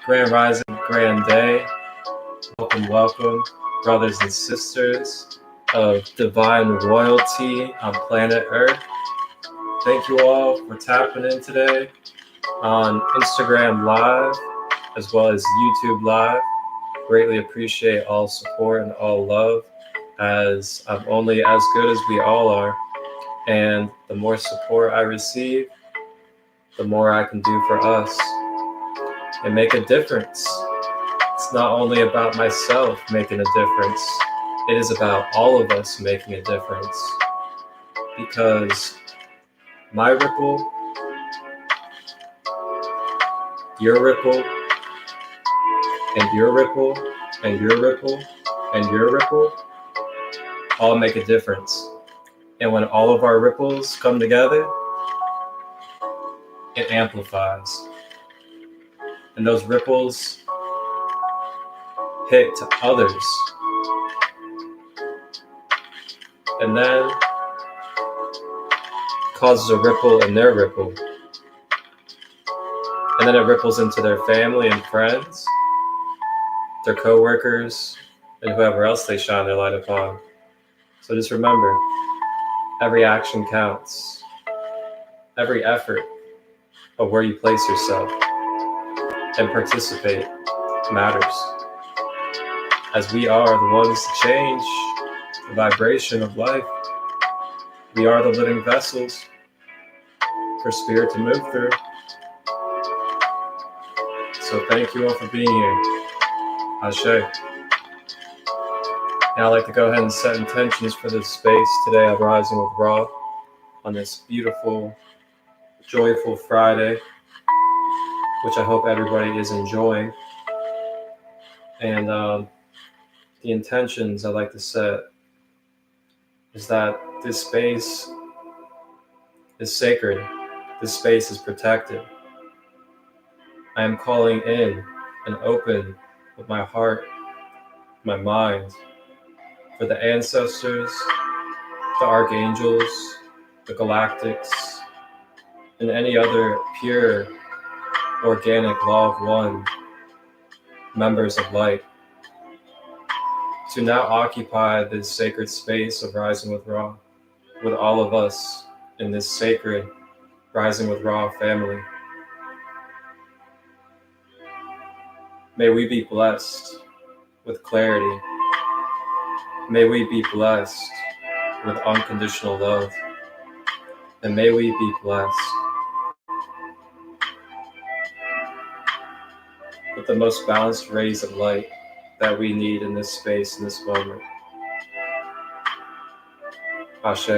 Grand Rising, Grand Day. Welcome, brothers and sisters of divine royalty on planet Earth. Thank you all for tapping in today on Instagram Live as well as YouTube Live. Greatly appreciate all support and all love, as I'm only as good as we all are. And the more support I receive, the more I can do for us and make a difference. It's not only about myself making a difference, it is about all of us making a difference. Because my ripple, your ripple, and your ripple, and your ripple, and your ripple all make a difference. And when all of our ripples come together, it amplifies. And those ripples hit to others. And then causes a ripple in their ripple. And then it ripples into their family and friends, their coworkers, and whoever else they shine their light upon. So just remember, every action counts. Every effort of where you place yourself and participate matters. As we are the ones to change the vibration of life. We are the living vessels for spirit to move through. So thank you all for being here. Ashe. Now I'd like to go ahead and set intentions for this space. Today I'm rising with Ra on this beautiful, joyful Friday, which I hope everybody is enjoying. And the intentions I'd like to set is that this space is sacred. This space is protected. I am calling in and open with my heart, my mind, for the ancestors, the archangels, the galactics, and any other pure, organic law of one members of light to now occupy this sacred space of Rising with Ra with all of us in this sacred Rising with Ra family. May we be blessed with clarity. May we be blessed with unconditional love. And may we be blessed with the most balanced rays of light that we need in this space, in this moment. Ashe.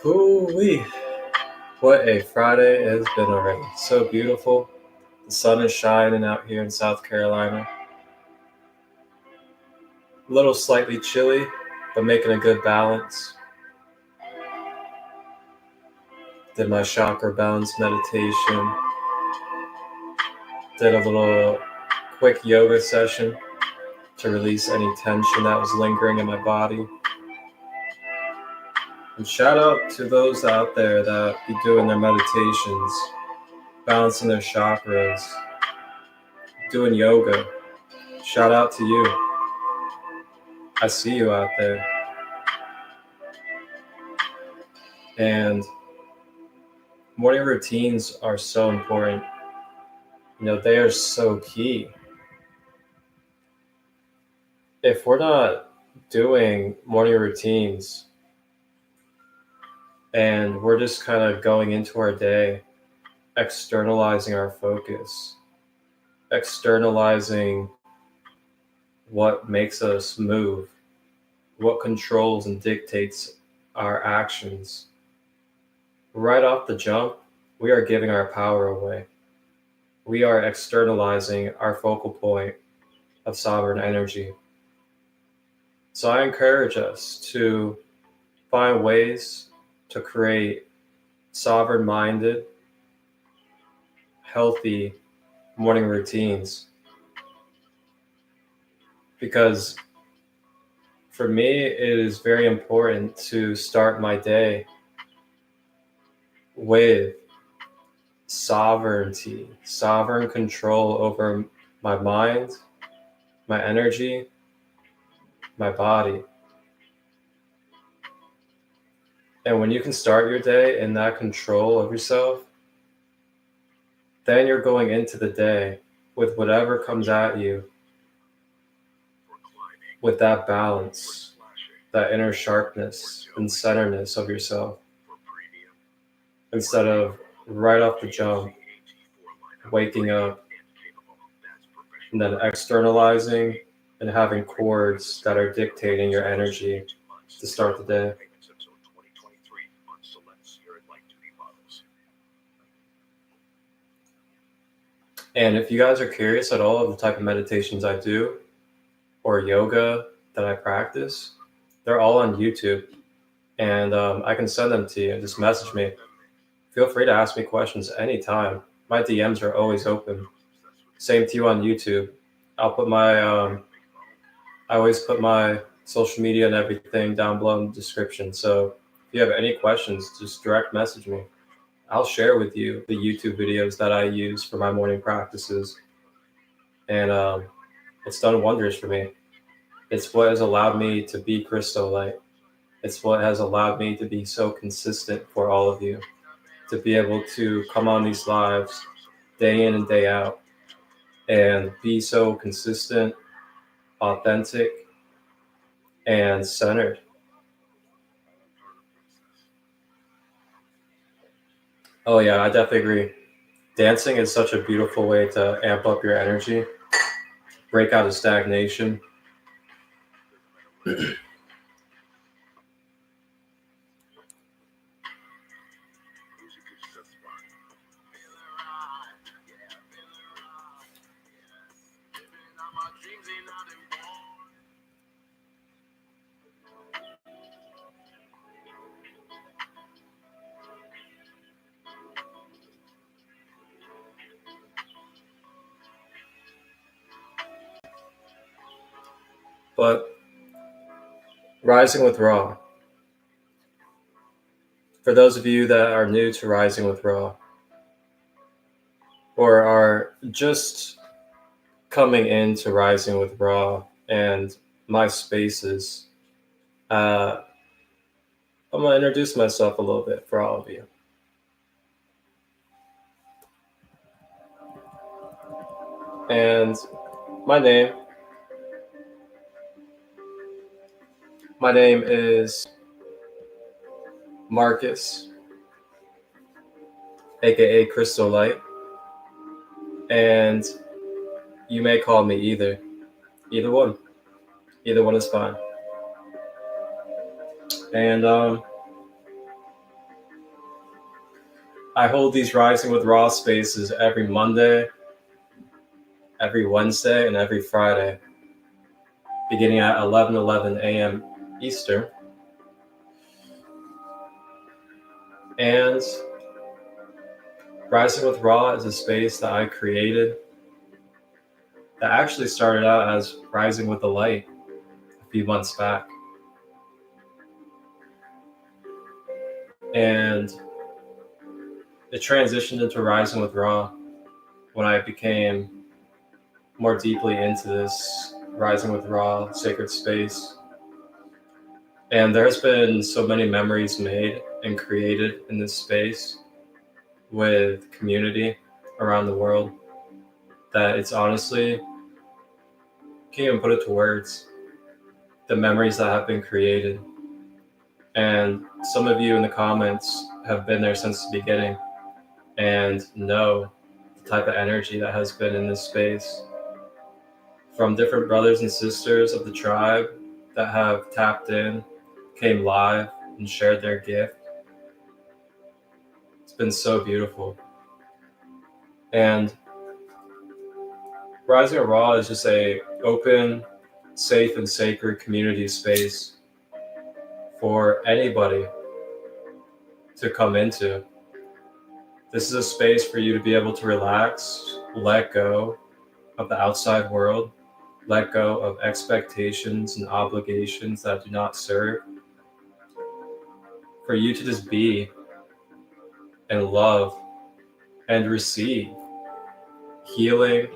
Ooh-wee. What a Friday it has been already. So beautiful. The sun is shining out here in South Carolina. A little slightly chilly, but making a good balance. Did my chakra balance meditation. Did a little quick yoga session to release any tension that was lingering in my body. And shout out to those out there that be doing their meditations, balancing their chakras, doing yoga. Shout out to you. I see you out there. And morning routines are so important. You know, they are so key. If we're not doing morning routines and we're just kind of going into our day, externalizing our focus, externalizing what makes us move, what controls and dictates our actions, right off the jump, we are giving our power away. we are externalizing our focal point of sovereign energy. So I encourage us to find ways to create sovereign-minded, healthy morning routines. Because for me, it is very important to start my day with sovereignty, sovereign control over my mind, my energy, my body. And when you can start your day in that control of yourself, then you're going into the day with whatever comes at you, with that balance, that inner sharpness and centeredness of yourself, instead of right off the jump, waking up and then externalizing and having chords that are dictating your energy to start the day. And if you guys are curious at all of the type of meditations I do or yoga that I practice, they're all on YouTube. And I can send them to you. Just message me. Feel free to ask me questions anytime. My DMs are always open. Same to you on YouTube. I'll put my, I always put my social media and everything down below in the description. So if you have any questions, just direct message me. I'll share with you the YouTube videos that I use for my morning practices. And it's done wonders for me. It's what has allowed me to be Christolight. It's what has allowed me to be so consistent for all of you, to be able to come on these lives day in and day out and be so consistent, authentic, and centered. Oh yeah, I definitely agree. Dancing is such a beautiful way to amp up your energy, break out of stagnation. But Rising with Raw, for those of you that are new to Rising with Raw, or are just coming into Rising with Raw and my spaces, I'm going to introduce myself a little bit for all of you. And my name is Marcus, aka Christolight, and you may call me either one. Either one is fine. And I hold these Rising with Raw spaces every Monday, every Wednesday, and every Friday, beginning at 11:11 a.m. Eastern. And Rising with Raw is a space that I created that actually started out as Rising with the Light a few months back. And it transitioned into Rising with Raw when I became more deeply into this Rising with Raw sacred space. And there's been so many memories made and created in this space with community around the world that it's honestly, can't even put it to words, the memories that have been created. And some of you in the comments have been there since the beginning and know the type of energy that has been in this space. From different brothers and sisters of the tribe that have tapped in, came live, and shared their gift. It's been so beautiful. And Rising with Raw is just a open, safe, and sacred community space for anybody to come into. This is a space for you to be able to relax, let go of the outside world, let go of expectations and obligations that do not serve, for you to just be and love and receive healing,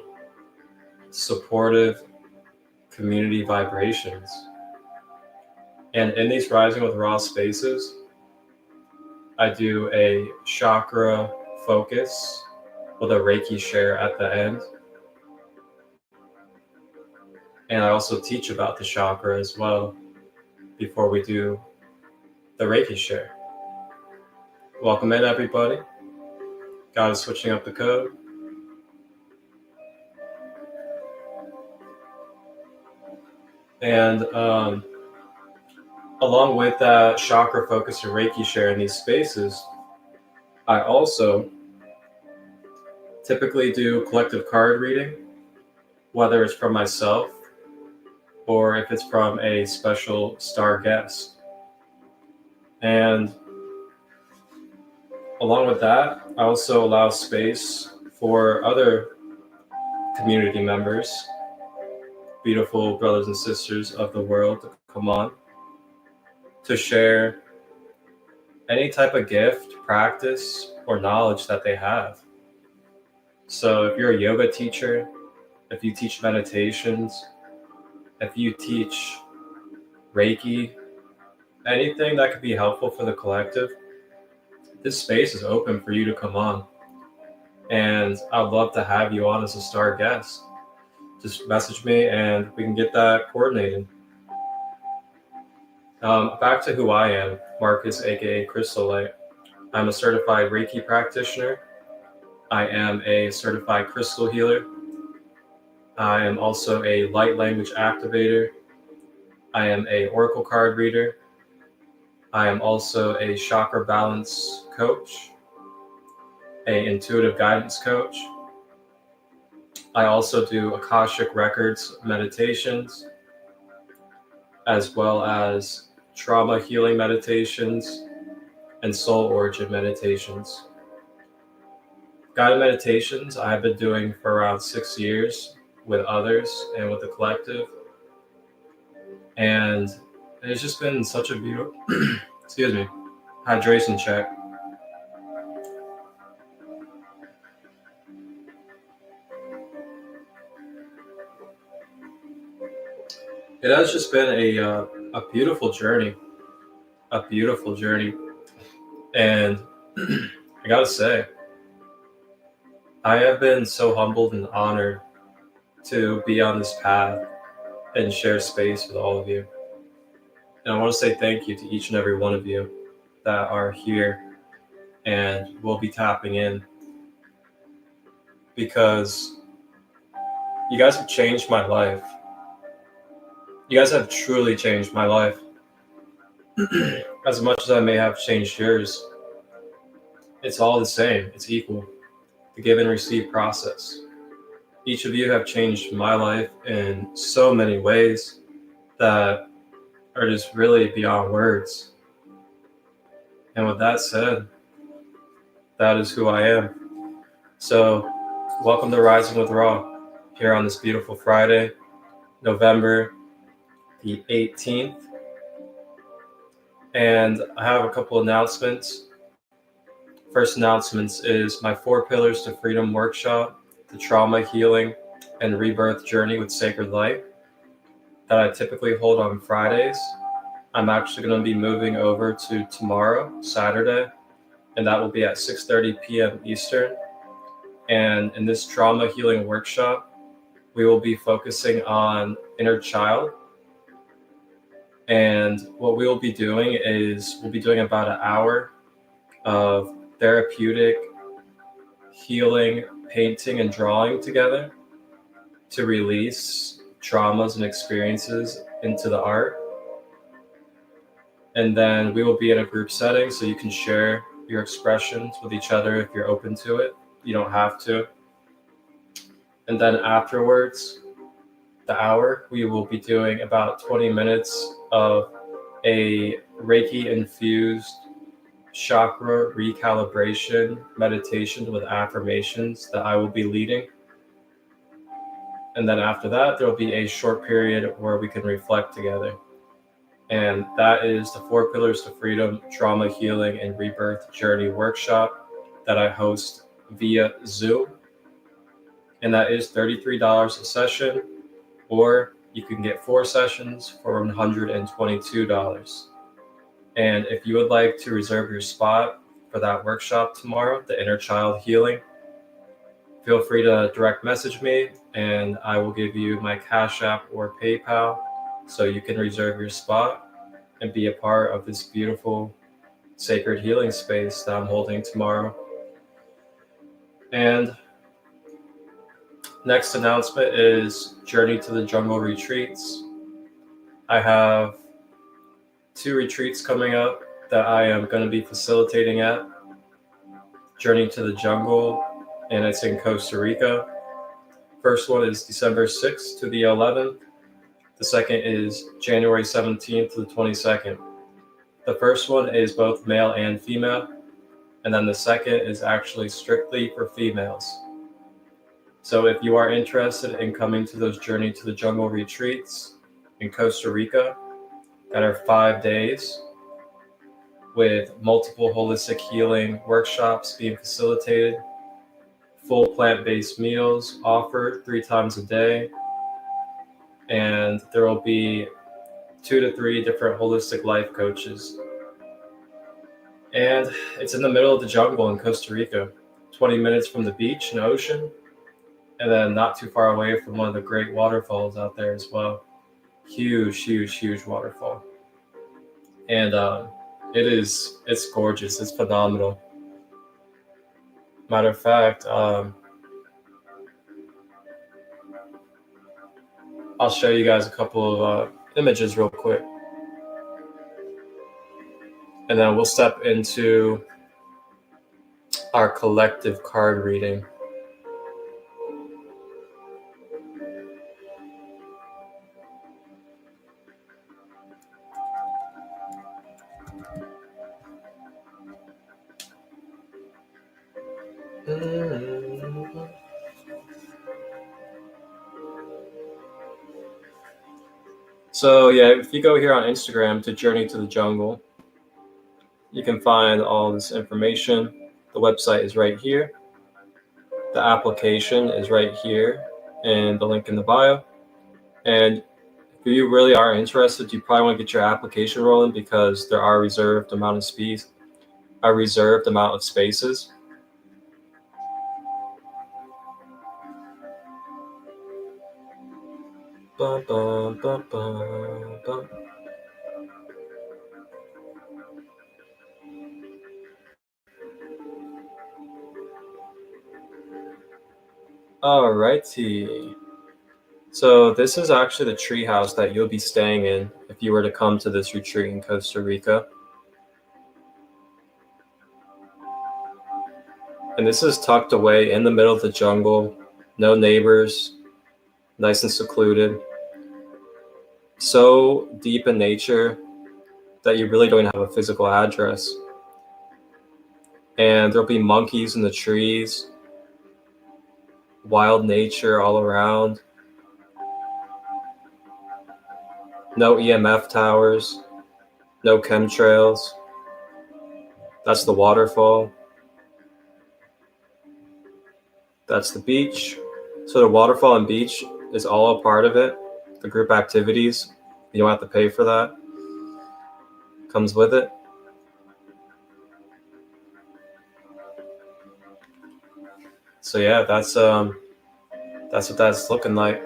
supportive community vibrations. And in these Rising with Raw spaces, I do a chakra focus with a Reiki share at the end. And I also teach about the chakra as well before we do the Reiki share. Welcome in, everybody. God is switching up the code. And along with that chakra focus and Reiki share in these spaces, I also typically do collective card reading, whether it's from myself or if it's from a special star guest. And along with that, I also allow space for other community members, beautiful brothers and sisters of the world, to come on to share any type of gift, practice, or knowledge that they have. So if you're a yoga teacher, if you teach meditations, if you teach Reiki, anything that could be helpful for the collective, this space is open for you to come on. And I'd love to have you on as a star guest. Just message me and we can get that coordinated. Back to who I am, Marcus, aka Christolight. I'm a certified Reiki practitioner. I am a certified crystal healer. I am also a light language activator. I am a oracle card reader. I am also a chakra balance coach, a intuitive guidance coach. I also do Akashic Records meditations, as well as trauma healing meditations and soul origin meditations. Guided meditations I've been doing for around 6 years with others and with the collective. And it's just been such a beautiful, excuse me, hydration check. It has just been a beautiful journey, And I gotta say, I have been so humbled and honored to be on this path and share space with all of you. And I want to say thank you to each and every one of you that are here and will be tapping in, because you guys have changed my life. You guys have truly changed my life. As much as I may have changed yours, it's all the same. It's equal. The give and receive process. Each of you have changed my life in so many ways that are just really beyond words. And with that said, that is who I am. So, welcome to Rising with Raw here on this beautiful Friday, November the 18th. And I have a couple announcements. First announcements is my 4 Pillars to Freedom workshop, the trauma healing and rebirth journey with sacred light, that I typically hold on Fridays. I'm actually going to be moving over to tomorrow, Saturday, and that will be at 6:30 p.m. Eastern. And in this trauma healing workshop, we will be focusing on inner child. And what we will be doing is we'll be doing about an hour of therapeutic healing, painting, and drawing together to release traumas and experiences into the art. And then we will be in a group setting so you can share your expressions with each other if you're open to it. You don't have to. And then afterwards, the hour, we will be doing about 20 minutes of a Reiki infused chakra recalibration meditation with affirmations that I will be leading. And then after that, there will be a short period where we can reflect together. And that is the 4 Pillars to Freedom Trauma Healing and Rebirth Journey workshop that I host via Zoom. And that is $33 a session, or you can get 4 sessions for $122. And if you would like to reserve your spot for that workshop tomorrow, the Inner Child Healing, feel free to direct message me and I will give you my Cash App or PayPal so you can reserve your spot and be a part of this beautiful sacred healing space that I'm holding tomorrow. And next announcement is Journey to the Jungle retreats. I have 2 retreats coming up that I am going to be facilitating at. Journey to the Jungle, and it's in Costa Rica. First one is December 6th to the 11th. The second is January 17th to the 22nd. The first one is both male and female, and then the second is actually strictly for females. So if you are interested in coming to those Journey to the Jungle retreats in Costa Rica that are 5 days with multiple holistic healing workshops being facilitated, full plant-based meals offered 3 times a day, and there will be 2 to 3 different holistic life coaches. And it's in the middle of the jungle in Costa Rica, 20 minutes from the beach and ocean, and then not too far away from one of the great waterfalls out there as well. Huge, huge, huge waterfall. And it's gorgeous. It's phenomenal. Matter of fact, I'll show you guys a couple of images real quick. And then we'll step into our collective card reading. So yeah, if you go here on Instagram to Journey to the Jungle, you can find all this information. The website is right here. The application is right here, and the link in the bio. And if you really are interested, you probably want to get your application rolling because there are a reserved amount of spaces. Bum, bum, bum, bum, bum. Alrighty. So this is actually the treehouse that you'll be staying in if you were to come to this retreat in Costa Rica. And this is tucked away in the middle of the jungle, no neighbors, nice and secluded. So deep in nature that you really don't have a physical address. And there'll be monkeys in the trees, wild nature all around. No EMF towers, no chemtrails. That's the waterfall. That's the beach. So the waterfall and beach is all a part of it. The group activities, you don't have to pay for that. Comes with it. So yeah, that's what that's looking like.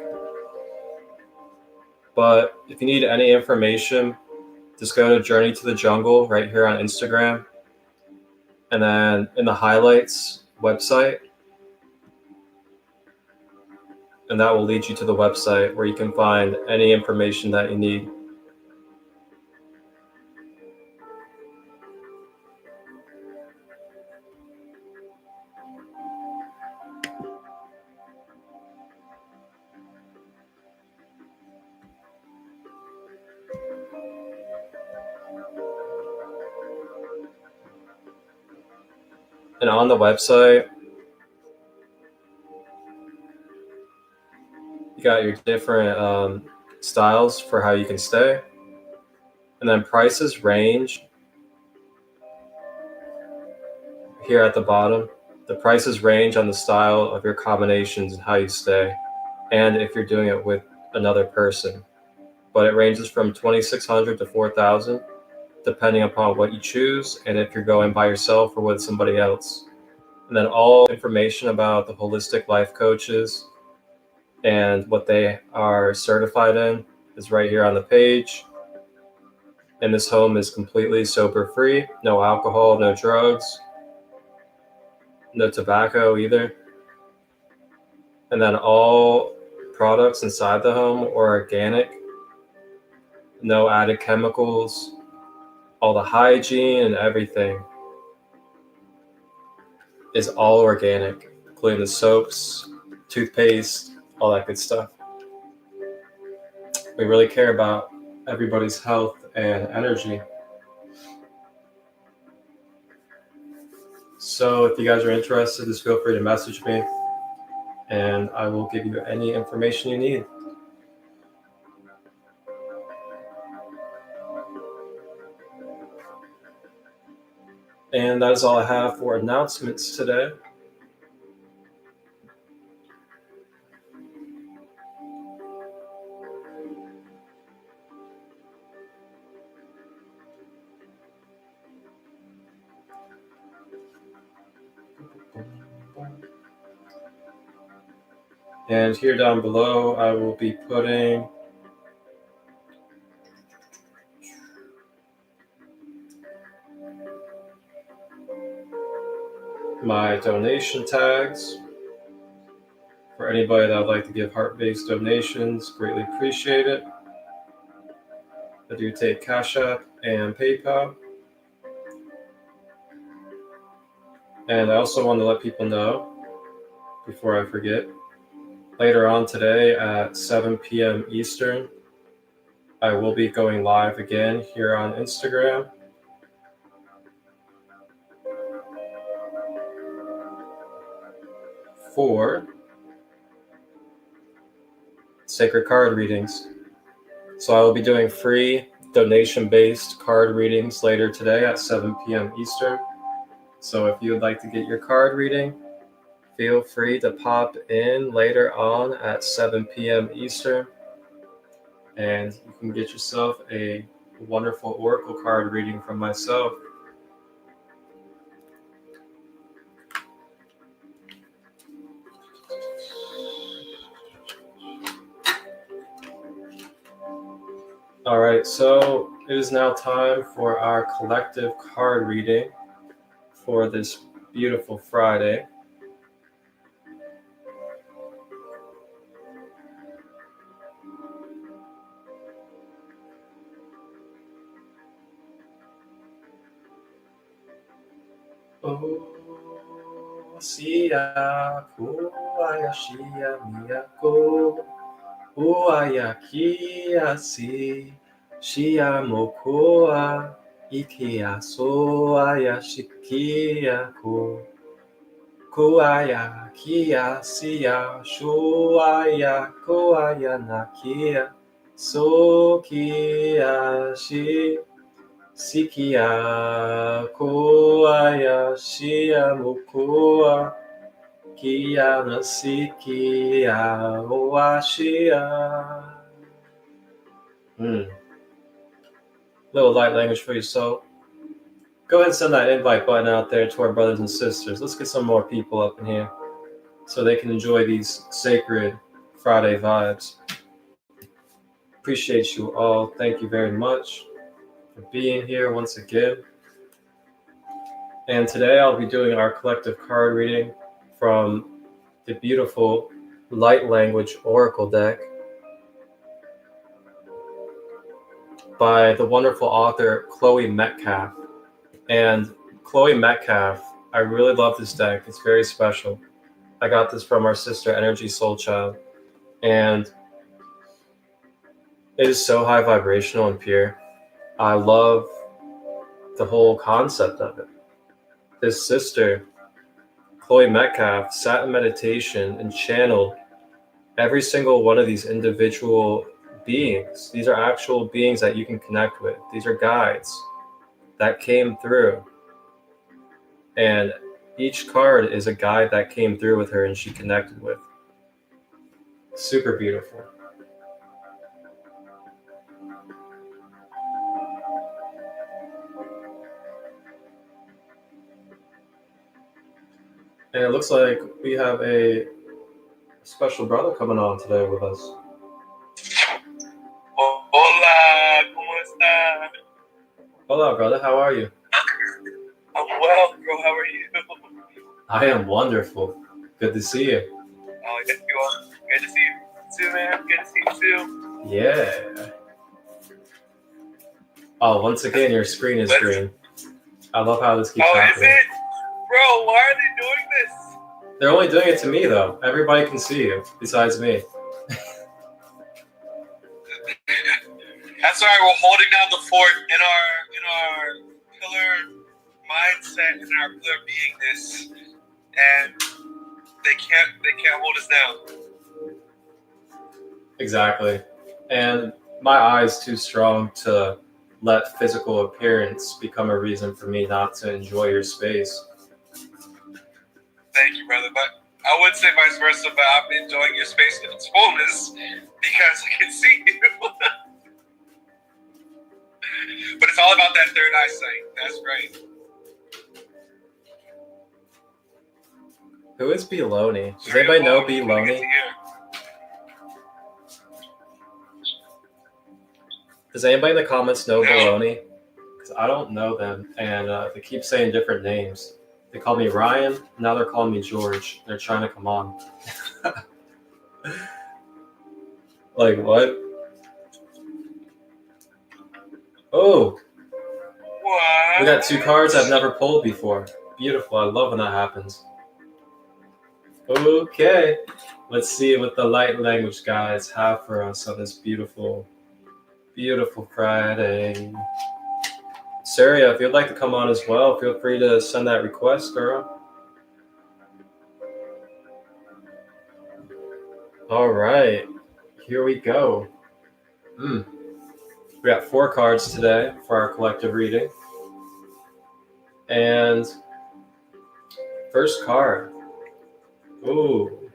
But if you need any information, just go to Journey to the Jungle right here on Instagram. And then in the highlights website, and that will lead you to the website where you can find any information that you need. And on the website, you got your different styles for how you can stay. And then prices range here at the bottom. The prices range on the style of your combinations and how you stay, and if you're doing it with another person. But it ranges from $2,600 to $4,000, depending upon what you choose and if you're going by yourself or with somebody else. And then all information about the holistic life coaches and what they are certified in is right here on the page. And this home is completely sober free, no alcohol, no drugs, no tobacco either. And then all products inside the home are organic, no added chemicals, all the hygiene and everything is all organic, including the soaps, toothpaste, all that good stuff. We really care about everybody's health and energy. So if you guys are interested, just feel free to message me and I will give you any information you need. And that is all I have for announcements today. And here down below, I will be putting my donation tags for anybody that would like to give heart-based donations. Greatly appreciate it. I do take Cash App and PayPal. And I also want to let people know, before I forget, later on today at 7 p.m. Eastern, I will be going live again here on Instagram. For sacred card readings. So I will be doing free donation-based card readings later today at 7 p.m. Eastern. So if you would like to get your card reading, feel free to pop in later on at 7 p.m. Eastern. And you can get yourself a wonderful oracle card reading from myself. All right, so it is now time for our collective card reading for this beautiful Friday. Oh, sia, kuaya, shia, miyako. Uaya kia si shia mokoa ikia soaya shikia ko koaya kia sia shoaya koaya nakia sokia shi sikia koaya shia mokoa Kia nasikia oashia. Little light language for your soul. Go ahead and send that invite button out there to our brothers and sisters. Let's get some more people up in here so they can enjoy these sacred Friday vibes. Appreciate you all. Thank you very much for being here once again. And today I'll be doing our collective card reading from the beautiful light language oracle deck by the wonderful author Chloe Metcalf. And Chloe Metcalf, I really love this deck. It's very special. I got this from our sister Energy Soul Child, and it is so high vibrational and pure. I love the whole concept of it. This sister Chloe Metcalf sat in meditation and channeled every single one of these individual beings. These are actual beings that you can connect with. These are guides that came through. And each card is a guide that came through with her and she connected with. Super beautiful. And it looks like we have a special brother coming on today with us. Hola, ¿cómo está? Hola, brother. How are you? I'm well, bro. How are you? I am wonderful. Good to see you. Oh, yes, you are. Good to see you too, man. Good to see you too. Yeah. Oh, once again, your screen is green. I love how this keeps happening. Oh, is it? Bro, why are they doing this? They're only doing it to me, though. Everybody can see you, besides me. That's why we're holding down the fort in our pillar mindset, in our pillar beingness, and they can't hold us down. Exactly. And my eye is too strong to let physical appearance become a reason for me not to enjoy your space. Thank you, brother. But I would say vice versa, but I'm enjoying your space in its fullness because I can see you. But it's all about that third eyesight. That's right. Who is Beloni? Does anybody know Beloni? Does anybody in the comments know Beloni? Because I don't know them, and they keep saying different names. They call me Ryan, now they're calling me George. They're trying to come on. Like, what? Oh! What? We got two cards I've never pulled before. Beautiful, I love when that happens. Okay, let's see what the light language guys have for us on this beautiful, beautiful Friday. Surya, if you'd like to come on as well, feel free to send that request, girl. All right, here we go. We got 4 cards today for our collective reading. And first card. Ooh.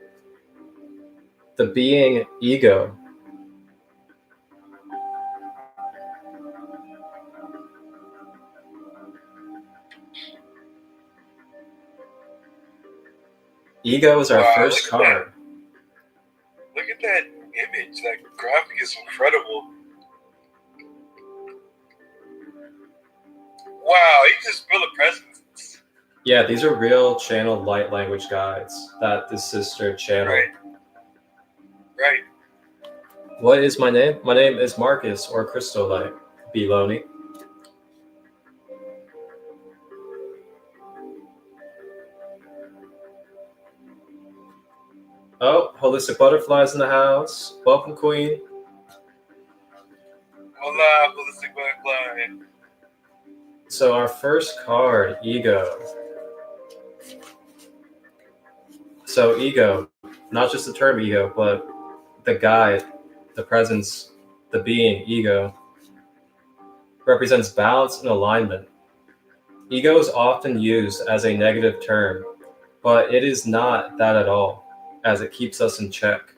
The being ego. Ego is our first card. Look at that image. That graphic is incredible. Wow, you just feel a presence. Yeah, these are real channeled light language guides that this sister channeled. Right. What is my name? My name is Marcus, or Christolight. Beloni. Oh, Holistic Butterflies in the house. Welcome, Queen. Hola, Holistic Butterfly. So our first card, ego. So ego, not just the term ego, but the guide, the presence, the being, ego, represents balance and alignment. Ego is often used as a negative term, but it is not that at all, as it keeps us in check.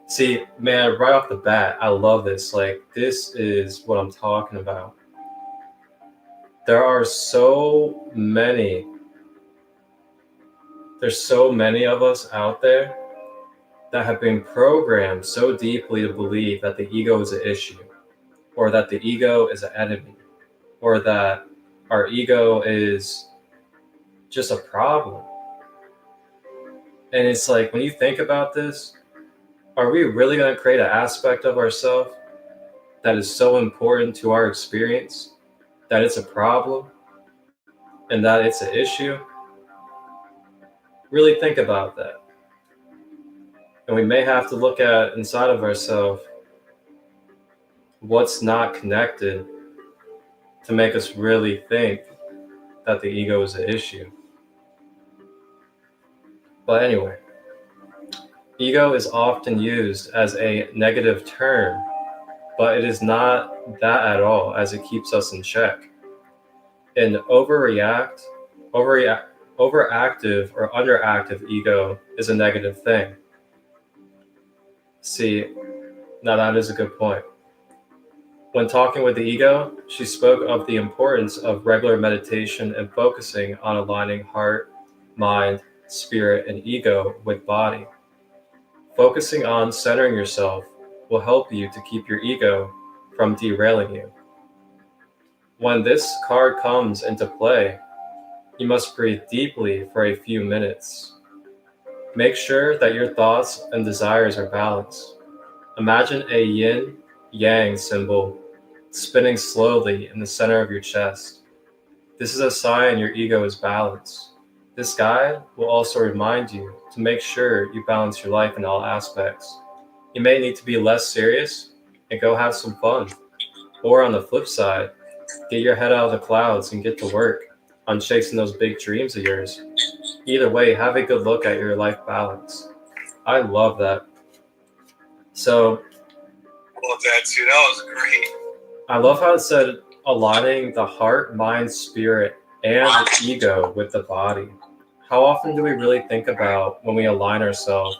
See, man, right off the bat, I love this. Like, this is what I'm talking about. There's so many of us out there that have been programmed so deeply to believe that the ego is an issue, or that the ego is an enemy, or that our ego is just a problem. And it's like, when you think about this, are we really going to create an aspect of ourselves that is so important to our experience that it's a problem and that it's an issue? Really think about that. And we may have to look at inside of ourselves what's not connected to make us really think that the ego is an issue. But anyway, ego is often used as a negative term, but it is not that at all, as it keeps us in check. An overactive or underactive ego is a negative thing. See, now that is a good point. When talking with the ego, she spoke of the importance of regular meditation and focusing on aligning heart, mind, spirit, and ego with body. Focusing on centering yourself will help you to keep your ego from derailing you. When this card comes into play, you must breathe deeply for a few minutes. Make sure that your thoughts and desires are balanced. Imagine a yin-yang symbol spinning slowly in the center of your chest. This is a sign your ego is balanced. This guide will also remind you to make sure you balance your life in all aspects. You may need to be less serious and go have some fun. Or on the flip side, get your head out of the clouds and get to work on chasing those big dreams of yours. Either way, have a good look at your life balance. I love that. So, I love that too. That was great. I love how it said aligning the heart, mind, spirit, and the ego with the body. How often do we really think about when we align ourselves?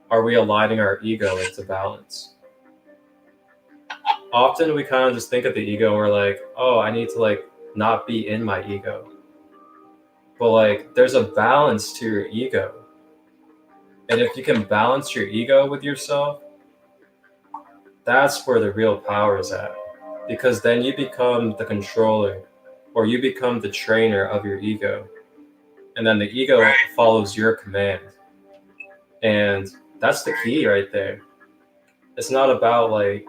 Are we aligning our ego into balance? Often we kind of just think of the ego and we're like, oh, I need to like not be in my ego. But like there's a balance to your ego. And if you can balance your ego with yourself, that's where the real power is at. Because then you become the controller or you become the trainer of your ego. And then the ego follows your command. And that's the key right there. It's not about like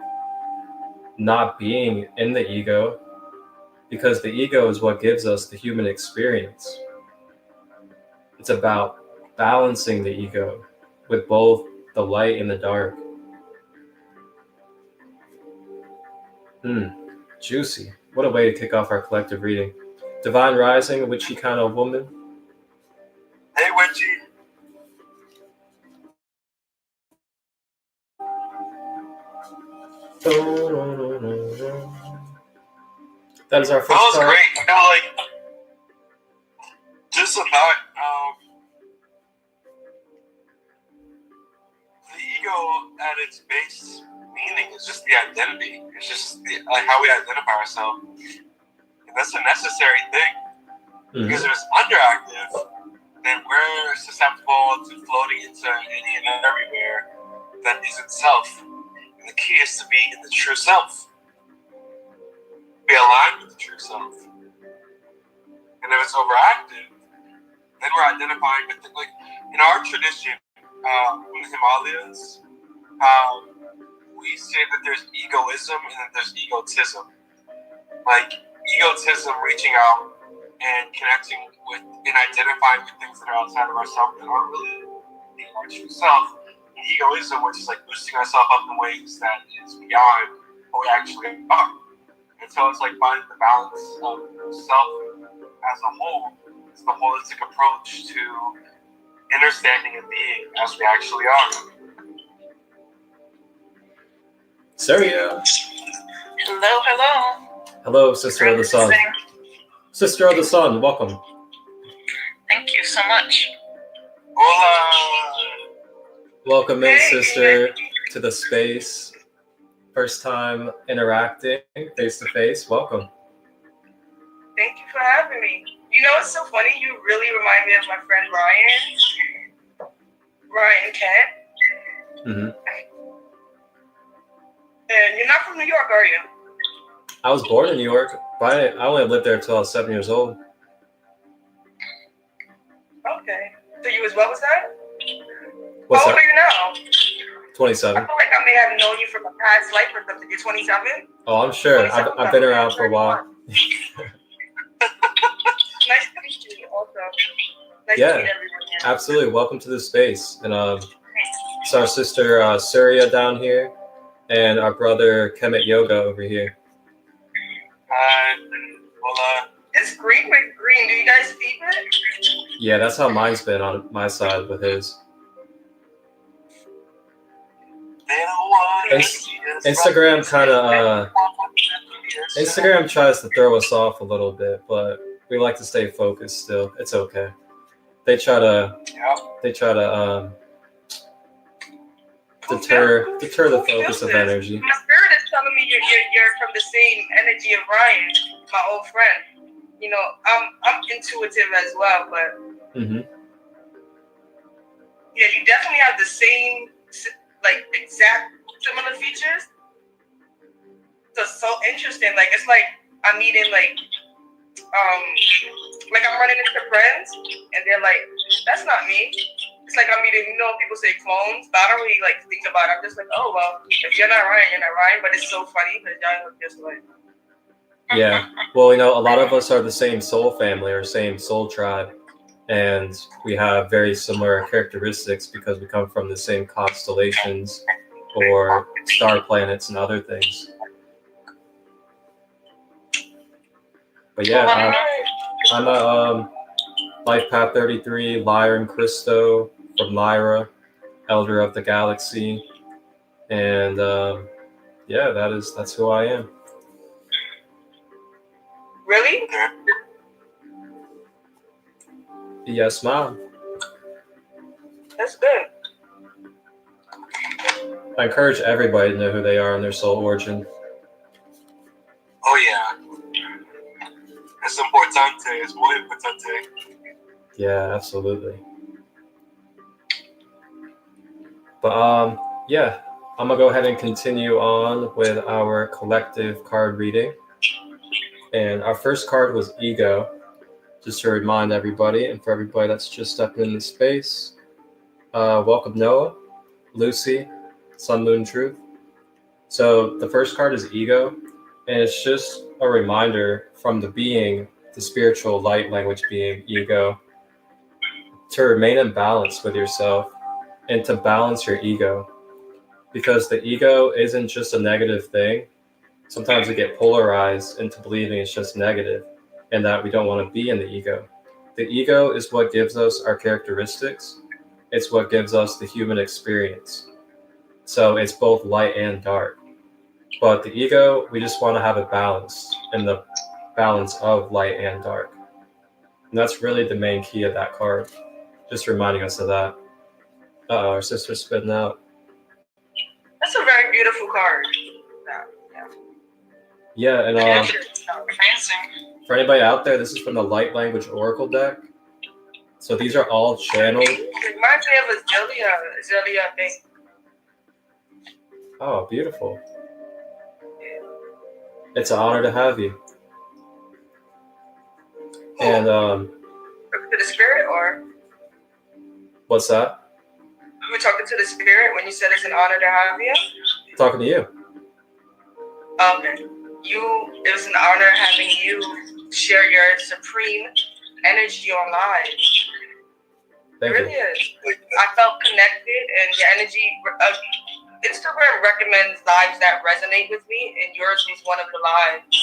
not being in the ego, because the ego is what gives us the human experience. It's about balancing the ego with both the light and the dark. Juicy. What a way to kick off our collective reading. Divine Rising, witchy kind of woman. Hey, witchy. That is our first That was card. great. You know, like, just about the ego at its base meaning is just the identity. It's just like how we identify ourselves. And that's a necessary thing. Because if it's underactive, then we're susceptible to floating into any and everywhere that isn't self. And the key is to be in the true self. Be aligned with the true self. And if it's overactive, then we're identifying with like in our tradition, in the Himalayas, we say that there's egoism and then there's egotism. Like egotism, reaching out and connecting with and identifying with things that are outside of ourselves that aren't really our true self. And egoism, which is like boosting ourselves up in ways that is beyond what we actually are. And so it's like finding the balance of self as a whole. It's the holistic approach to understanding and being as we actually are. Saria. Hello, hello. Hello, Sister of the Sun. Sister of the Sun, welcome. Thank you so much. Hola. Welcome in, sister, to the space. First time interacting face to face. Welcome. Thank you for having me. You know, it's so funny. You really remind me of my friend Ryan Kent. Mm-hmm. And you're not from New York, are you? I was born in New York, but I only lived there until I was 7 years old. Okay. So you was, what was that? What's How old that? are you now? 27. I feel like I may have known you from a past life or something. You're 27? Oh, I'm sure. I've been around for a while. Nice to meet you also. Nice Yeah, to meet everyone here. absolutely. Welcome to the space. And it's our sister Surya down here and our brother Kemet Yoga over here. Hi. Hola. This It's green with green. Do you guys feed it? Yeah, that's how mine's been on my side with his. Instagram kind of Instagram tries to throw us off a little bit, but we like to stay focused still. It's okay. They try to deter the focus of energy. My spirit is telling me you're from the same energy of Ryan, my old friend. You know, I'm intuitive as well, but yeah, you definitely have the same, like, exact similar features. So it's so interesting. Like, it's like I'm meeting like I'm running into friends and they're like, that's not me. It's like I'm meeting, you know, people say clones, but I don't really like think about it. I'm just like, oh well, if you're not Ryan, you're not Ryan. But it's so funny because y'all look just like. Yeah. Well, you know, a lot of us are the same soul family or same soul tribe, and we have very similar characteristics because we come from the same constellations or star planets and other things. But yeah, I'm a Life Path 33, Lyran Christo from Lyra, Elder of the Galaxy, and yeah, that's who I am. Really? Yes, ma'am. That's good. I encourage everybody to know who they are and their soul origin. Oh yeah, es importante. Es muy importante. Yeah, absolutely. But yeah, I'm gonna go ahead and continue on with our collective card reading. And our first card was Ego. Just to remind everybody, and for everybody that's just stepping in the space, welcome Noah, Lucy, Sun Moon Truth. So the first card is Ego, and it's just a reminder from the being, the spiritual light language being Ego, to remain in balance with yourself and to balance your ego. Because the ego isn't just a negative thing. Sometimes we get polarized into believing it's just negative and that we don't want to be in the ego. The ego is what gives us our characteristics. It's what gives us the human experience. So it's both light and dark. But the ego, we just want to have a balance in the balance of light and dark. And that's really the main key of that card. Just reminding us of that. Uh-oh, our sister's spitting out. That's a very beautiful card. Yeah, and Amazing. for anybody out there, this is from the Light Language Oracle deck. So these are all channeled. It reminds me of Azalea thing. Oh, beautiful. It's an honor to have you. And to the spirit, or what's that? you were talking to the spirit when you said it's an honor to have you? Talking to you. Okay. It was an honor having you share your supreme energy online. Thank It really you. is. I felt connected, and your energy. Instagram recommends lives that resonate with me, and yours was one of the lives.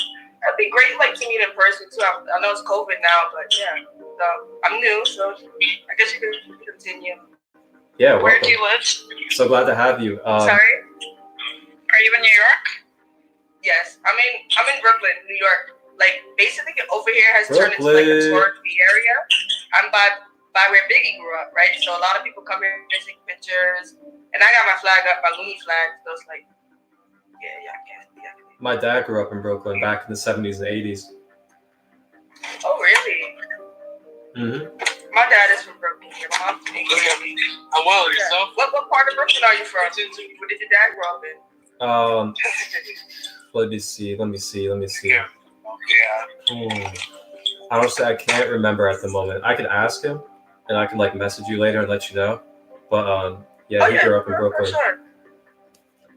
It'd be great, like, to meet in person too. I know it's COVID now, but yeah. So I'm new, so I guess you can continue. Yeah, welcome. Where do you live? So glad to have you. Sorry. Are you in New York? Yes, I'm in Brooklyn, New York. Like, basically over here has turned into like a touristy area. I'm by where Biggie grew up, right? So a lot of people come here and take pictures. And I got my flag up, my Looney flag. So it's like, yeah. My dad grew up in Brooklyn back in the 70s and 80s. Oh, really? Mm-hmm. My dad is from Brooklyn. My mom's from England. I'm well, yourself? What part of Brooklyn are you from? Where did your dad grow up in? Let me see. Yeah. Honestly, I can't remember at the moment. I could ask him, and I can like message you later and let you know. But yeah, he grew up in Brooklyn. Sure.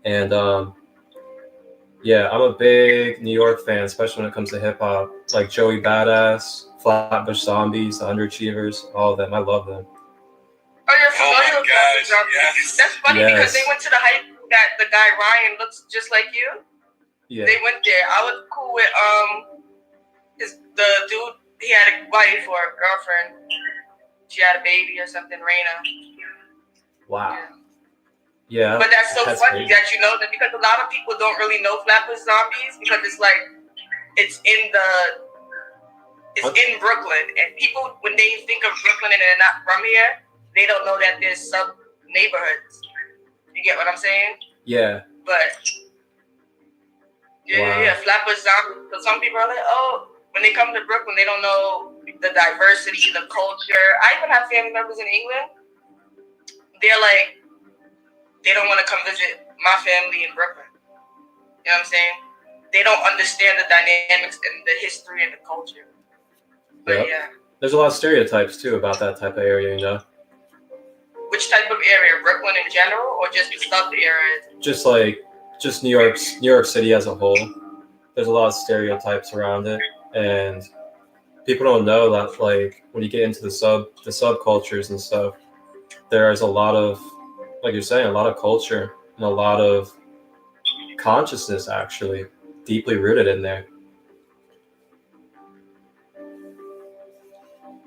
And yeah, I'm a big New York fan, especially when it comes to hip hop. Like Joey Badass, Flatbush Zombies, the Underachievers, all of them. I love them. Oh, you're familiar with gosh, that? yes. That's funny because they went to the high school that the guy Ryan looks just like you. Yeah. They went there. I was cool with the dude, he had a wife or a girlfriend. She had a baby or something, Raina. Wow. Yeah. Yeah. But that's so funny crazy. that you know that, because a lot of people don't really know Flatbush Zombies, because it's like it's in Brooklyn, and people, when they think of Brooklyn and they're not from here, they don't know that there's sub neighborhoods. You get what I'm saying? Yeah. But yeah, Flatbush Zombies. So some people are like, oh, when they come to Brooklyn, they don't know the diversity, the culture. I even have family members in England. They're like, they don't want to come visit my family in Brooklyn. You know what I'm saying? They don't understand the dynamics and the history and the culture. But yeah. There's a lot of stereotypes too about that type of area, you know? Which type of area? Brooklyn in general, or just the sub areas? Just New York City as a whole. There's a lot of stereotypes around it, and people don't know that, like, when you get into the subcultures and stuff, there's a lot of, like you're saying, a lot of culture and a lot of consciousness actually deeply rooted in there.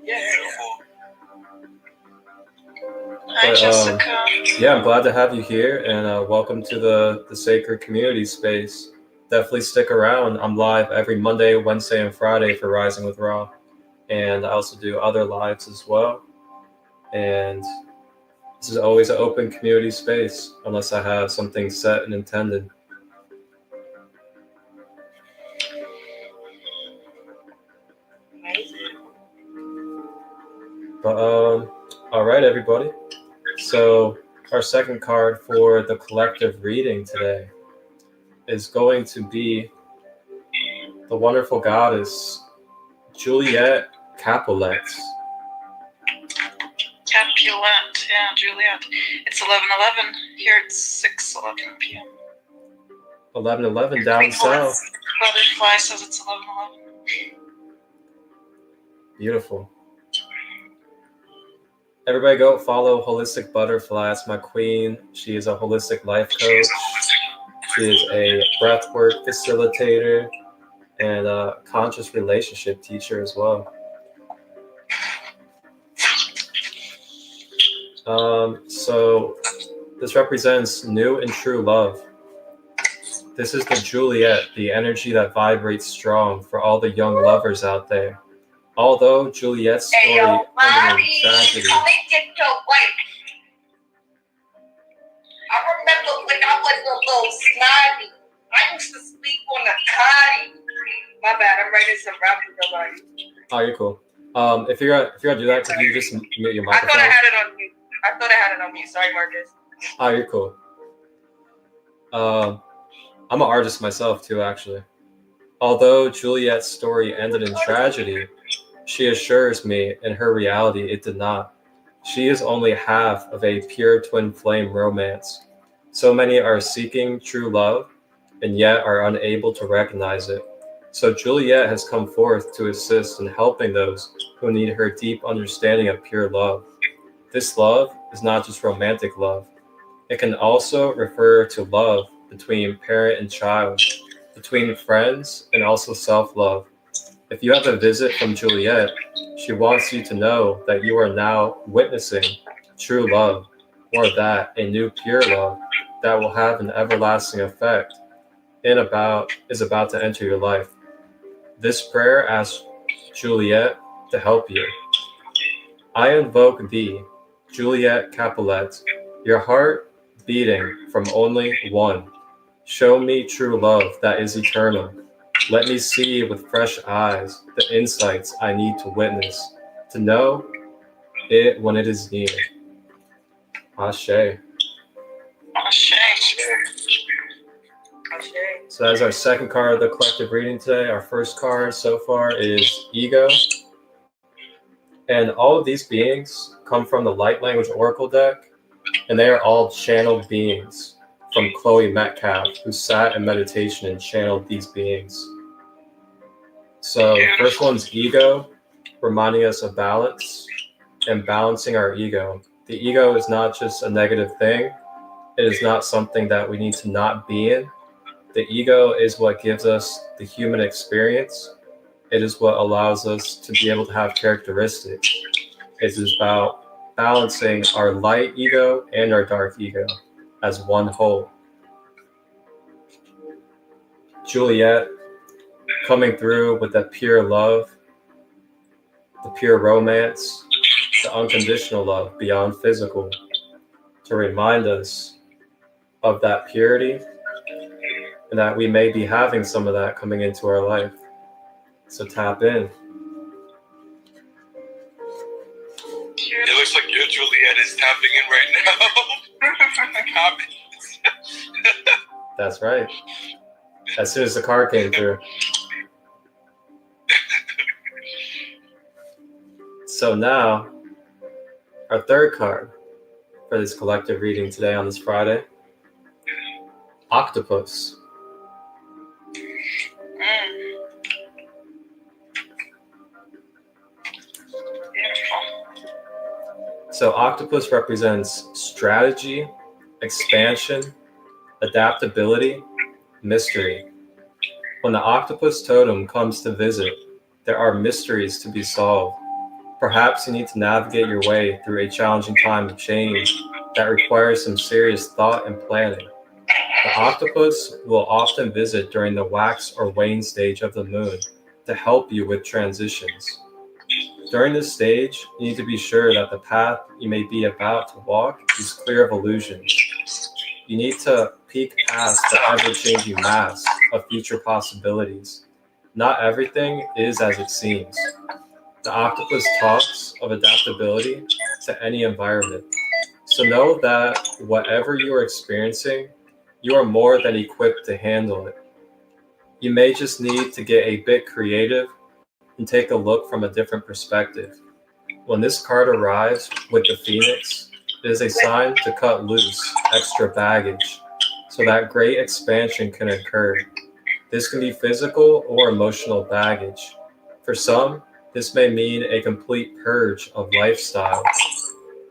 Yeah. Hi, Jessica. Yeah, I'm glad to have you here, and welcome to the Sacred Community Space. Definitely stick around. I'm live every Monday, Wednesday, and Friday for Rising with Ra, and I also do other lives as well. And this is always an open community space, unless I have something set and intended. But all right, everybody. So our second card for the collective reading today is going to be the wonderful goddess Juliet Capulet. Capulet, yeah, Juliet. It's 11:11. Here it's 6:11 p.m. 11:11 down south. Butterfly says it's 11:11. Beautiful. Everybody go follow Holistic Butterfly. That's my queen. She is a holistic life coach. She is a breathwork facilitator and a conscious relationship teacher as well. So this represents new and true love. This is the Juliet, the energy that vibrates strong for all the young lovers out there. Although Juliet's story ended in tragedy. I remember when I was a little snotty, I used to sleep on the cotty. My bad, I'm writing some rap with nobody. Oh, you're cool. If you're gonna do that, could you just mute your microphone? I thought I had it on mute. Sorry, Marcus. Oh, you're cool. I'm an artist myself too, actually. Although Juliet's story ended in tragedy, she assures me in her reality it did not. She is only half of a pure twin flame romance. So many are seeking true love and yet are unable to recognize it. So Juliet has come forth to assist in helping those who need her deep understanding of pure love. This love is not just romantic love. It can also refer to love between parent and child, between friends, and also self-love. If you have a visit from Juliet, she wants you to know that you are now witnessing true love, or that a new pure love that will have an everlasting effect is about to enter your life. This prayer asks Juliet to help you. I invoke thee, Juliet Capulet, your heart beating from only one. Show me true love that is eternal. Let me see with fresh eyes the insights I need to witness, to know it when it is needed. Ashe. Ashe. So that is our second card of the collective reading today. Our first card so far is Ego. And all of these beings come from the Light Language Oracle deck, and they are all channeled beings from Chloe Metcalf, who sat in meditation and channeled these beings. So the first one's Ego, reminding us of balance and balancing our ego. The ego is not just a negative thing. It is not something that we need to not be in. The ego is what gives us the human experience, It is what allows us to be able to have characteristics. It is about balancing our light ego and our dark ego as one whole. Juliet coming through with that pure love, the pure romance, the unconditional love beyond physical, to remind us of that purity and that we may be having some of that coming into our life. So tap in. It looks like your Juliet is tapping in right now. Comments. That's right. As soon as the card came through. So now, our third card for this collective reading today on this Friday, Octopus. So Octopus represents strategy, expansion, adaptability, mystery. When the octopus totem comes to visit, there are mysteries to be solved. Perhaps you need to navigate your way through a challenging time of change that requires some serious thought and planning. The octopus will often visit during the wax or wane stage of the moon to help you with transitions. During this stage, you need to be sure that the path you may be about to walk is clear of illusions. You need to peek past the ever-changing mask of future possibilities. Not everything is as it seems. The octopus talks of adaptability to any environment. So know that whatever you are experiencing, you are more than equipped to handle it. You may just need to get a bit creative and take a look from a different perspective. When this card arrives with the Phoenix, it is a sign to cut loose extra baggage so that great expansion can occur. This can be physical or emotional baggage. For some, this may mean a complete purge of lifestyle.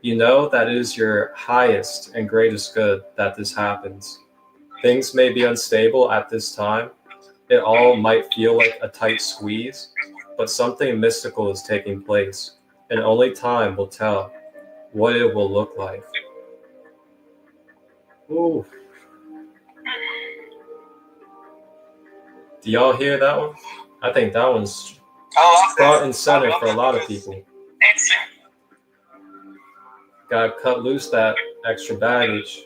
You know that it is your highest and greatest good that this happens. Things may be unstable at this time. It all might feel like a tight squeeze, but something mystical is taking place, and only time will tell what it will look like. Ooh. Do y'all hear that one? I think that one's front and center for a lot of people. Gotta cut loose that extra baggage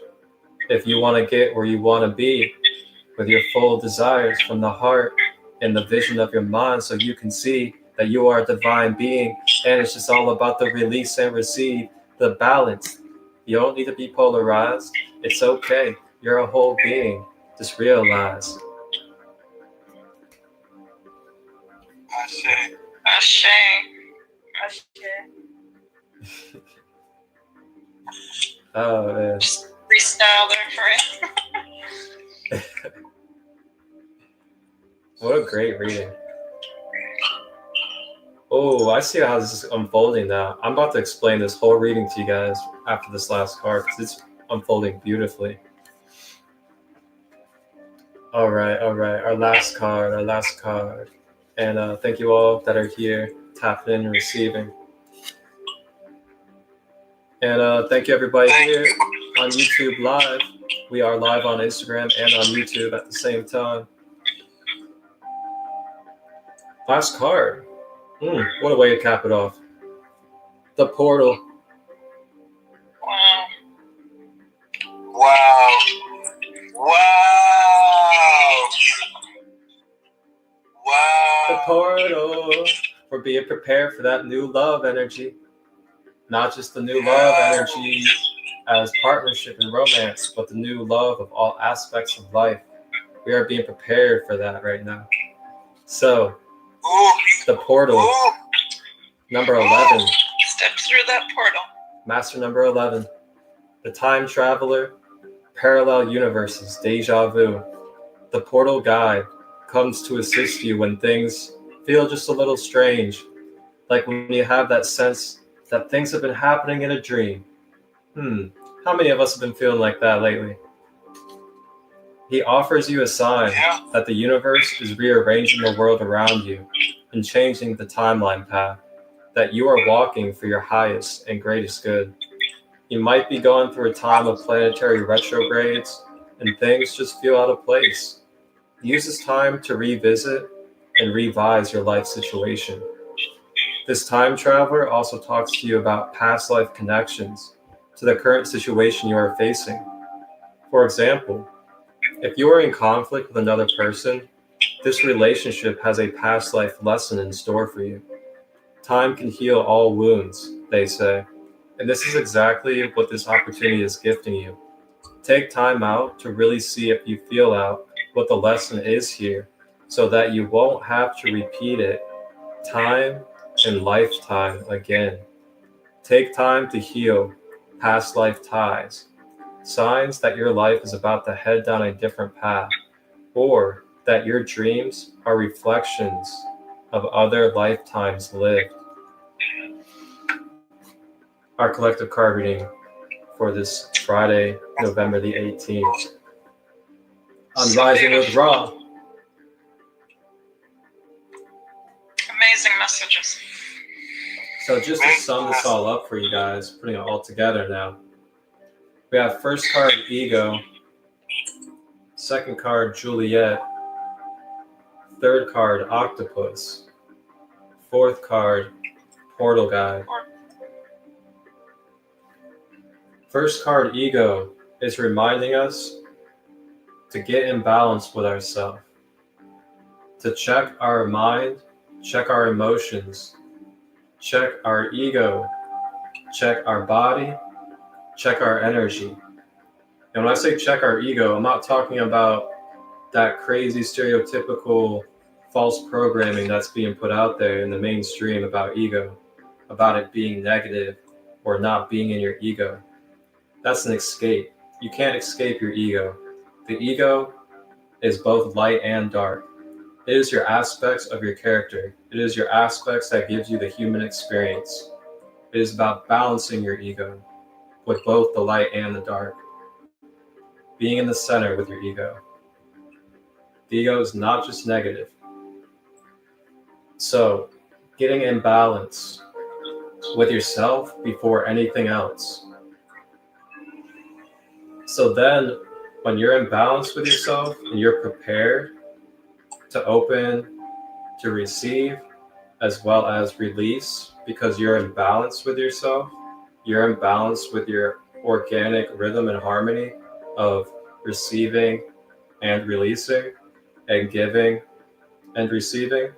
if you want to get where you want to be with your full desires from the heart and the vision of your mind, so you can see that you are a divine being, and it's just all about the release and receive, the balance. You don't need to be polarized. It's okay. You're a whole being. Just realize. Ashe. Ashe. Oh, man. Just freestyle there for it. What a great reading. Oh, I see how this is unfolding now. I'm about to explain this whole reading to you guys after this last card because it's unfolding beautifully. All right. Our last card. And thank you all that are here, tapping in and receiving. And thank you everybody here on YouTube Live. We are live on Instagram and on YouTube at the same time. Last card. What a way to cap it off. The portal. Wow. Wow. Wow. Wow. The portal. We're being prepared for that new love energy. Not just the new love energy as partnership and romance, but the new love of all aspects of life. We are being prepared for that right now. So, the portal, number 11. Step through that portal. Master number 11. The time traveler, parallel universes, deja vu. The portal guide comes to assist you when things feel just a little strange. Like when you have that sense that things have been happening in a dream. How many of us have been feeling like that lately? He offers you a sign that the universe is rearranging the world around you. and changing the timeline path that you are walking for your highest and greatest good. You might be going through a time of planetary retrogrades and things just feel out of place. Use this time to revisit and revise your life situation. This time traveler also talks to you about past life connections to the current situation you are facing. For example, if you are in conflict with another person, this relationship has a past life lesson in store for you. Time can heal all wounds, they say, and this is exactly what this opportunity is gifting you. Take time out to really see if you feel out what the lesson is here so that you won't have to repeat it time and lifetime again. Take time to heal past life ties, signs that your life is about to head down a different path, or that your dreams are reflections of other lifetimes lived. Our collective card reading for this Friday, November the 18th. On Rising with Ra. Amazing messages. So just to sum this all up for you guys, putting it all together now. We have first card, Ego. Second card, Juliet. Third card, Octopus. Fourth card, Portal Guide. First card, Ego, is reminding us to get in balance with ourselves, to check our mind, check our emotions, check our ego, check our body, check our energy. And when I say check our ego, I'm not talking about that crazy stereotypical false programming that's being put out there in the mainstream about ego, about it being negative or not being in your ego. That's an escape. You can't escape your ego. The ego is both light and dark. It is your aspects of your character. It is your aspects that gives you the human experience. It is about balancing your ego with both the light and the dark. Being in the center with your ego. The ego is not just negative. So, getting in balance with yourself before anything else. So then, when you're in balance with yourself and you're prepared to open, to receive, as well as release, because you're in balance with yourself, you're in balance with your organic rhythm and harmony of receiving and releasing and giving and receiving,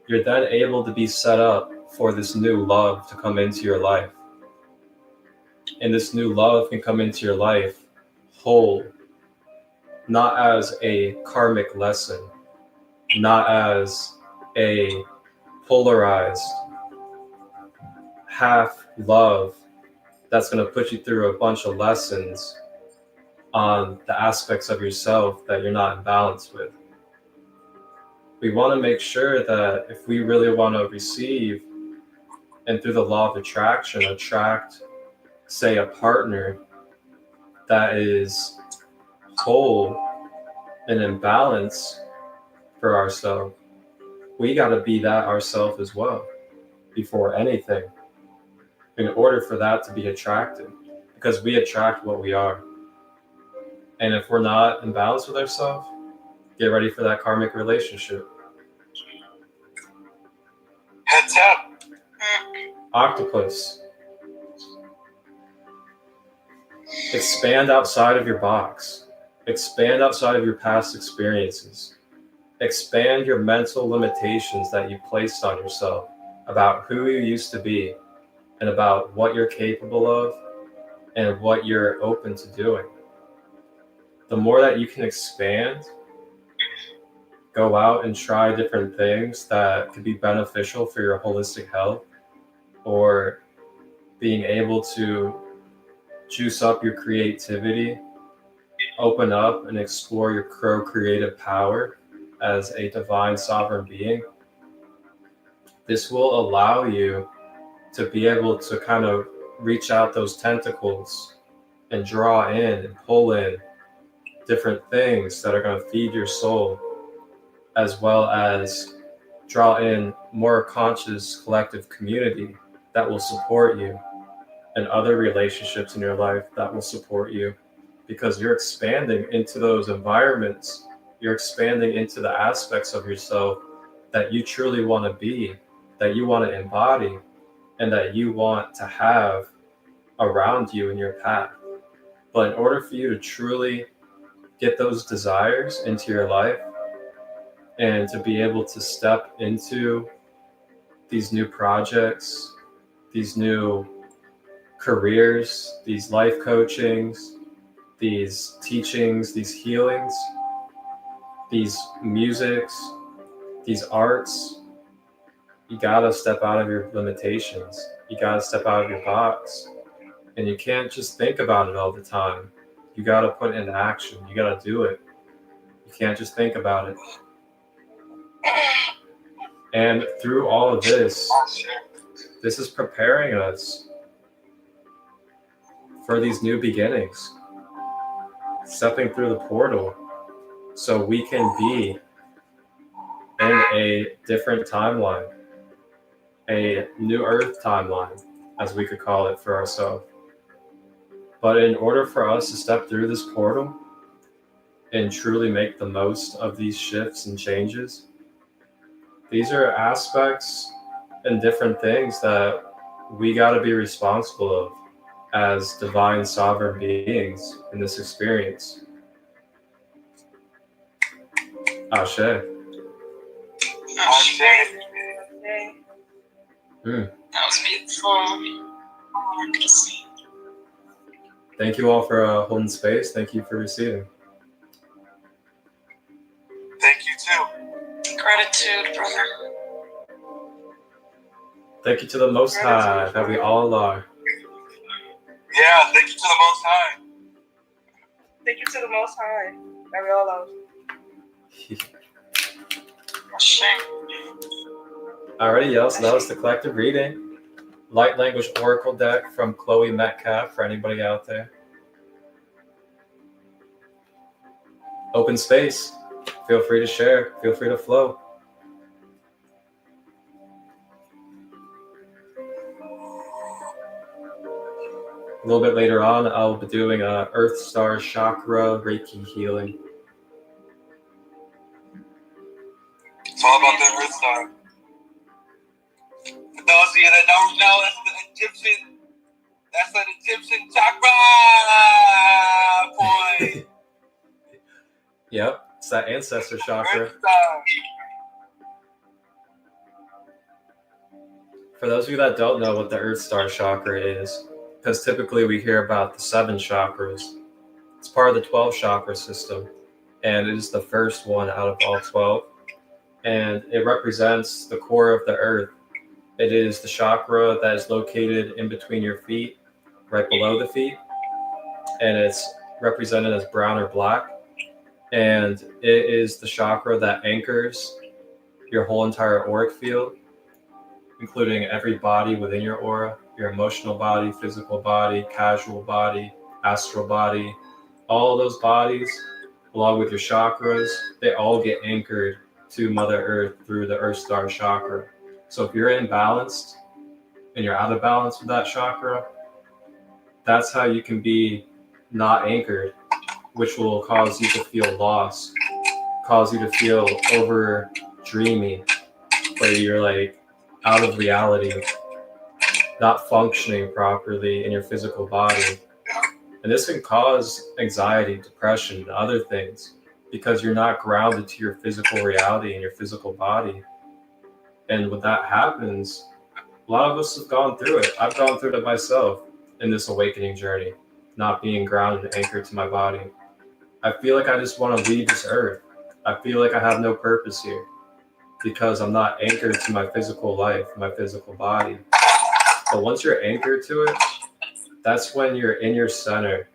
you're then able to be set up for this new love to come into your life. And this new love can come into your life whole, not as a karmic lesson, not as a polarized half love that's going to put you through a bunch of lessons on the aspects of yourself that you're not in balance with. We want to make sure that if we really want to receive and through the law of attraction, attract, say, a partner that is whole and in balance for ourselves, we got to be that ourselves as well before anything in order for that to be attracted, because we attract what we are. And if we're not in balance with ourselves, get ready for that karmic relationship. Heads up. Octopus. Expand outside of your box. Expand outside of your past experiences. Expand your mental limitations that you placed on yourself about who you used to be and about what you're capable of and what you're open to doing. The more that you can expand, go out and try different things that could be beneficial for your holistic health, or being able to juice up your creativity, open up and explore your co-creative power as a divine sovereign being. This will allow you to be able to kind of reach out those tentacles and draw in and pull in different things that are going to feed your soul, as well as draw in more conscious collective community that will support you, and other relationships in your life that will support you, because you're expanding into those environments. You're expanding into the aspects of yourself that you truly want to be, that you want to embody, and that you want to have around you in your path. But in order for you to truly get those desires into your life and to be able to step into these new projects, these new careers, these life coachings, these teachings, these healings, these musics, these arts, you gotta step out of your limitations. You gotta step out of your box. And you can't just think about it all the time. You gotta put it into action. You gotta do it. You can't just think about it. And through all of this is preparing us for these new beginnings, stepping through the portal so we can be in a different timeline, a new earth timeline, as we could call it for ourselves. But in order for us to step through this portal and truly make the most of these shifts and changes, these are aspects and different things that we got to be responsible of as divine sovereign beings in this experience. Ashe. Ashe. Mm. That was beautiful. Thank you all for holding space. Thank you for receiving. Thank you too. Gratitude, brother. Thank you to the Most High that we all are. Yeah, thank you to the Most High. Thank you to the Most High that we all love. Ashe. Alrighty, y'all. So that was the collective reading. Light Language Oracle deck from Chloe Metcalf for anybody out there. Open space. Feel free to share. Feel free to flow. A little bit later on, I'll be doing a Earth Star Chakra Reiki healing. It's all about the Earth Star. For those of you that don't know, that's an Egyptian chakra point. Yep, it's that ancestor chakra. Earth Star. For those of you that don't know what the Earth Star Chakra is, because typically we hear about the 7 chakras, it's part of the 12 chakra system, and it is the first one out of all 12, and it represents the core of the earth. It is the chakra that is located in between your feet, right below the feet, and it's represented as brown or black, and it is the chakra that anchors your whole entire auric field, including every body within your aura, your emotional body, physical body, casual body, astral body. All those bodies, along with your chakras, they all get anchored to Mother Earth through the Earth Star Chakra. So if you're imbalanced and you're out of balance with that chakra, that's how you can be not anchored, which will cause you to feel lost, cause you to feel over dreamy, where you're like out of reality, not functioning properly in your physical body. And this can cause anxiety, depression, and other things because you're not grounded to your physical reality and your physical body. And when that happens, a lot of us have gone through it. I've gone through it myself in this awakening journey, not being grounded and anchored to my body. I feel like I just want to leave this earth. I feel like I have no purpose here because I'm not anchored to my physical life, my physical body. But once you're anchored to it, that's when you're in your center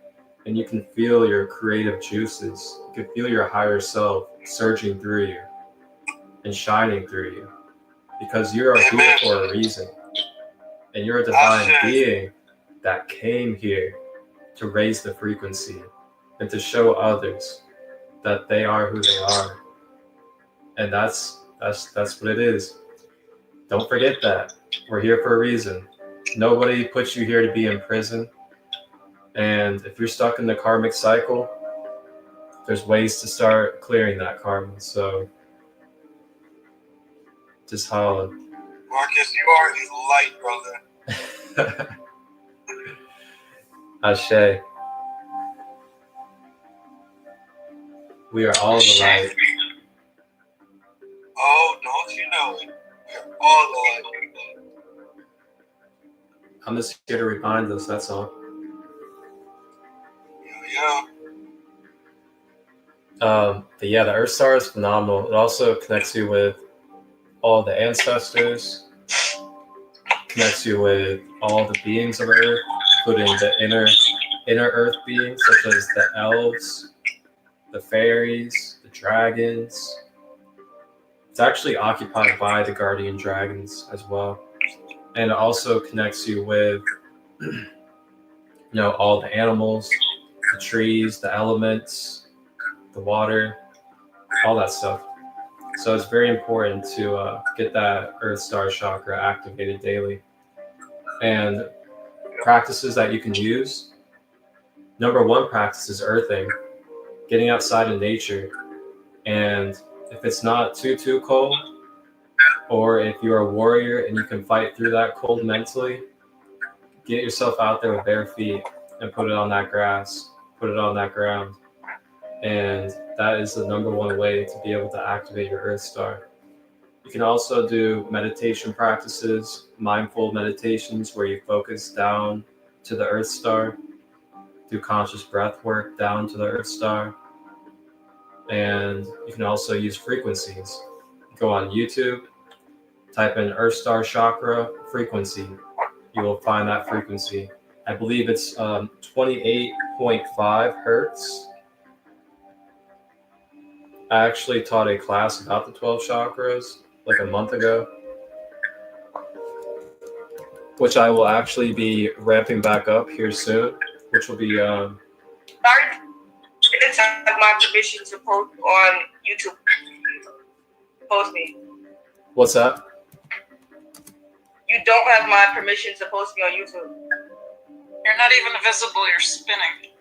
and you can feel your creative juices. You can feel your higher self surging through you and shining through you because you are here for a reason. And you're a divine being that came here to raise the frequency and to show others that they are who they are. And that's That's what it is. Don't forget that. We're here for a reason. Nobody puts you here to be in prison. And if you're stuck in the karmic cycle, there's ways to start clearing that karma. So just holler. Marcus, you are the light, brother. Ashe. We are all the light. Oh, don't you know it? We're all the light. I'm just here to remind us, that's all. Yeah. But yeah, the Earth Star is phenomenal. It also connects you with all the ancestors, connects you with all the beings of Earth, including the inner Earth beings, such as the elves, the fairies, the dragons. It's actually occupied by the guardian dragons as well. And it also connects you with, all the animals, the trees, the elements, the water, all that stuff. So it's very important to get that Earth Star chakra activated daily. And practices that you can use. Number one practice is earthing, getting outside in nature. And if it's not too cold, or if you're a warrior and you can fight through that cold mentally, get yourself out there with bare feet and put it on that grass, put it on that ground. And that is the number one way to be able to activate your Earth Star. You can also do meditation practices, mindful meditations where you focus down to the Earth Star, do conscious breath work down to the Earth Star. And you can also use frequencies. Go on YouTube, type in Earth Star Chakra frequency. You will find that frequency. I believe it's 28.5 hertz. I actually taught a class about the 12 chakras like a month ago, which I will actually be ramping back up here soon, which will be... Sorry, it's have my permission to post on YouTube. Post me. What's that? You don't have my permission to post me on YouTube. You're not even visible, you're spinning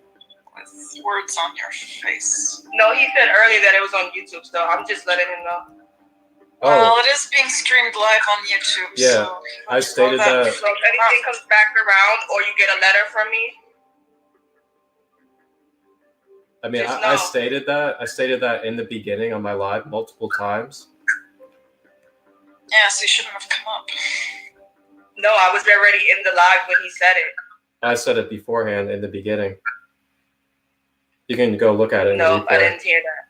with words on your face. No, he said earlier that it was on YouTube, so I'm just letting him know. Oh. Well, it is being streamed live on YouTube. Yeah, so I stated that. So if anything comes back around or you get a letter from me, I mean, I stated that. I stated that in the beginning on my live multiple times. Yeah, so you shouldn't have come up. No, I was already in the live when he said it. I said it beforehand in the beginning. You can go look at it. No, I didn't hear that.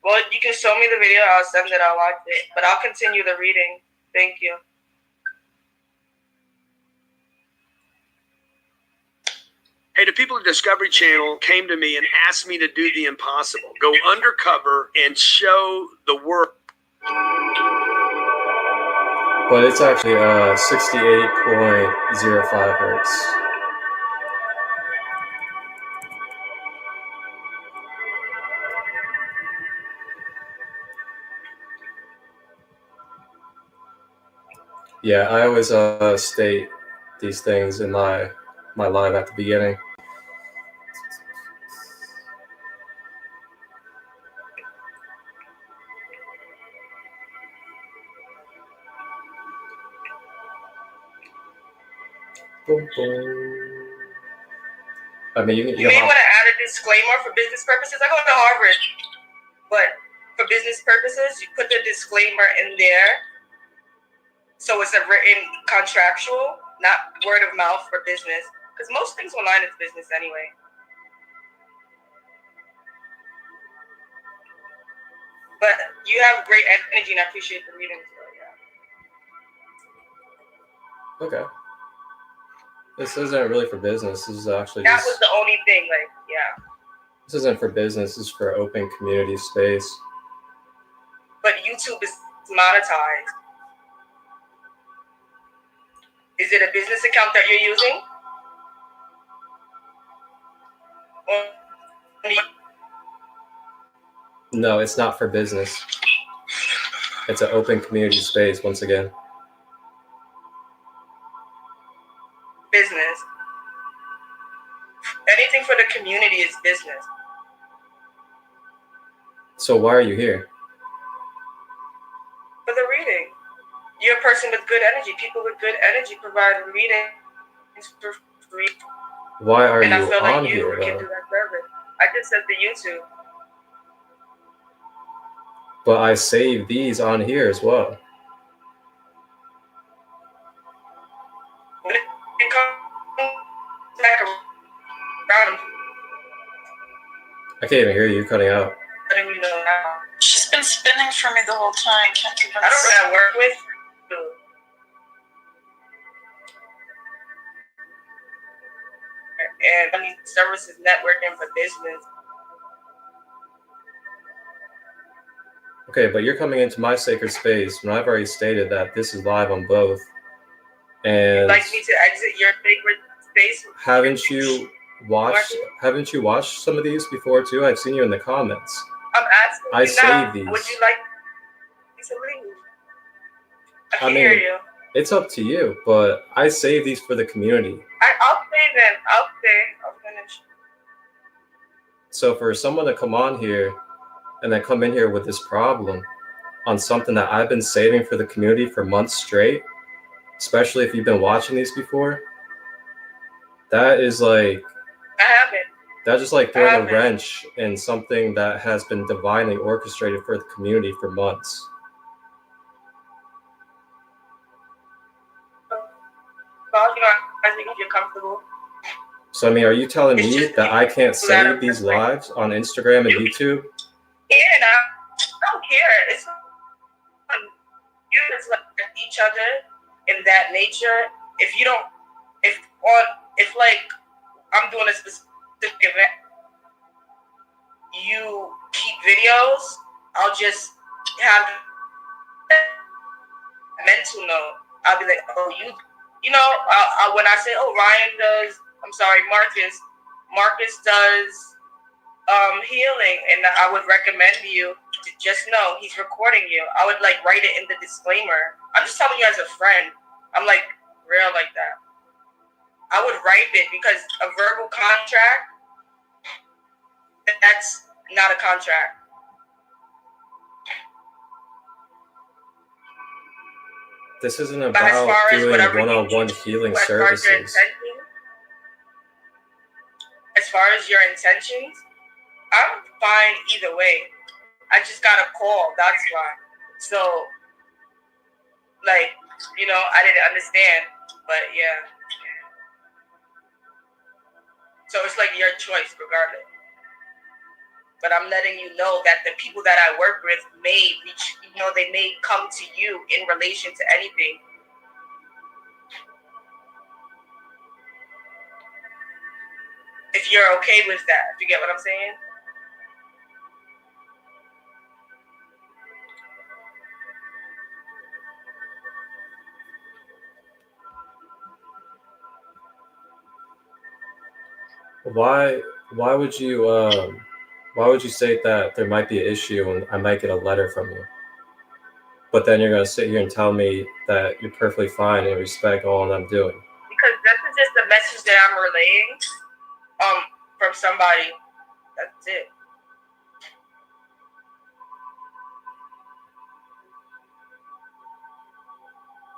Well, you can show me the video. I'll send it. I'll watch it. But I'll continue the reading. Thank you. Hey, the people at Discovery Channel came to me and asked me to do the impossible. Go undercover and show the world. But it's actually 68.05 hertz. Yeah, I always state these things in my live at the beginning. Boom, boom. I mean, you may want to add a disclaimer for business purposes. I go to Harvard, but for business purposes, you put the disclaimer in there. So it's a written contractual, not word of mouth for business. Because most things online is business anyway. But you have great energy and I appreciate the reading. So, yeah. Okay. This isn't really for business. This is actually that was the only thing, yeah. This isn't for business. This is for open community space. But YouTube is monetized. Is it a business account that you're using? No, it's not for business. It's an open community space once again. Business. Anything for the community is business. So why are you here? For the reading. You're a person with good energy. People with good energy provide readings for free. Why are and you I feel on like you here, can though? do that service. I just said the YouTube. But I save these on here as well. When it comes back around, I can't even hear you cutting out. letting me know now. She's been spinning for me the whole time. Can't even. I don't really work with. And money services networking for business. Okay, but you're coming into my sacred space when I've already stated that this is live on both. And You'd like me to exit your favorite space? haven't you watched some of these before too? I've seen you in the comments. I'm asking I you now, save these. would you like me to leave? I I can mean, hear you. It's up to you, but I save these for the community. I'll stay then. I'll stay. I'll finish. So for someone to come on here and then come in here with this problem on something that I've been saving for the community for months straight, especially if you've been watching these before, that is like, I haven't. that's just like throwing a wrench in something that has been divinely orchestrated for the community for months. Well, I think if you're comfortable. So, I mean, are you telling me that I can't save these lives on Instagram and YouTube? Yeah, I don't care. It's you just like each other in that nature. If you don't, if like I'm doing a specific event, you keep videos, I'll just have a mental note. I'll be like, oh, when I say, oh, Ryan does, Marcus does healing, and I would recommend you to just know he's recording you. I would like write it in the disclaimer. I'm just telling you as a friend. I'm like real like that. I would write it because a verbal contract, that's not a contract. This isn't about doing one-on-one healing services. As far as your intentions, I'm fine either way. I just got a call, that's why. So, like, I didn't understand, but yeah. So it's like your choice regardless. But I'm letting you know that the people that I work with may reach, they may come to you in relation to anything. If you're okay with that, if you get what I'm saying? Why would you state that there might be an issue and I might get a letter from you? But then you're going to sit here and tell me that you're perfectly fine and respect all that I'm doing. Because this is just the message that I'm relaying from somebody. That's it.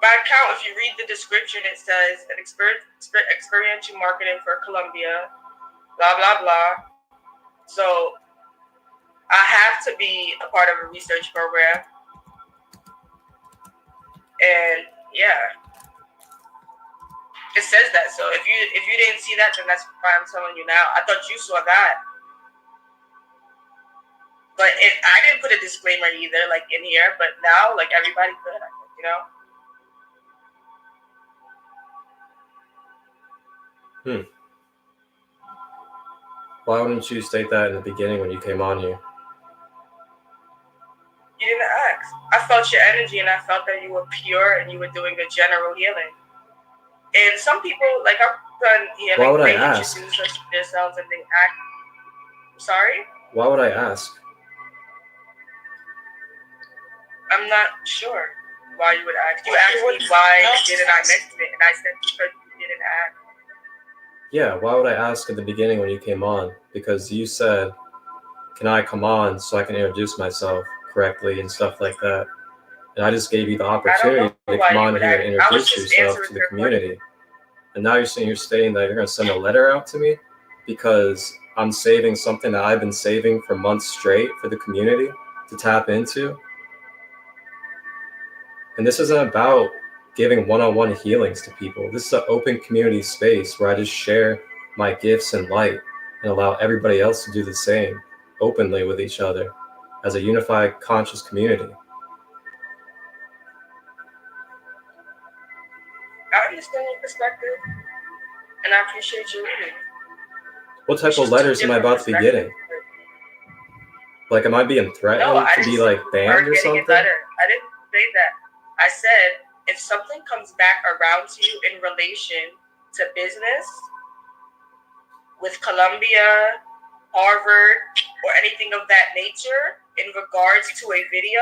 By account, if you read the description, it says an experiential marketing for Colombia, blah, blah, blah. So I have to be a part of a research program. And yeah, it says that. So if you didn't see that, then that's why I'm telling you now. I thought you saw that. But I didn't put a disclaimer either, like in here, but now like everybody could, Why wouldn't you state that in the beginning when you came on here? You didn't ask. I felt your energy and I felt that you were pure and you were doing a general healing. And some people, like I've done healing, why would I they ask? introduce themselves and they act. Sorry? Why would I ask? I'm not sure why you would ask. You asked me why didn't I mention it, and I said because you didn't ask. Yeah, why would I ask at the beginning when you came on? Because you said, can I come on so I can introduce myself correctly and stuff like that. And I just gave you the opportunity to come on here and introduce yourself to the community. And now you're stating that you're going to send a letter out to me because I'm saving something that I've been saving for months straight for the community to tap into. And this isn't about giving one-on-one healings to people. This is an open community space where I just share my gifts and light and allow everybody else to do the same openly with each other as a unified conscious community. I understand your perspective, and I appreciate you reading. What type of letters am I about to be getting? Like, am I being threatened to be like banned or something? I didn't say that. I said if something comes back around to you in relation to business with Columbia, Harvard, or anything of that nature in regards to a video,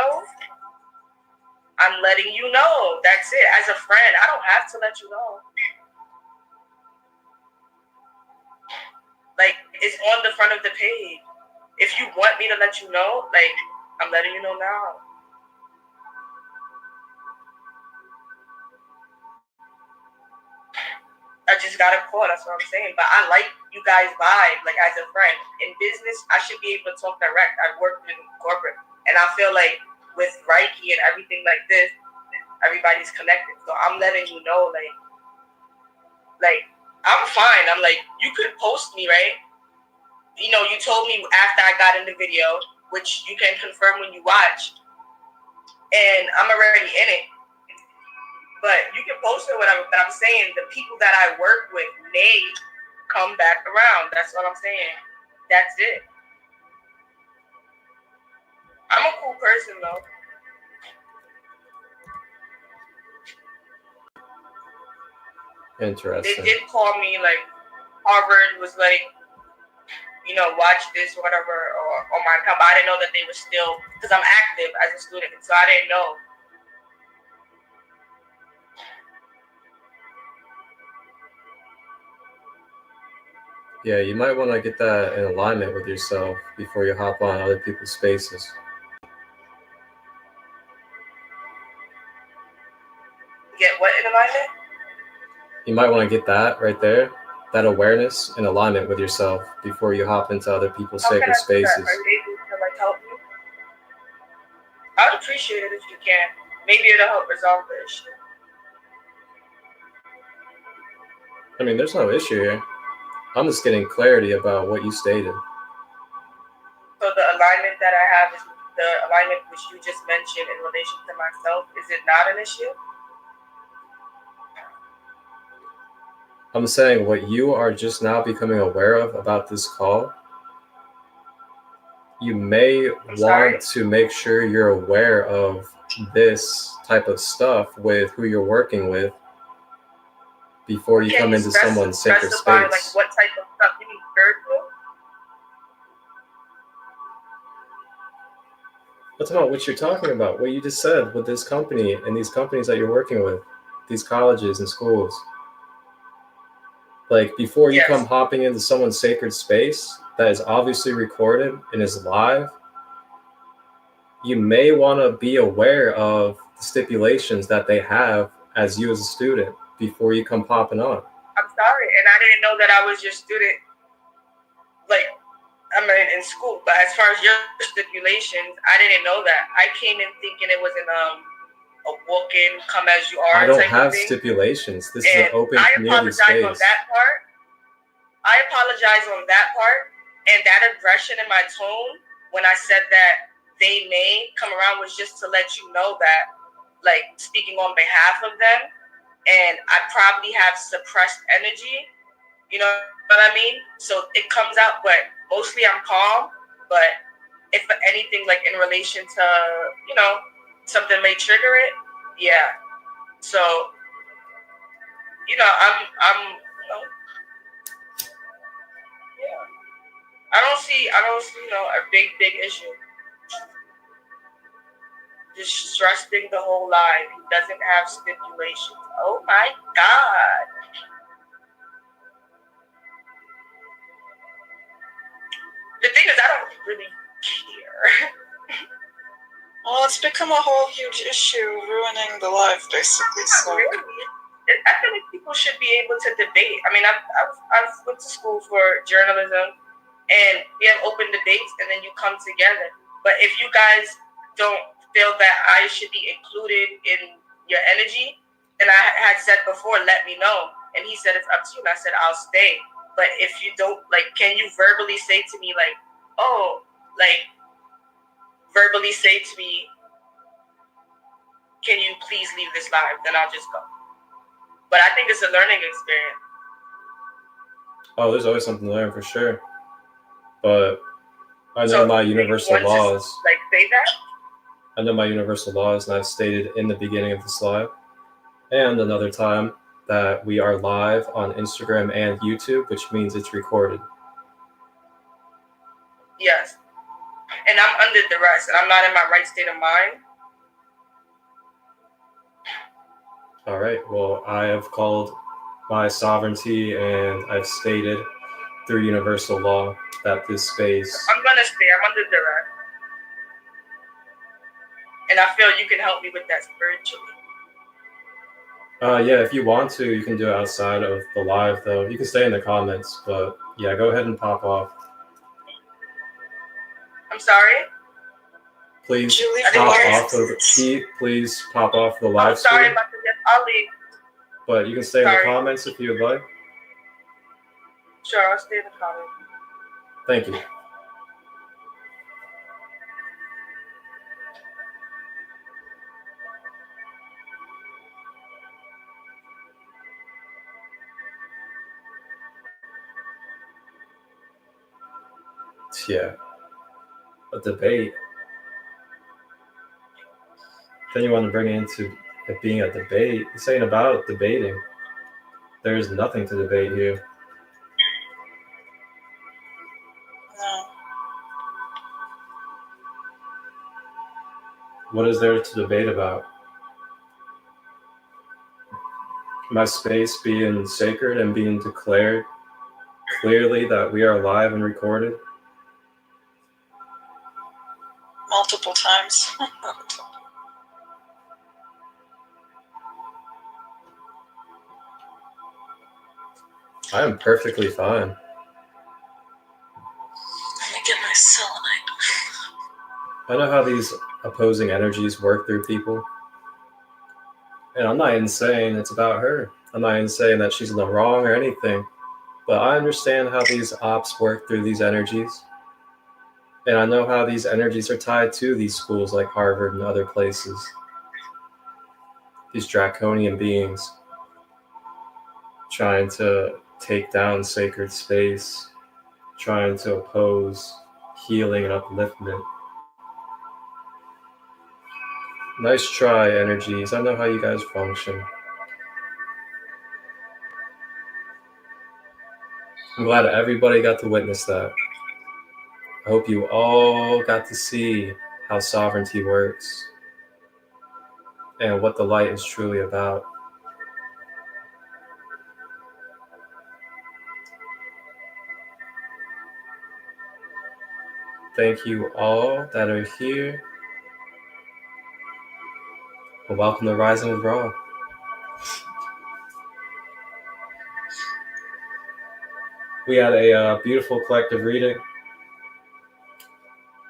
I'm letting you know. That's it. As a friend, I don't have to let you know. Like, it's on the front of the page. If you want me to let you know, like, I'm letting you know now. I just got a call, that's what I'm saying. But I like you guys' vibe, like, as a friend. In business, I should be able to talk direct. I worked in corporate. And I feel like with Reiki and everything like this, everybody's connected. So I'm letting you know, like, I'm fine. I'm like, you could post me, right? You know, you told me after I got in the video, which you can confirm when you watch, and I'm already in it. But you can post it, whatever. But I'm saying the people that I work with may come back around. That's what I'm saying. That's it. I'm a cool person, though. Interesting. They did call me, like, Harvard was like, you know, watch this, whatever, or on my account. But I didn't know that they were still, because I'm active as a student, so I didn't know. Yeah, you might want to get that in alignment with yourself before you hop on other people's spaces. Get what in alignment? You might want to get that right there, that awareness in alignment with yourself before you hop into other people's sacred spaces. Are you able to, like, help me? I would appreciate it if you can. Maybe it'll help resolve the issue. I mean, there's no issue here. I'm just getting clarity about what you stated. So the alignment that I have is the alignment which you just mentioned in relation to myself. Is it not an issue? I'm saying what you are just now becoming aware of about this call, you may want to make sure you're aware of this type of stuff with who you're working with before you come into someone's sacred space. Like, what type of stuff? You mean spiritual? That's not what you're talking about. What you just said with this company and these companies that you're working with, these colleges and schools. Like, before you come hopping into someone's sacred space that is obviously recorded and is live, you may want to be aware of the stipulations that they have as you as a student before you come popping on. I'm sorry, and I didn't know that I was your student. Like, I'm in school, but as far as your stipulations, I didn't know that. I came in thinking it was a walk-in, come as you are. I don't have stipulations. This is an open community space. I apologize on that part. I apologize on that part, and that aggression in my tone when I said that they may come around was just to let you know that, like, speaking on behalf of them, and I probably have suppressed energy. You know what I mean? So it comes out, but mostly I'm calm. But if anything, like, in relation to, you know, something may trigger it, yeah. So, you know, I'm, you know, yeah. I don't see, you know, a big issue. just trusting the whole live. He doesn't have stipulations. Oh my God. The thing is, I don't really care. Well, it's become a whole huge issue, ruining the life, basically. So. Really? I feel like people should be able to debate. I mean, I've went to school for journalism, and we have open debates, and then you come together. But if you guys don't feel that I should be included in your energy, and I had said before, let me know. And he said, it's up to you. And I said, I'll stay. But if you don't, like, can you verbally say to me, like, oh, like, verbally say to me, can you please leave this live? Then I'll just go. But I think it's a learning experience. Oh, there's always something to learn for sure. But I know my universal laws. Like, say that? I know my universal laws, and I've stated in the beginning of this live, and another time, that we are live on Instagram and YouTube, which means it's recorded. Yes. And I'm under duress, and I'm not in my right state of mind. All right. Well, I have called my sovereignty, and I've stated through universal law that this space... I'm going to stay. I'm under duress. And I feel you can help me with that spiritually. Yeah, if you want to, you can do it outside of the live, though. You can stay in the comments, but yeah, go ahead and pop off. I'm sorry? Please pop off of please pop off the live stream. Sorry about this. I'll leave. But you can stay in the comments if you would like. Sure, I'll stay in the comments. Thank you. Yeah, a debate. Then you want to bring it into it being a debate. This ain't about debating. There is nothing to debate here. No. What is there to debate about? My space being sacred and being declared clearly that we are live and recorded. Multiple times. I am perfectly fine. Let me get my selenite. I know how these opposing energies work through people. And I'm not even saying it's about her. I'm not even saying that she's in the wrong or anything. But I understand how these ops work through these energies. And I know how these energies are tied to these schools like Harvard and other places. These draconian beings trying to take down sacred space, trying to oppose healing and upliftment. Nice try, energies. I know how you guys function. I'm glad everybody got to witness that. I hope you all got to see how sovereignty works and what the light is truly about. Thank you all that are here. And welcome to Rising with Raw. We had a beautiful collective reading.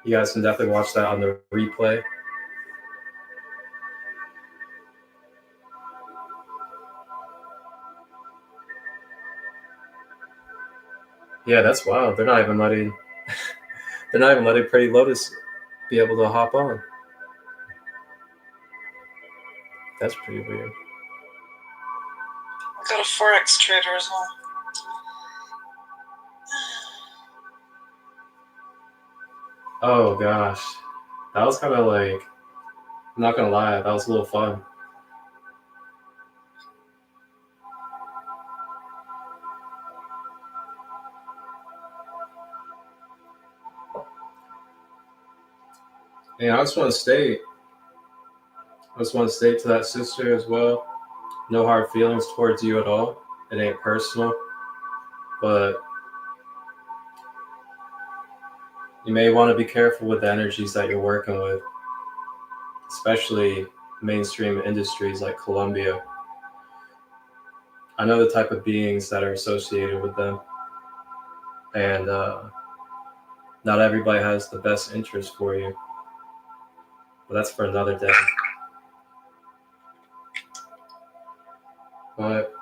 You guys can definitely watch that on the replay. Yeah, that's wild. They're not even letting Pretty Lotus be able to hop on. That's pretty weird. I got a Forex trader as well. Oh gosh. That was kind of like, I'm not gonna lie, that was a little fun. And I just want to state, just want to state to that sister as well, no hard feelings towards you at all. It ain't personal, but you may want to be careful with the energies that you're working with, especially mainstream industries like Colombia. I know the type of beings that are associated with them, and not everybody has the best interest for you, but that's for another day. But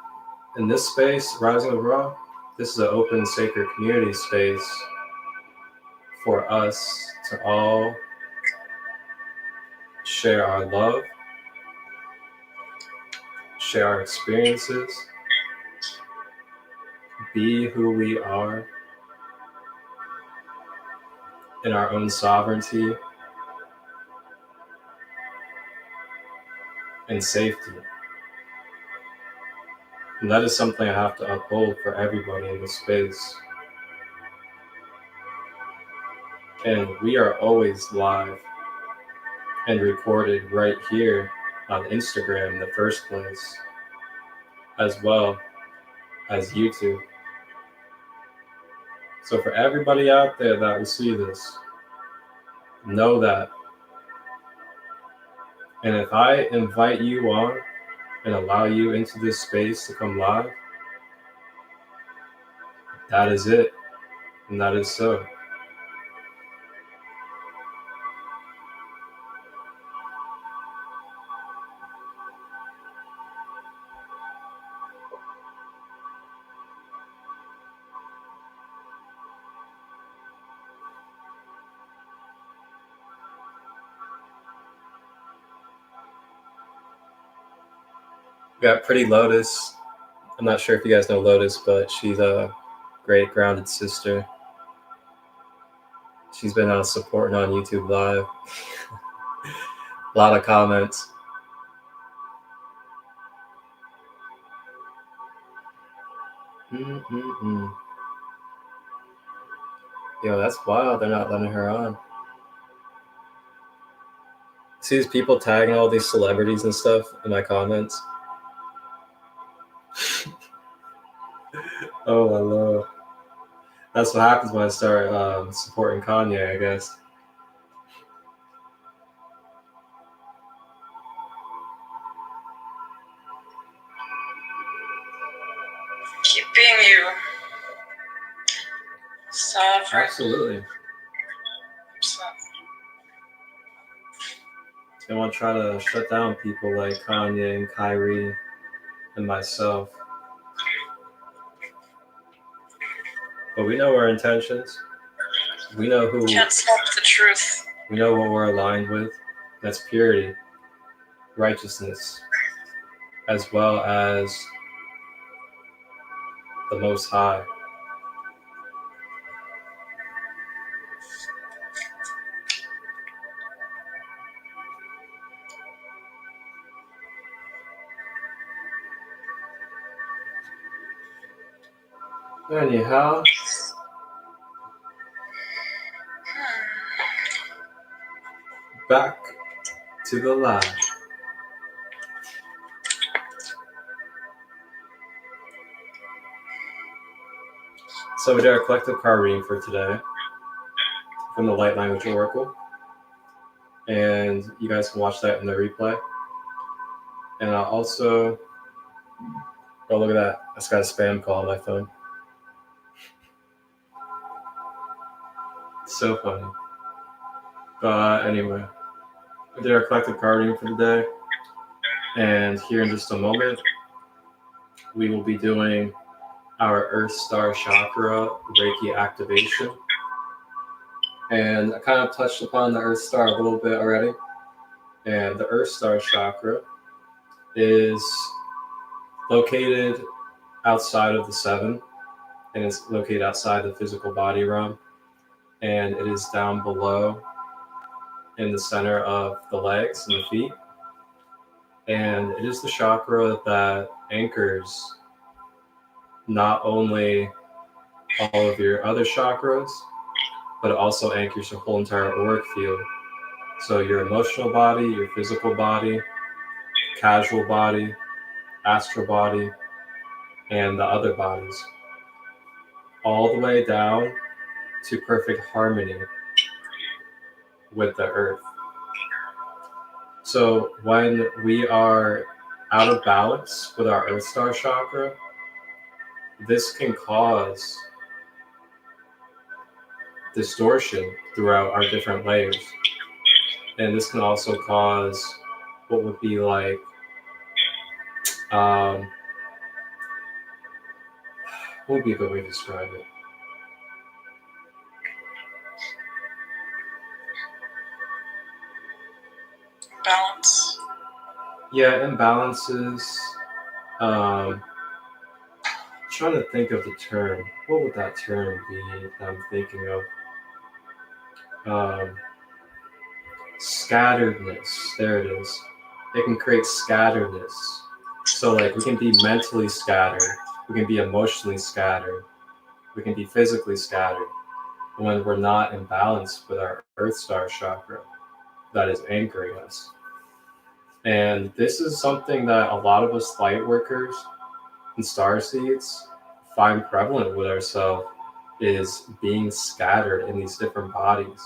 in this space, Rising with Ra, this is an open, sacred community space for us to all share our love, share our experiences, be who we are in our own sovereignty and safety. And that is something I have to uphold for everybody in this space. And we are always live and recorded right here on Instagram in the first place, as well as YouTube. So for everybody out there that will see this, know that. And if I invite you on and allow you into this space to come live, that is it. And that is so. We got Pretty Lotus. I'm not sure if you guys know Lotus, but she's a great grounded sister. She's been supporting on YouTube Live. A lot of comments. Yo, that's wild. They're not letting her on. See these people tagging all these celebrities and stuff in my comments? Oh my lord. That's what happens when I start supporting Kanye, I guess. Keep being you. Sovereign. Absolutely. They want to try to shut down people like Kanye and Kyrie and myself. But we know our intentions. We know who. Can't stop the truth. We know what we're aligned with. That's purity, righteousness, as well as the Most High. Anyhow, back to the live. So we did our collective card reading for today from the Light Language Oracle. And you guys can watch that in the replay. And I'll also, oh look at that, I just got a spam call on my phone. So funny. But anyway, we did our collective card reading for the day. And here in just a moment, we will be doing our Earth Star Chakra Reiki activation. And I kind of touched upon the Earth Star a little bit already. And the Earth Star Chakra is located outside of the seven, and it's located outside the physical body realm. And it is down below in the center of the legs and the feet. And it is the chakra that anchors not only all of your other chakras, but it also anchors your whole entire auric field. So your emotional body, your physical body, casual body, astral body, and the other bodies, all the way down to perfect harmony with the earth. So when we are out of balance with our Earth Star chakra, this can cause distortion throughout our different layers. And this can also cause what would be like, what would be a good way to describe it? Balance. Yeah, imbalances. Trying to think of the term. What would that term be that I'm thinking of? Scatteredness. There it is. It can create scatteredness. So like we can be mentally scattered, we can be emotionally scattered, we can be physically scattered when we're not in balance with our Earth Star chakra that is anchoring us. And this is something that a lot of us light workers and star seeds find prevalent with ourselves, is being scattered in these different bodies,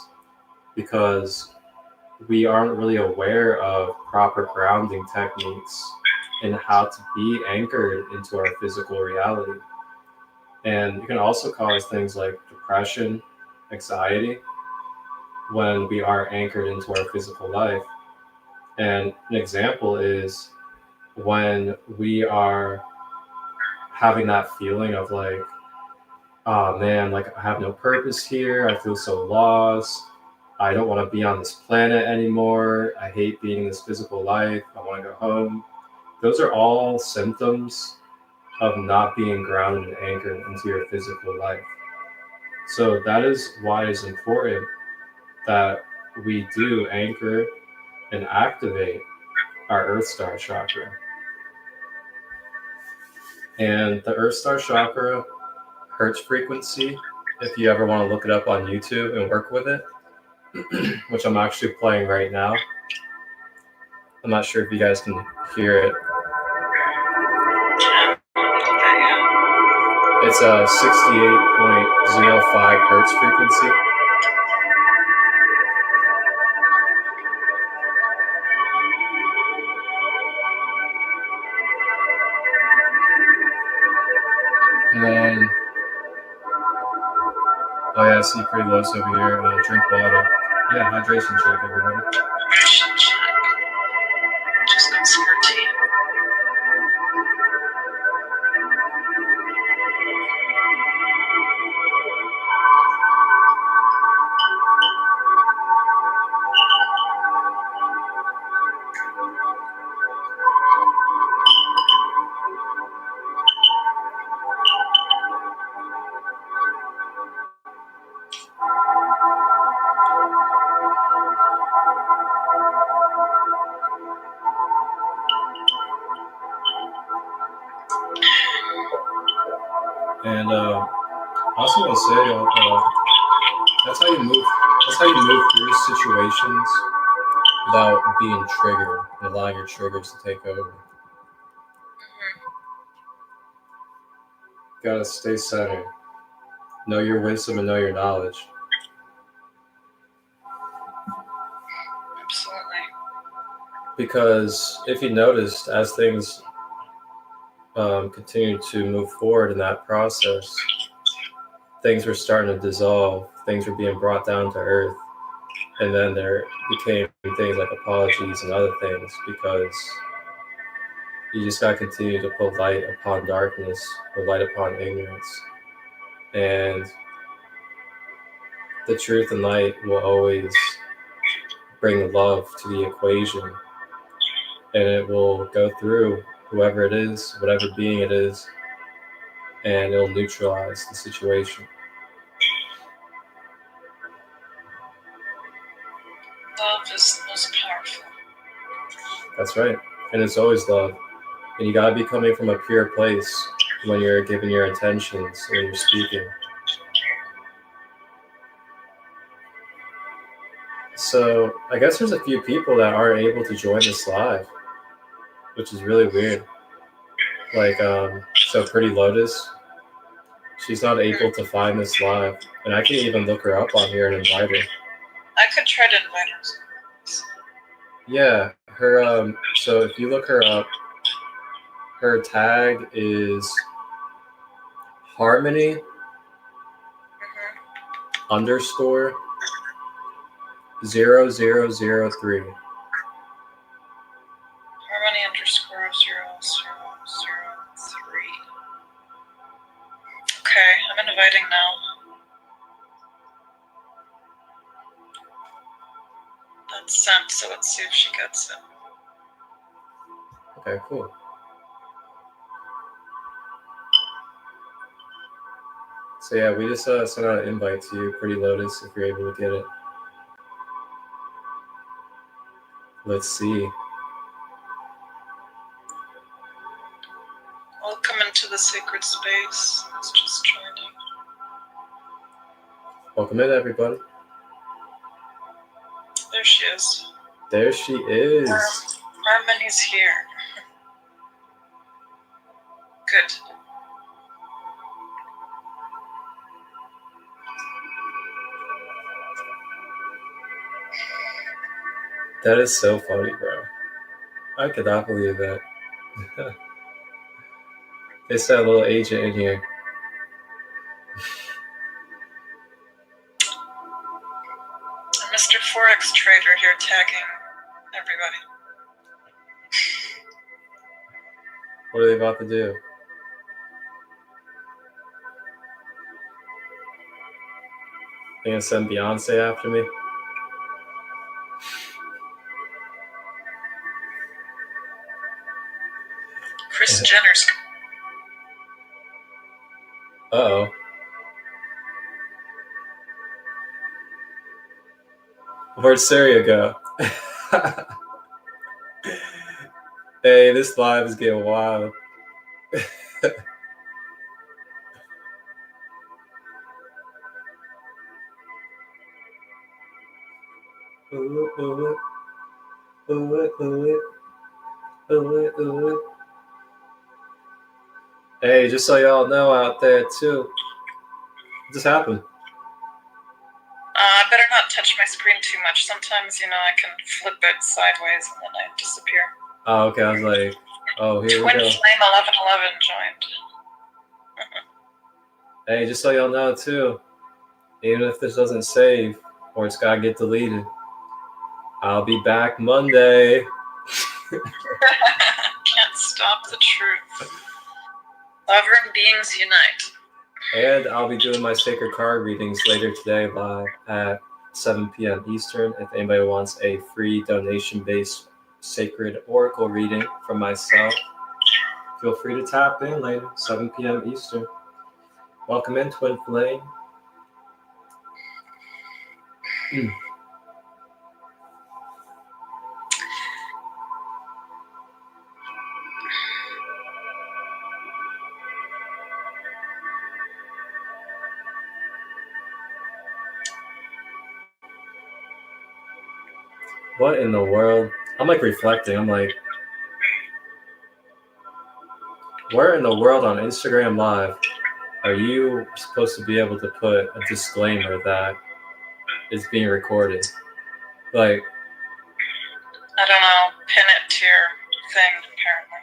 because we aren't really aware of proper grounding techniques and how to be anchored into our physical reality. And it can also cause things like depression, anxiety, when we are anchored into our physical life. And an example is when we are having that feeling of like, oh man, like I have no purpose here, I feel so lost, I don't want to be on this planet anymore, I hate being in this physical life, I want to go home. Those are all symptoms of not being grounded and anchored into your physical life. So that is why it's important that we do anchor and activate our Earth Star chakra. And the Earth Star chakra hertz frequency, if you ever want to look it up on YouTube and work with it, which I'm actually playing right now. I'm not sure if you guys can hear it. It's a 68.05 hertz frequency. And oh yeah, I see pretty low over here. Drink water. Yeah, hydration check, everybody. Hydration check. Just got some more tea. And I also want to say, that's how you move. That's how you move through situations without being triggered and allowing your triggers to take over. Gotta stay centered. Know your wisdom and know your knowledge. Absolutely. Because if you noticed, as things continue to move forward in that process, things were starting to dissolve, things were being brought down to earth, and then there became things like apologies and other things, because you just got to continue to put light upon darkness or light upon ignorance. And the truth and light will always bring love to the equation, and it will go through whoever it is, whatever being it is, and it'll neutralize the situation. Love is the most powerful. That's right. And it's always love. And you got to be coming from a pure place when you're giving your intentions, when you're speaking. So I guess there's a few people that aren't able to join this live. which is really weird. Like, so Pretty Lotus, she's not able to find this live, and I can even look her up on here and invite her. I could try to invite her. Yeah, her, so if you look her up, her tag is Harmony _0003. Harmony _0003. Okay, I'm inviting now. That's sent, so let's see if she gets it. Okay, cool. So yeah, we just sent out an invite to you, Pretty Lotus, if you're able to get it. Let's see. Welcome into the sacred space. It's just joining. Welcome in, everybody. There she is. There she is. Harmony's here. Good. That is so funny, bro. I could not believe that. It's that little agent in here. Mr. Forex Trader here tagging everybody. What are they about to do? They gonna send Beyonce after me? Kris Jenner's. Uh-oh. Where'd Saria go? Hey, this live is getting wild. Hey, just so y'all know out there too, what just happened? I better not touch my screen too much. Sometimes, I can flip it sideways and then I disappear. Oh, okay. I was like, oh, here Twin we go. Flame 1111 joined. Hey, just so y'all know too, even if this doesn't save or it's gotta get deleted, I'll be back Monday. Can't stop the truth. Sovereign beings unite. And I'll be doing my sacred card readings later today live at 7 p.m. Eastern. If anybody wants a free donation-based sacred oracle reading from myself, feel free to tap in later, 7 p.m. Eastern. Welcome in, Twin Flame. What in the world? I'm like reflecting. I'm like, where in the world on Instagram Live are you supposed to be able to put a disclaimer that it's being recorded? Like, I don't know, pin it to your thing, apparently.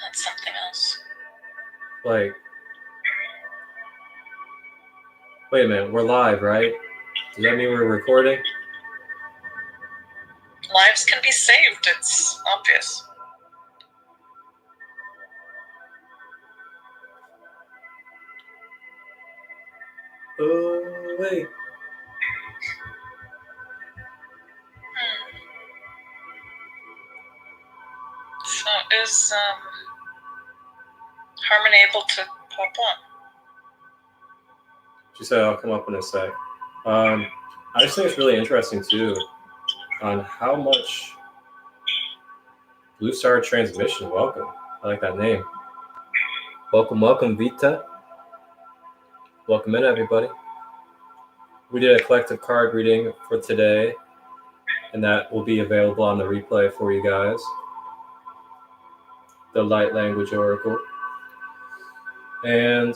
That's something else. like, wait a minute, we're live, right? Does that mean we're recording? Lives can be saved, it's obvious. Oh, wait. So is Harmony able to pop on? She said I'll come up in a sec. I just think it's really interesting too on how much Blue Star Transmission. Welcome. I like that name. Welcome, Vita. Welcome in, everybody. we did a collective card reading for today, and that will be available on the replay for you guys. The Light Language Oracle. And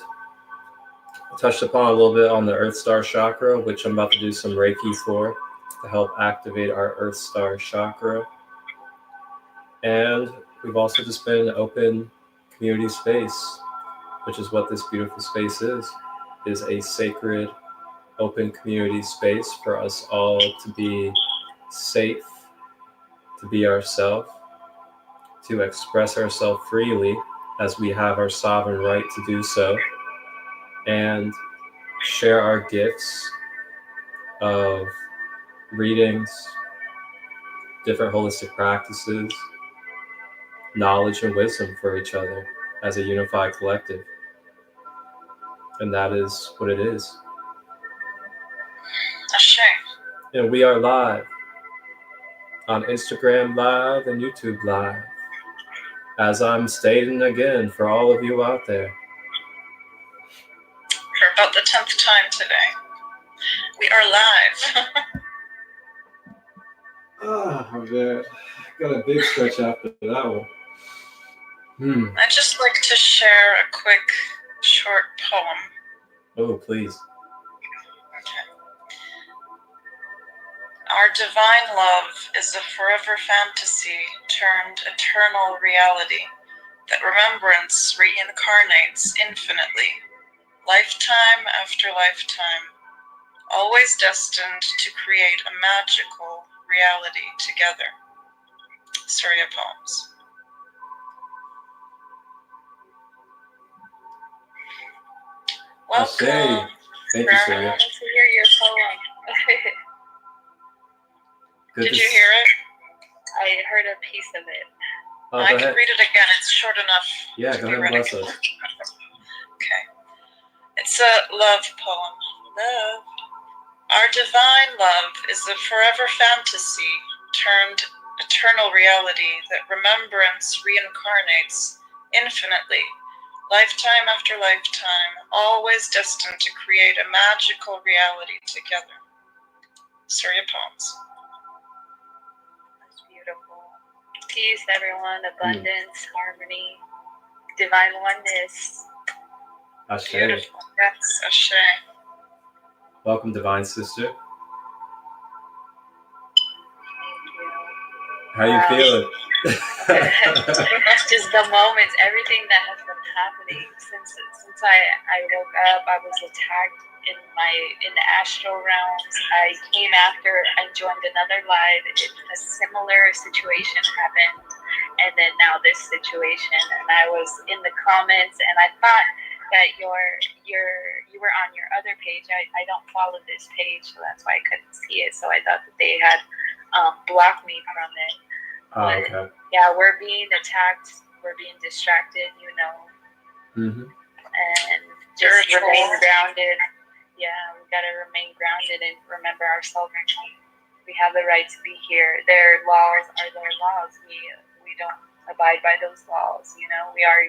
I touched upon a little bit on the Earth Star Chakra, which I'm about to do some Reiki for to help activate our Earth Star Chakra. And we've also just been in an open community space, which is what this beautiful space is a sacred open community space for us all to be safe, to be ourselves, to express ourselves freely as we have our sovereign right to do so, and share our gifts of readings, different holistic practices, knowledge and wisdom for each other as a unified collective. And that is what it is. Ashe. And we are live on Instagram Live and YouTube Live. As I'm stating again for all of you out there. For about the 10th time today. We are live. Oh, man. Got a big stretch after that one. I'd just like to share a quick, short poem. Oh, please. Okay. Our divine love is a forever fantasy turned eternal reality that remembrance reincarnates infinitely, lifetime after lifetime, always destined to create a magical reality together. Surya Poems. Welcome. Thank you, Surya. I wanted to hear your poem. Did you hear it? I heard a piece of it. Oh, I go can ahead. read it again. It's short enough. Yeah, to go be ahead and read bless again. us. Okay. It's a love poem. Love. Our divine love is a forever fantasy turned eternal reality that remembrance reincarnates infinitely, lifetime after lifetime, always destined to create a magical reality together. Surya Poems. That's beautiful. Peace, everyone. Abundance, harmony, divine oneness. Ashe. Beautiful. Yes, Ashe. Welcome, Divine Sister. Thank you. How you feeling? Just the moments, everything that has been happening since I woke up. I was attacked in the astral realms. I came after I joined another live. A similar situation happened, and then now this situation. And I was in the comments, and I thought that you were on your other page. I don't follow this page, so that's why I couldn't see it. So I thought that they had blocked me from it. Oh, okay. Yeah, we're being attacked. We're being distracted, Mm-hmm. and just remain grounded. Yeah, we gotta remain grounded and remember ourselves. We have the right to be here. Their laws are their laws. We don't abide by those laws. We are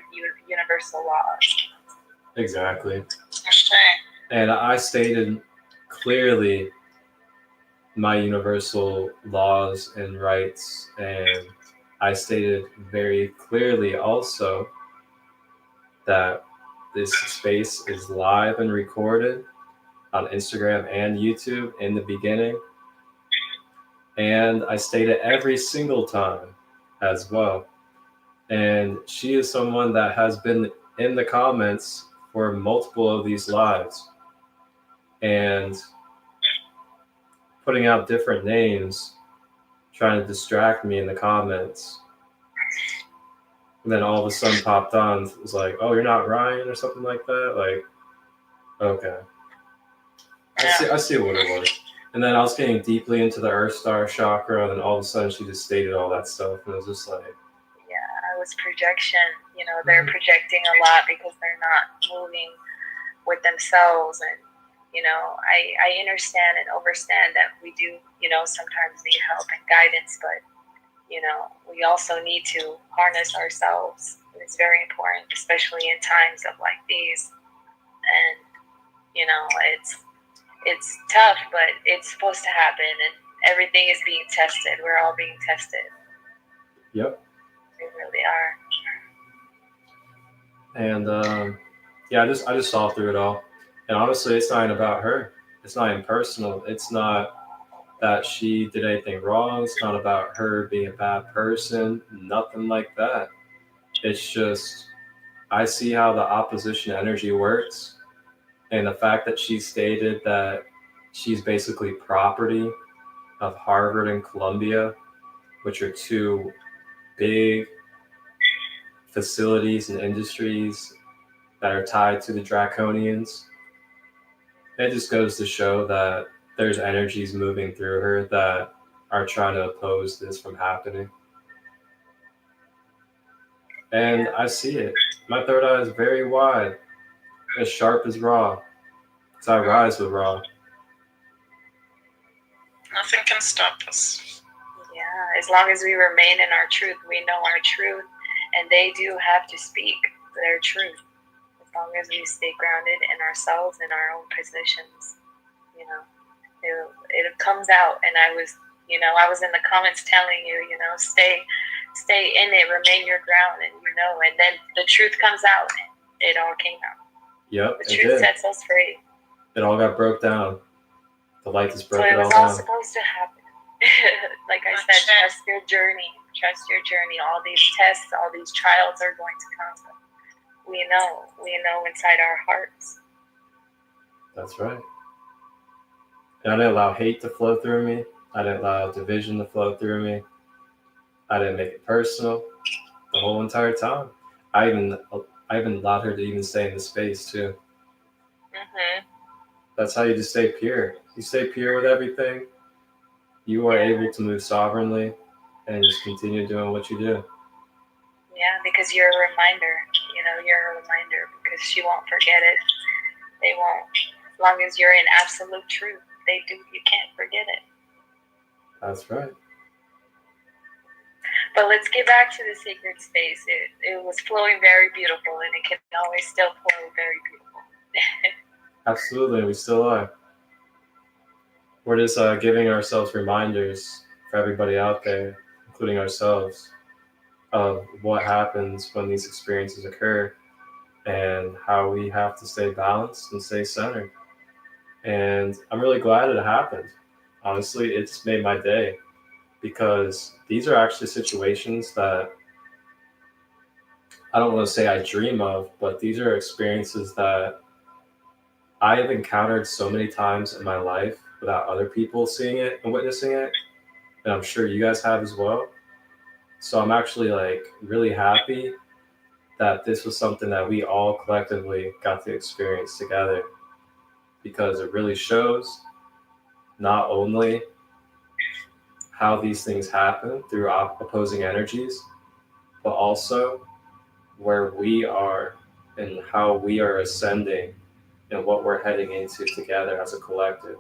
universal laws. Exactly. Ashe. And I stated clearly my universal laws and rights, and I stated very clearly also that this space is live and recorded on Instagram and YouTube in the beginning, and I state it every single time as well. And she is someone that has been in the comments for multiple of these lives and putting out different names, trying to distract me in the comments. And then all of a sudden popped on, it was like, oh, you're not Ryan or something like that. Like, okay. I see what it was. And then I was getting deeply into the Earth Star Chakra, and then all of a sudden she just stated all that stuff. And it was just like, Yeah, it was projection. They're projecting a lot because they're not moving with themselves. And, I understand and understand that we do, sometimes need help and guidance, but, we also need to harness ourselves. And it's very important, especially in times of like these. And, it's tough, but it's supposed to happen, and everything is being tested. We're all being tested. Yep. We really are. And yeah, I just saw through it all. And honestly, it's not even about her. It's not even personal. It's not that she did anything wrong. It's not about her being a bad person. Nothing like that. It's just I see how the opposition energy works, and the fact that she stated that she's basically property of Harvard and Columbia, which are two big facilities and industries that are tied to the Draconians. It just goes to show that there's energies moving through her that are trying to oppose this from happening. And I see it. My third eye is very wide, as sharp as Ra, because I rise with Ra. Nothing can stop us. Yeah, as long as we remain in our truth, we know our truth, and they do have to speak their truth. As long as we stay grounded in ourselves, in our own positions, you know, it comes out. And I was in the comments telling you, stay in it, remain your ground, and and then the truth comes out. It all came out. Yep, The truth sets us free. It all got broke down. The light just broke So it it was all all down. supposed to happen. Like I said, trust your journey. Trust your journey. All these tests, all these trials are going to come. We know inside our hearts. That's right. And I didn't allow hate to flow through me. I didn't allow division to flow through me. I didn't make it personal the whole entire time. I even allowed her to even stay in the space too. Mm-hmm. That's how you just stay pure. You stay pure with everything. You are able to move sovereignly and just continue doing what you do. Yeah, because you're a reminder. You're a reminder, because she won't forget it. They won't. As long as you're in absolute truth, they do. You can't forget it. That's right. But let's get back to the sacred space. It was flowing very beautiful, and it can always still flow very beautiful. Absolutely, we still are. We're just giving ourselves reminders for everybody out there, including ourselves, of what happens when these experiences occur and how we have to stay balanced and stay centered. And I'm really glad it happened. Honestly, it's made my day, because these are actually situations that I don't want to say I dream of, but these are experiences that I have encountered so many times in my life without other people seeing it and witnessing it. And I'm sure you guys have as well. So I'm actually really happy that this was something that we all collectively got to experience together, because it really shows not only how these things happen through opposing energies, but also where we are and how we are ascending and what we're heading into together as a collective.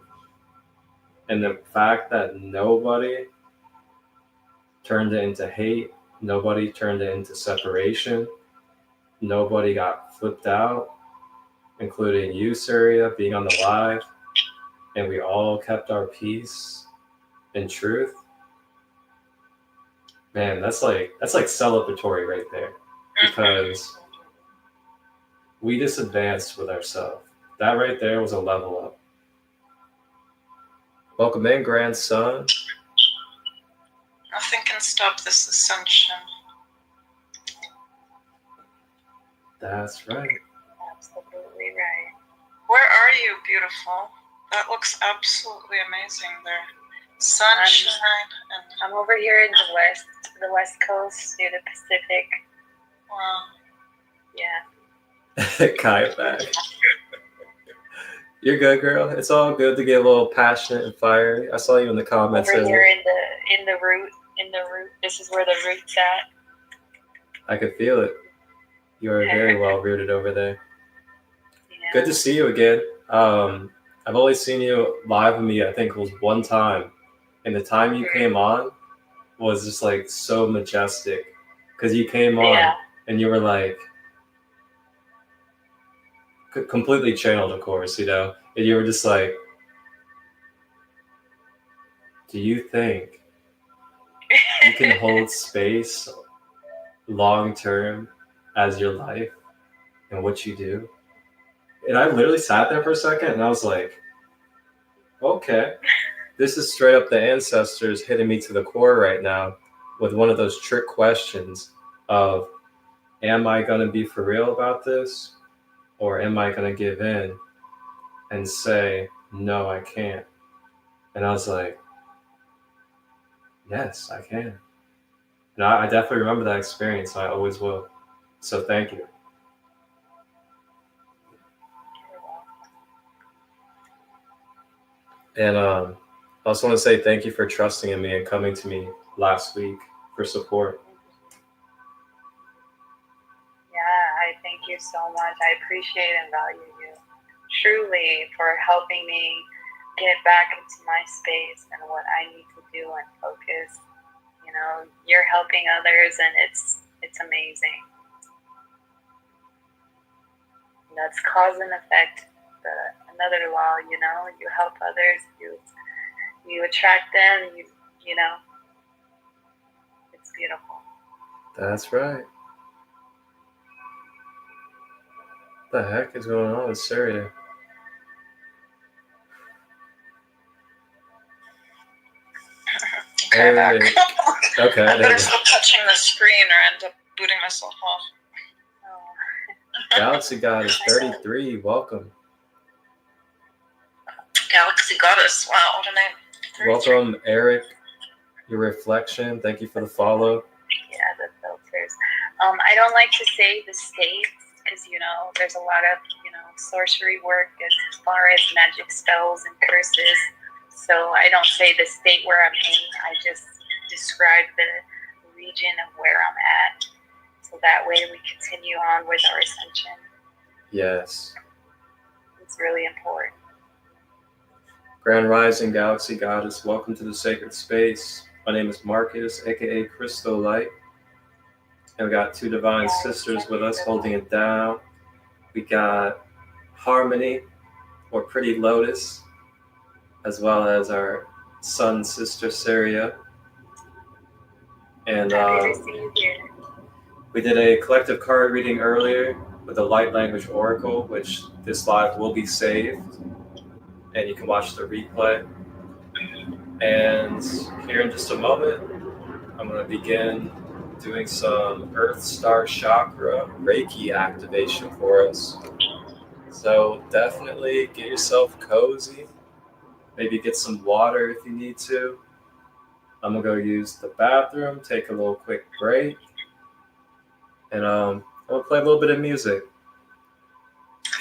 And the fact that nobody turned it into hate, nobody turned it into separation, nobody got flipped out, including you, Surya, being on the live, and we all kept our peace and truth. Man, that's like celebratory right there, because we just advanced with ourselves. That right there was a level up. Welcome in, grandson. Nothing can stop this ascension. That's right. Absolutely right. Where are you, beautiful? That looks absolutely amazing there. Sunshine and I'm over here in the west coast near the Pacific. wow. Yeah. Kayak back. You're good, girl. It's all good to get a little passionate and fiery. I saw you in the comments. Over here in the root. This is where the root's at. I could feel it. You are very well rooted over there. Yeah. Good to see you again. I've only seen you live with me, I think it was one time. And the time you came on was just so majestic. Because you came on and you were completely channeled, of course, and you were just do you think you can hold space long term as your life and what you do? And I literally sat there for a second and I was like, okay, this is straight up the ancestors hitting me to the core right now with one of those trick questions of, am I going to be for real about this? Or am I going to give in and say, no, I can't? And I was like, yes, I can. And I definitely remember that experience. I always will. So thank you. And I also want to say thank you for trusting in me and coming to me last week for support. Yeah, I thank you so much. I appreciate and value you truly for helping me get back into my space and what I need to do and focus. You know, you're helping others and it's amazing. And that's cause and effect. Another law, you know, you help others, you attract them, you know, it's beautiful. That's right. What the heck is going on with Syria? Okay, back. Okay, I there better we go. stop touching the screen or end up booting myself off. Galaxy Goddess 33, welcome. Galaxy Goddess, wow, what a name. 33. Welcome, Eric. Your reflection. Thank you for the follow. Yeah, the filters. I don't like to say the states because, you know, there's a lot of, you know, sorcery work as far as magic spells and curses. So I don't say the state where I'm in. I just describe the region of where I'm at. So that way we continue on with our ascension. Yes. It's really important. Grand Rising Galaxy Goddess, welcome to the sacred space. My name is Marcus, aka Christolight. And we got two divine sisters with us holding it down. We got Harmony, or Pretty Lotus, as well as our sun sister Syria. And Happy to see you here. we did a collective card reading earlier with the Light Language Oracle, which this live will be saved, and you can watch the replay. And here in just a moment, I'm going to begin doing some Earth Star Chakra Reiki activation for us. So definitely get yourself cozy. Maybe get some water if you need to. I'm going to go use the bathroom, take a little quick break. And I'm going to play a little bit of music.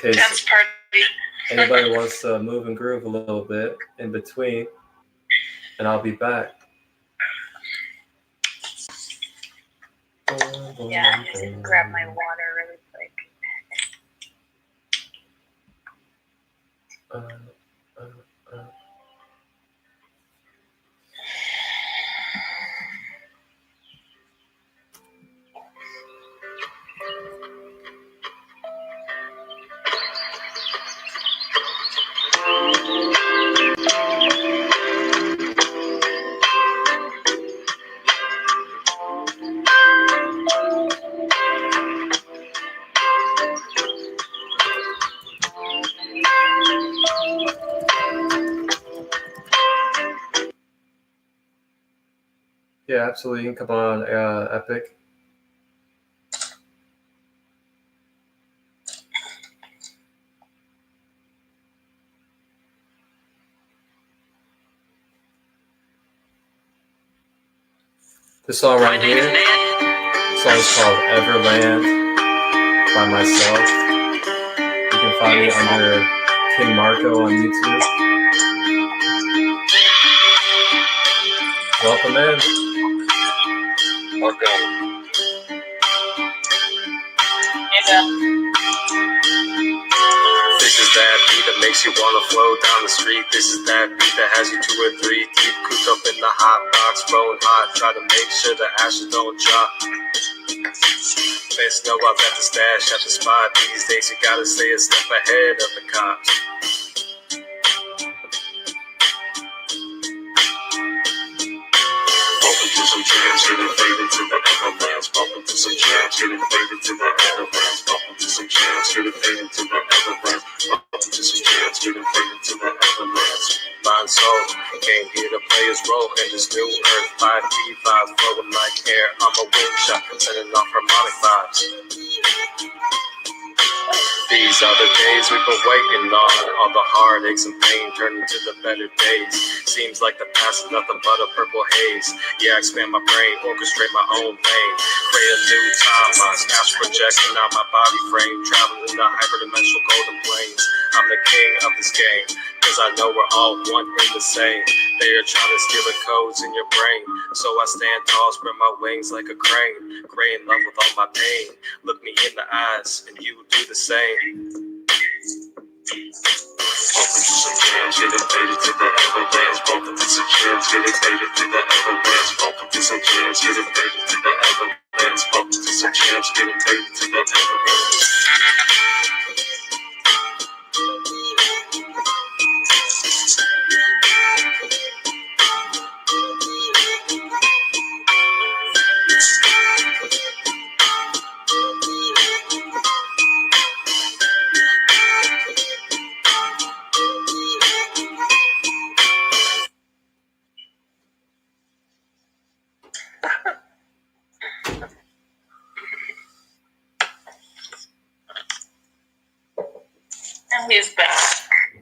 In case Dance party. anybody wants to move and groove a little bit in between. And I'll be back. Yeah, I'm just gonna grab my water really quick. Yeah, absolutely. You can come on, Epic. This song right here, this song is called Everland by myself. You can find me under King Marco on YouTube. Welcome in. Welcome. This is that beat that makes you wanna flow down the street. This is that beat that has you 2 or 3 deep, cooped up in the hot box, rolling hot. Try to make sure the ashes don't drop. Best know I've got the stash at the spot. These days you gotta stay a step ahead of the cops. getting faded to the everlands. Welcome to some jams, getting faded to the everlands. Welcome to some jams, getting faded to the everlands. Welcome to some jams, getting faded to the everlands. Mind soul came here to play his role in this new earth. 5D vibes flowing like air. I'm a wind shot, sending off harmonic vibes. These are the days we've been waiting on. All the heartaches and pain turn into the better days. Seems like the past is nothing but a purple haze. Yeah, I expand my brain, orchestrate my own vein. Create a new timeline, astral projection out my body frame. Traveling in the hyperdimensional golden plains. I'm the king of this game, cause I know we're all one and the same. They are trying to steal the codes in your brain. So I stand tall, spread my wings like a crane. Gray in love with all my pain. Look me in the eyes, and you do the same. Welcome to some jams, getting faded to the everlands. Welcome to some jams, getting faded to the everlands. Welcome to some jams, getting faded to the everlands. Welcome to some jams, getting faded to the everlands. And he's back.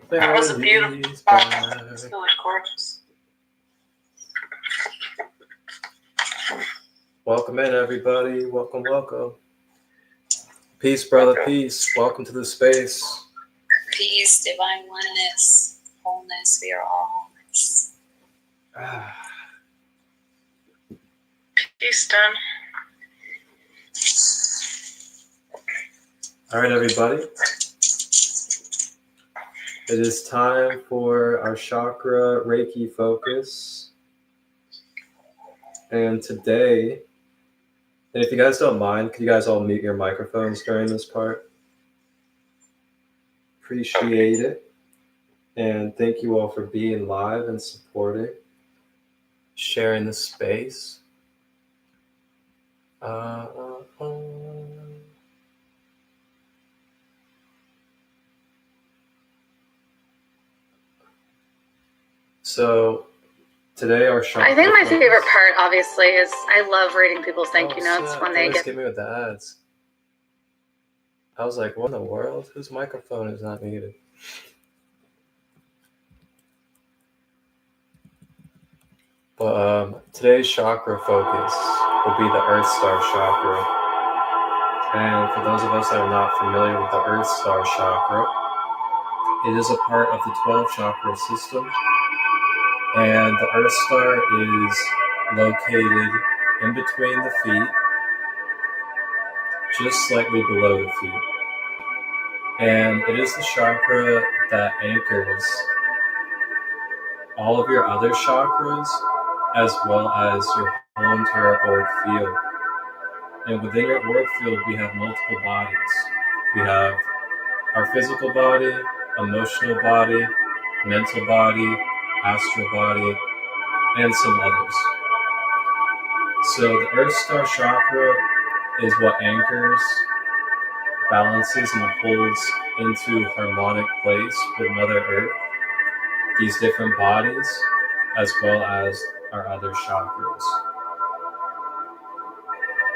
That was a beautiful song. It's really gorgeous. Welcome in, everybody. Welcome, welcome. Peace, brother. Peace. Welcome to the space. Peace, divine oneness, wholeness. We are all wholeness. Peace, done. All right, everybody. It is time for our chakra Reiki focus. And today, and if you guys don't mind, could you guys all mute your microphones during this part? Appreciate it. And thank you all for being live and supporting, sharing the space. So today our chakra. I think my favorite part, obviously, is I love reading people's thank you notes when they get. Give me with the ads. I was like, what in the world? Whose microphone is not muted? But today's chakra focus will be the Earth Star chakra. And for those of us that are not familiar with the Earth Star chakra, it is a part of the 12 chakra system. And the Earth Star is located in between the feet, just slightly below the feet. And it is the chakra that anchors all of your other chakras, as well as your whole entire auric field. And within your auric field, we have multiple bodies. We have our physical body, emotional body, mental body, astral body, and some others. So the Earth Star chakra is what anchors, balances, and holds into harmonic place with Mother Earth these different bodies, as well as our other chakras.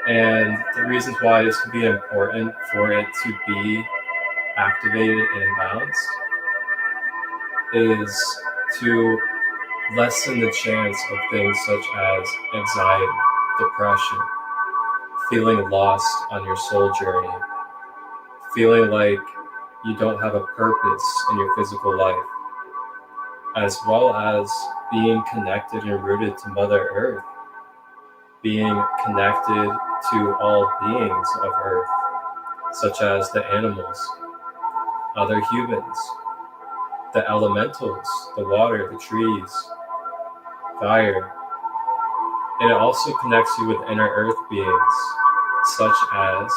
And the reasons why this could be important for it to be activated and balanced is to lessen the chance of things such as anxiety, depression, feeling lost on your soul journey, feeling like you don't have a purpose in your physical life, as well as being connected and rooted to Mother Earth, being connected to all beings of Earth, such as the animals, other humans, the elementals, the water, the trees, fire. And it also connects you with inner Earth beings, such as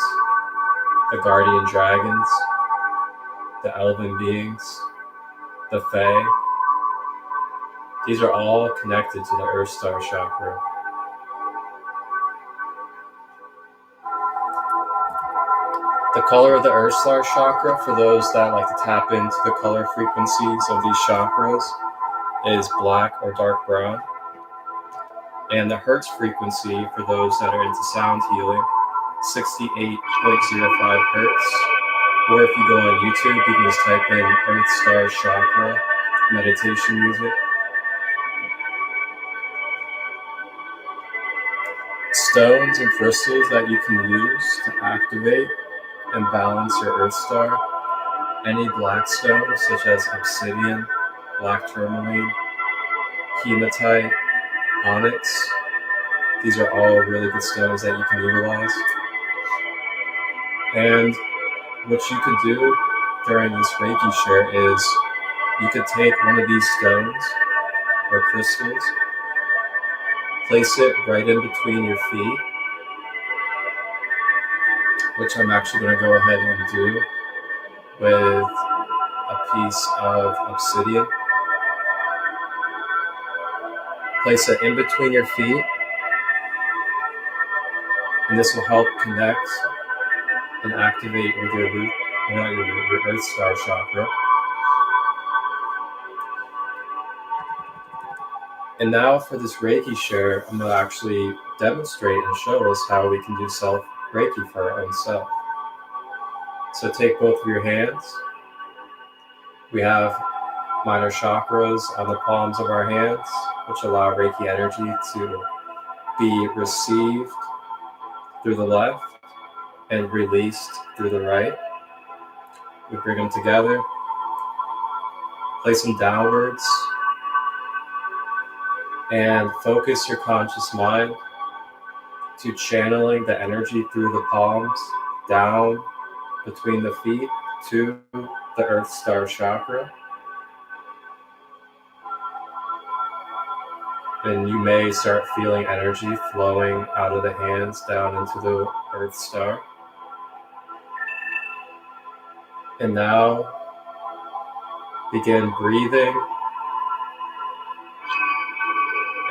the guardian dragons, the elven beings, the fae. These are all connected to the Earth Star chakra. The color of the Earth Star chakra, for those that like to tap into the color frequencies of these chakras, is black or dark brown. And the Hertz frequency, for those that are into sound healing, 68.05 Hertz. Or if you go on YouTube, you can just type in Earth Star chakra meditation music. Stones and crystals that you can use to activate and balance your Earth Star. Any black stones such as obsidian, black tourmaline, hematite, onyx. These are all really good stones that you can utilize. And what you could do during this Reiki share is you could take one of these stones or crystals, place it right in between your feet, which I'm actually going to go ahead and do with a piece of obsidian. Place it in between your feet, and this will help connect and activate with your Earth Star chakra. And now for this Reiki share, I'm going to actually demonstrate and show us how we can do self-Reiki for our own self. So take both of your hands. We have minor chakras on the palms of our hands, which allow Reiki energy to be received through the left and released through the right. We bring them together, place them downwards, and focus your conscious mind to channeling the energy through the palms down between the feet to the Earth Star chakra. And you may start feeling energy flowing out of the hands down into the Earth Star. And now begin breathing.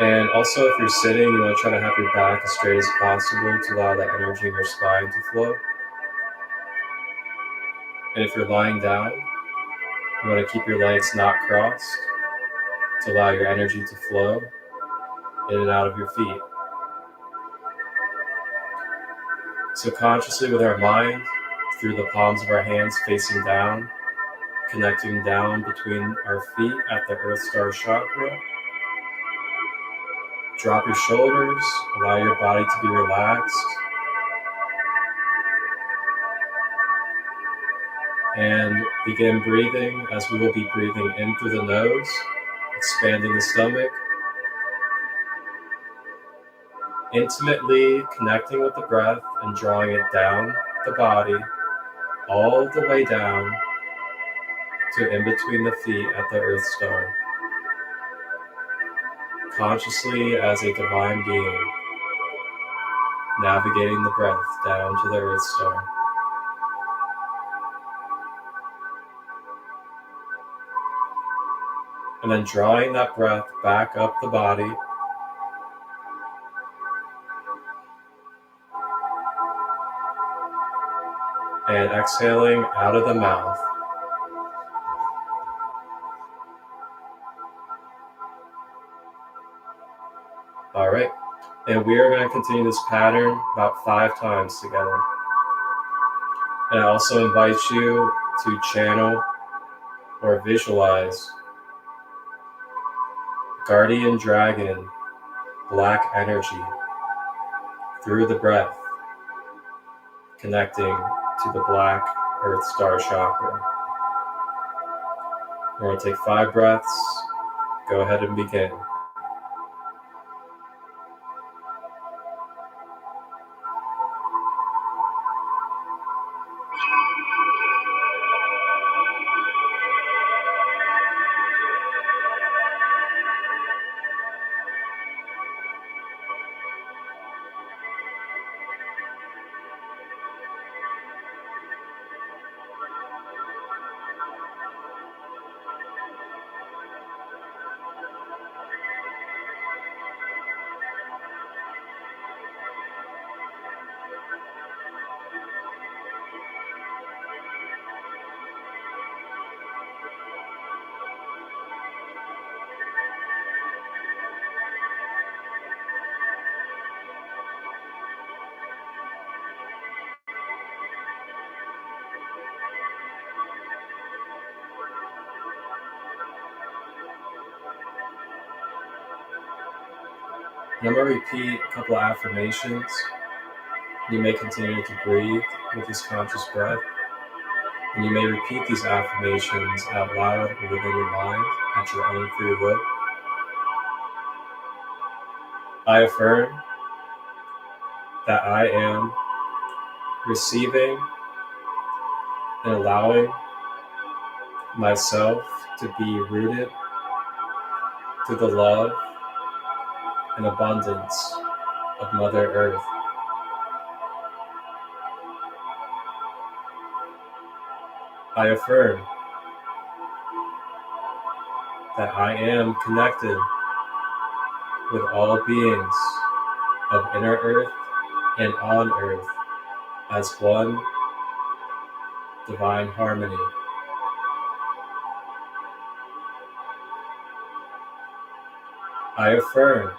And also, if you're sitting, you want to try to have your back as straight as possible to allow that energy in your spine to flow. And if you're lying down, you want to keep your legs not crossed to allow your energy to flow in and out of your feet. So consciously with our mind, through the palms of our hands facing down, connecting down between our feet at the Earth Star chakra. Drop your shoulders, allow your body to be relaxed. And begin breathing as we will be breathing in through the nose, expanding the stomach. Intimately connecting with the breath and drawing it down the body, all the way down to in between the feet at the Earth Star. Consciously as a divine being, navigating the breath down to the Earth Star. And then drawing that breath back up the body. And exhaling out of the mouth. All right. And we are going to continue this pattern about 5 times together. And I also invite you to channel or visualize guardian dragon black energy through the breath, connecting to the black Earth Star chakra. We're going to take 5 breaths. Go ahead and begin. And I'm going to repeat a couple of affirmations. You may continue to breathe with this conscious breath. And you may repeat these affirmations out loud or within your mind at your own free will. I affirm that I am receiving and allowing myself to be rooted through the love and abundance of Mother Earth. I affirm that I am connected with all beings of inner Earth and on Earth as one divine harmony. I affirm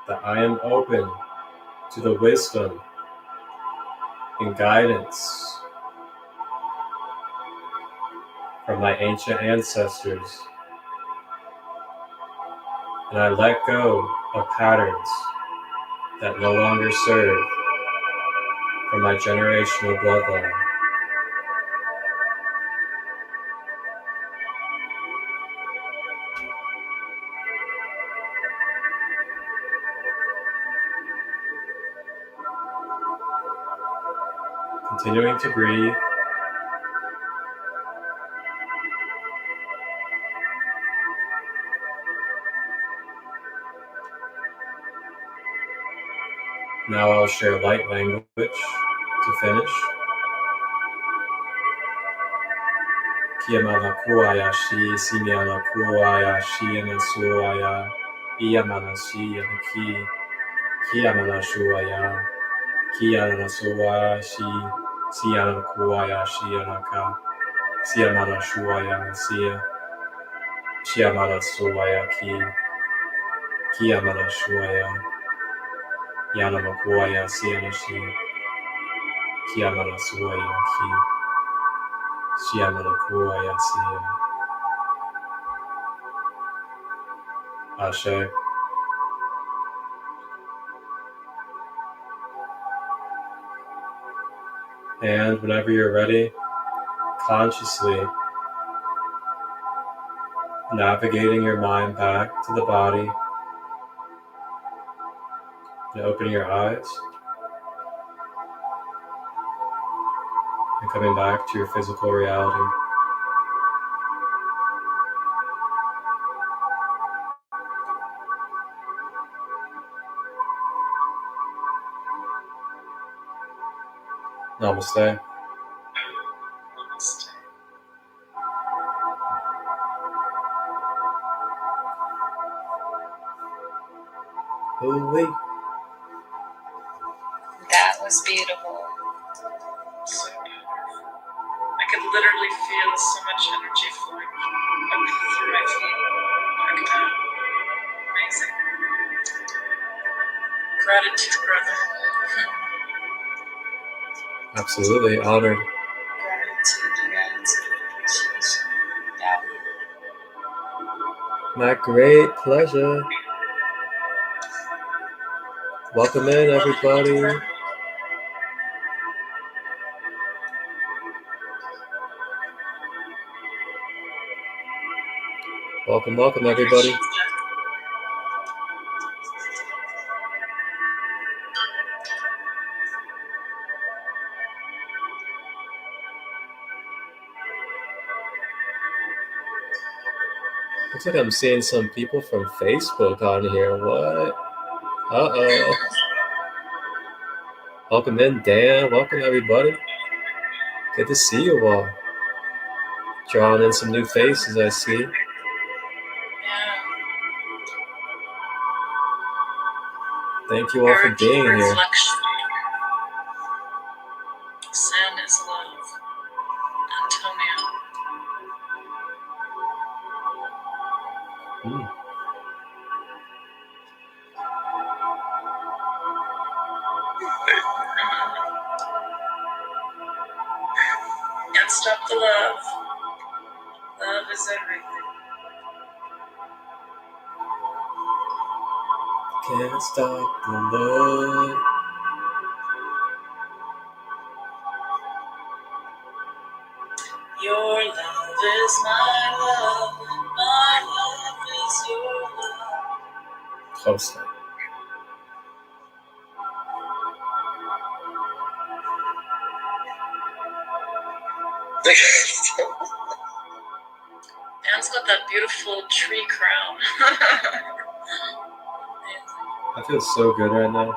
that I am open to the wisdom and guidance from my ancient ancestors, and I let go of patterns that no longer serve from my generational bloodline. Continuing to breathe. Now I'll share light language to finish. Kiamana kuayashi, simiana kuayashi, anasuaya, iamanashi, anaki, kiamana shuaya, kiamana suayashi, siana kuayashi, anaka, siamana shuaya, sia, shiamana suaya ki, kiamana shuaya, yanama kuaya, sianashi, kiamana suaya ki, shiamana kuaya, sia. Ashe. And whenever you're ready, consciously navigating your mind back to the body and opening your eyes and coming back to your physical reality. Namaste. Ooh-wee. That was beautiful. So beautiful. I could literally feel so much energy flowing up through my feet, back down. Amazing. Gratitude, brother. Absolutely honored. Gratitude, appreciation. Yeah. My great pleasure. Welcome in, everybody. Welcome, welcome, everybody. Looks like I'm seeing some people from Facebook on here. What? Uh-oh. Welcome in, Dan. Welcome, everybody. Good to see you all. Drawing in some new faces, I see. Yeah. Thank you all for being here. Reflection. Sand is love. Antonio. Can't stop the love. Love is everything. Can't stop the Lord. Your love is my love is your love. Closely. Dan's got that beautiful tree crown. I feel so good right now.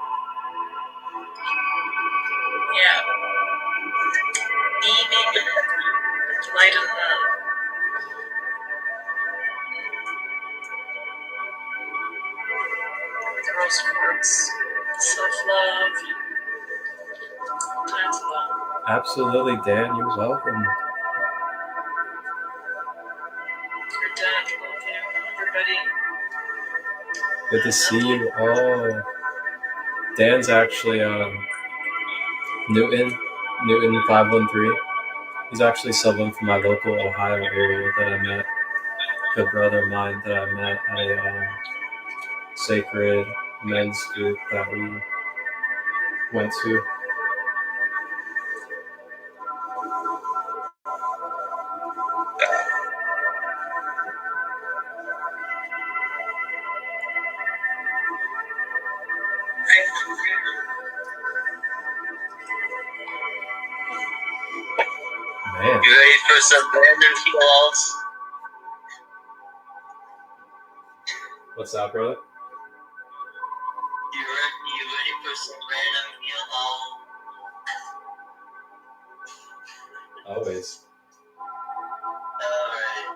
Yeah. Beaming light and love. Rose quartz, self-love, plants love. Absolutely, Dan. You're welcome. Your dad, love you, everybody. Good to see you all. Dan's actually Newton 513. He's actually someone from my local Ohio area that I met. Good brother of mine that I met at a sacred men's group that we went to. Man, You ready for some random heals? what's up, brother? You ready for some random heal? Always. Alright,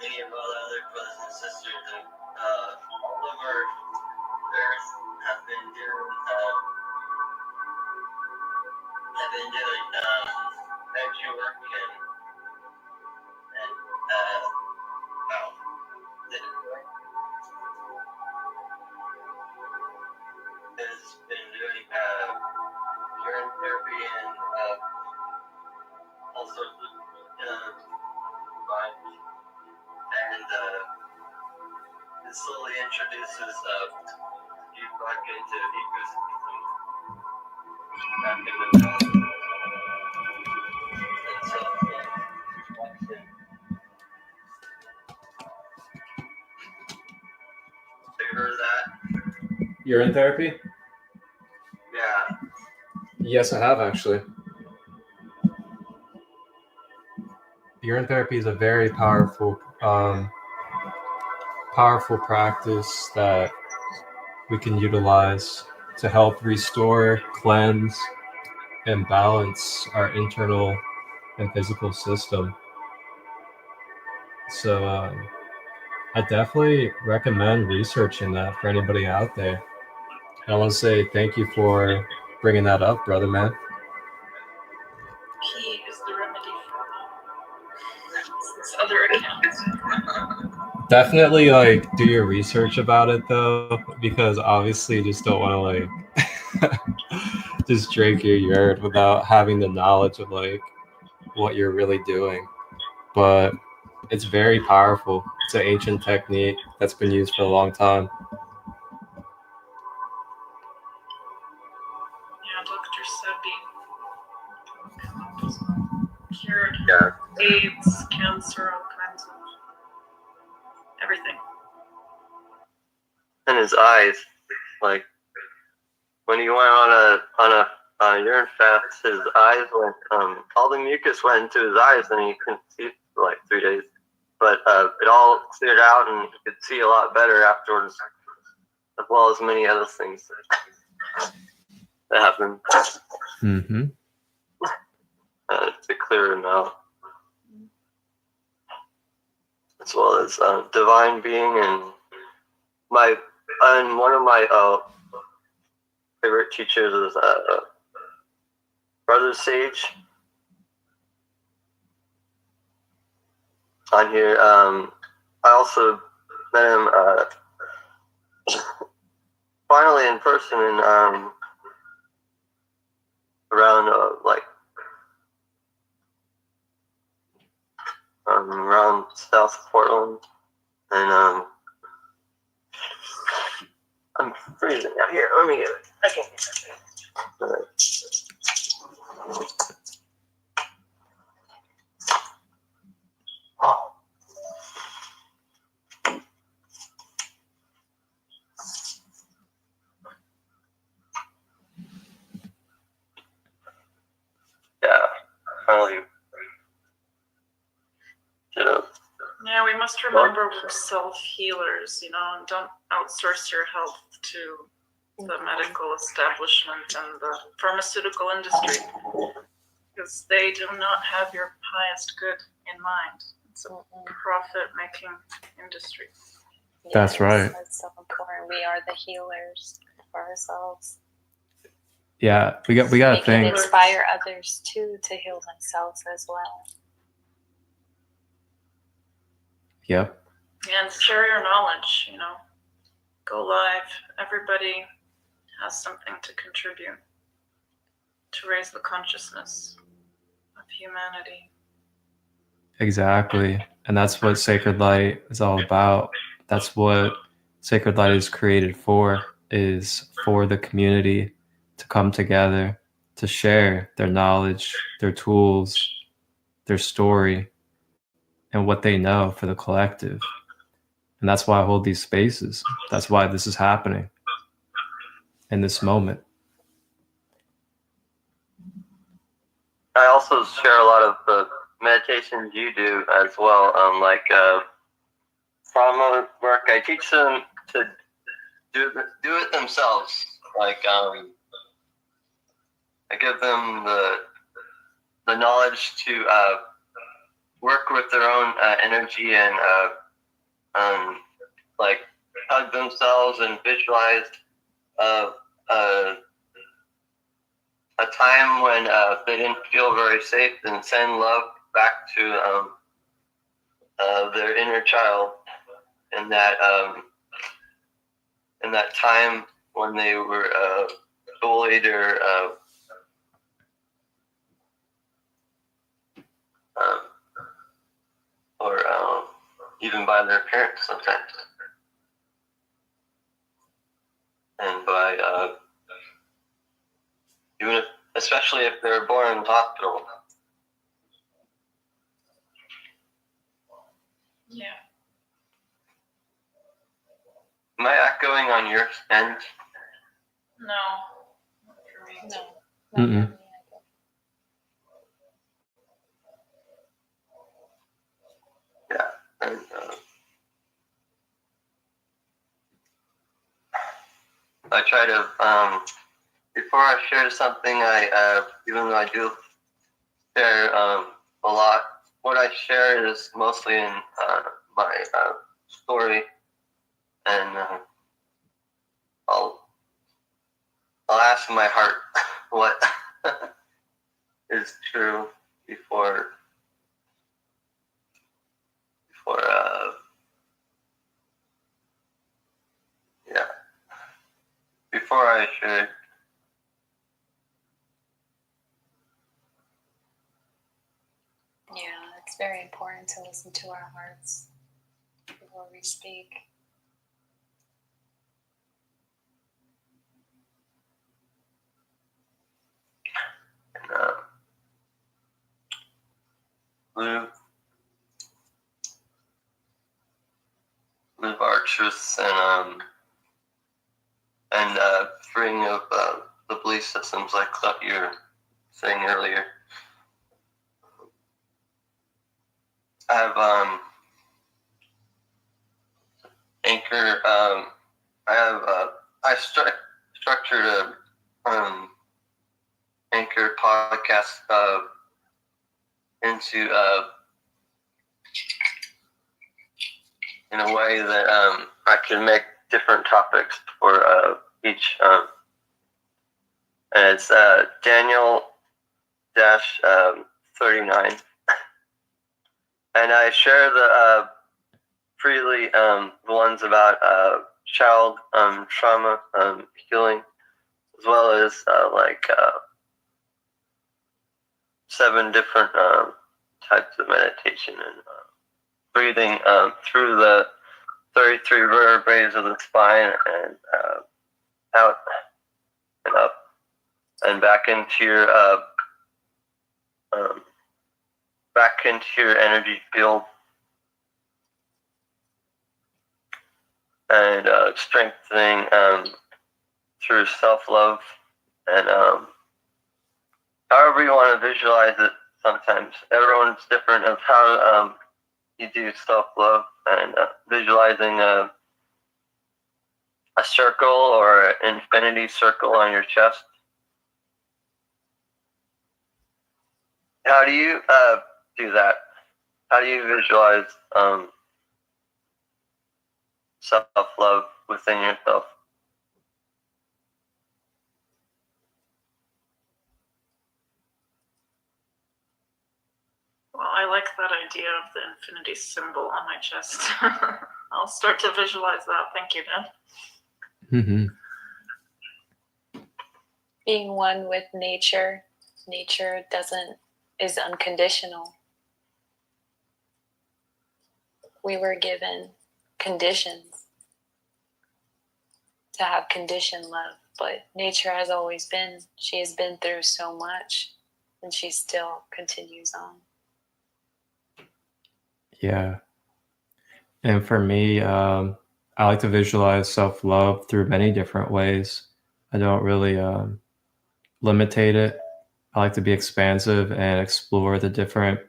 many of our other brothers and sisters, all over Earth have been doing energy work and has been doing urine therapy and all sorts of and it slowly introduces you back into ecosystem, back into and so have you heard of that? Urine therapy? Yeah. Yes, I have actually. Urine therapy is a very powerful practice that we can utilize to help restore, cleanse, and balance our internal and physical system. So I definitely recommend researching that for anybody out there. And I want to say thank you for bringing that up, brother, man. He is the remedy for this other accounts. Definitely do your research about it though, because obviously you just don't want to just drink your urine without having the knowledge of what you're really doing. But it's very powerful. It's an ancient technique that's been used for a long time. Yeah, Dr. Sebi cured AIDS, cancer, all kinds of everything. And his eyes, when he went on a urine fast, his eyes went, all the mucus went into his eyes, and he couldn't see for like 3 days. But it all cleared out, and he could see a lot better afterwards, as well as many other things that happened. Mm-hmm. To clear him out, as well as divine being, and one of my favorite teachers is Brother Sage. On here, I also met him finally in person in around South Portland, and I'm freezing out here. Let me get it. I can't get it. All right. Oh. Yeah, finally did it. Yeah, we must remember we're self-healers, you know, and don't outsource your health to the medical establishment and the pharmaceutical industry, because they do not have your highest good in mind. It's a profit-making industry. That's right. That's so important. We are the healers for ourselves. Yeah, we got to can think. Inspire others too to heal themselves as well. Yep. And share your knowledge, you know. Go live. Everybody has something to contribute to raise the consciousness of humanity. Exactly. And that's what Sacred Light is all about. That's what Sacred Light is created for, is for the community to come together, to share their knowledge, their tools, their story, and what they know for the collective. And that's why I hold these spaces. That's why this is happening in this moment. I also share a lot of the meditations you do as well, like trauma work. I teach them to do it themselves. Like I give them the knowledge to work with their own energy and like hug themselves and visualize a time when they didn't feel very safe, and send love back to their inner child in that time when they were bullied or even by their parents sometimes, and by doing it, especially if they're born in the hospital. Yeah. Am I echoing on your end? No. Not for me. No. Mm-mm. Yeah. And, I try to, before I share something, even though I do share a lot, what I share is mostly in my story, and I'll ask my heart what is true before I share. Yeah, it's very important to listen to our hearts before we speak. And live our truths and freeing of the belief systems, like what you were saying earlier. I have Anchor. I structured a Anchor podcast into in a way that I can make different topics for each, and it's Daniel-39, and I share the freely the ones about child trauma healing, as well as 7 different types of meditation and breathing through the 33 vertebrae of the spine and out and up and back into your energy field, and strengthening through self-love, and however you want to visualize it. Sometimes everyone's different of how you do self-love, and visualizing a circle or an infinity circle on your chest. How do you do that? How do you visualize self-love within yourself? Well, I like that idea of the infinity symbol on my chest. I'll start to visualize that. Thank you, Dan. Mm-hmm. Being one with nature. Nature is unconditional. We were given conditions to have conditioned love, but nature has always been. She has been through so much, and she still continues on. Yeah. And for me, I like to visualize self-love through many different ways. I don't really limitate it. I like to be expansive and explore the different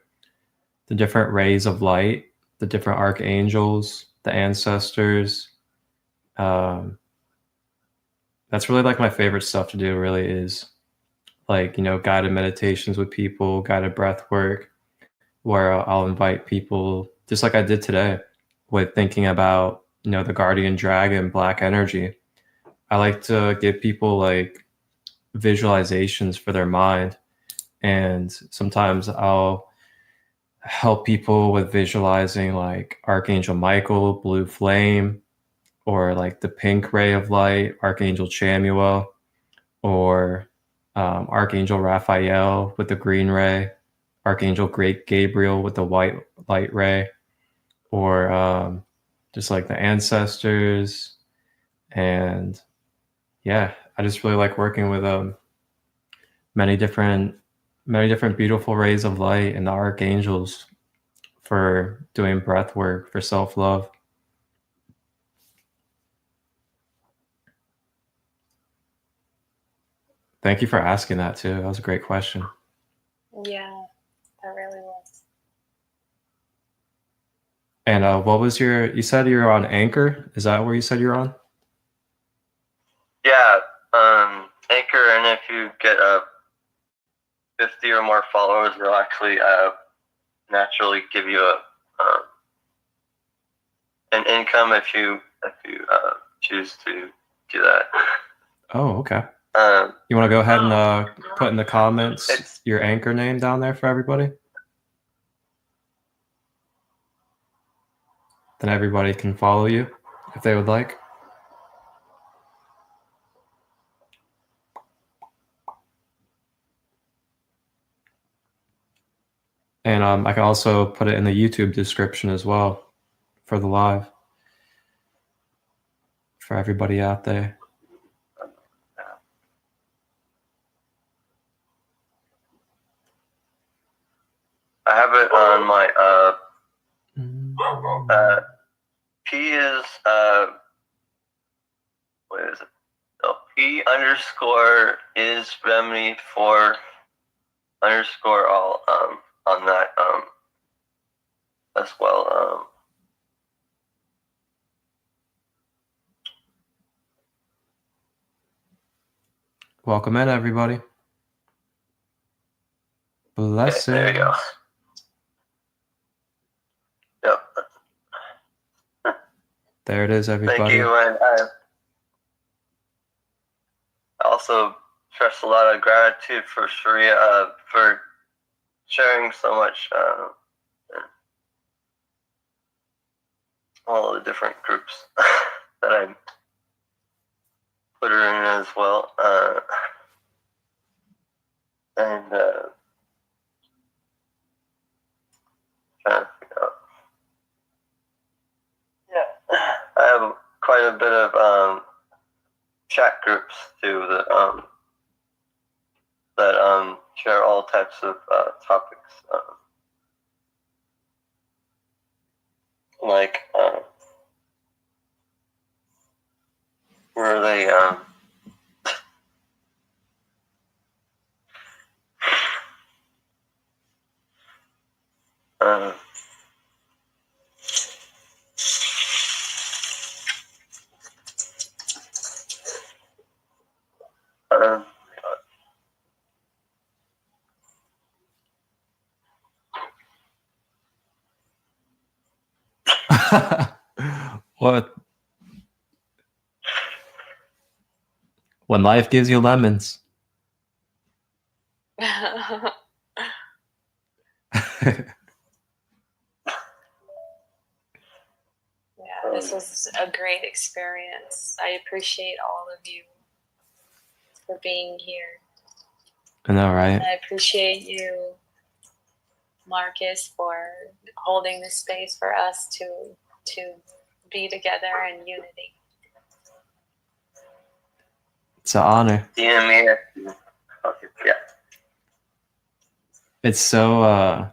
rays of light, the different archangels, the ancestors. That's really like my favorite stuff to do, really, is like, guided meditations with people, guided breath work, where I'll invite people, just like I did today, with thinking about, the guardian dragon, black energy. I like to give people like visualizations for their mind. And sometimes I'll help people with visualizing like Archangel Michael, blue flame, or like the pink ray of light, Archangel Chamuel, or Archangel Raphael with the green ray, Archangel Great Gabriel with the white light ray, or just like the ancestors. And yeah, I just really like working with many different beautiful rays of light and the archangels for doing breath work, for self-love. Thank you for asking that too. That was a great question. Yeah, that really was. And what was you said you're on Anchor? Is that where you said you're on? Yeah, Anchor, and if you get 50 or more followers, they'll actually naturally give you an income if you choose to do that. Oh, okay. You want to go ahead and put in the comments your Anchor name down there for everybody? Then everybody can follow you if they would like. And I can also put it in the YouTube description as well for the live, for everybody out there. I have it on my P is what is it? Oh, P underscore is remedy for underscore all on that as well. Welcome in, everybody. Blessings. Okay, there you go. Yep. There it is, everybody. Thank you, and I also express a lot of gratitude for Sharia for sharing so much, all the different groups that I put her in as well, and trying to figure out. groups too that share all types of topics, like where they What? When life gives you lemons. Yeah, this was a great experience. I appreciate all of you for being here. I know, right? And I appreciate you, Marcus, for holding this space for us to be together in unity. It's an honor. DM me. Yeah. It's so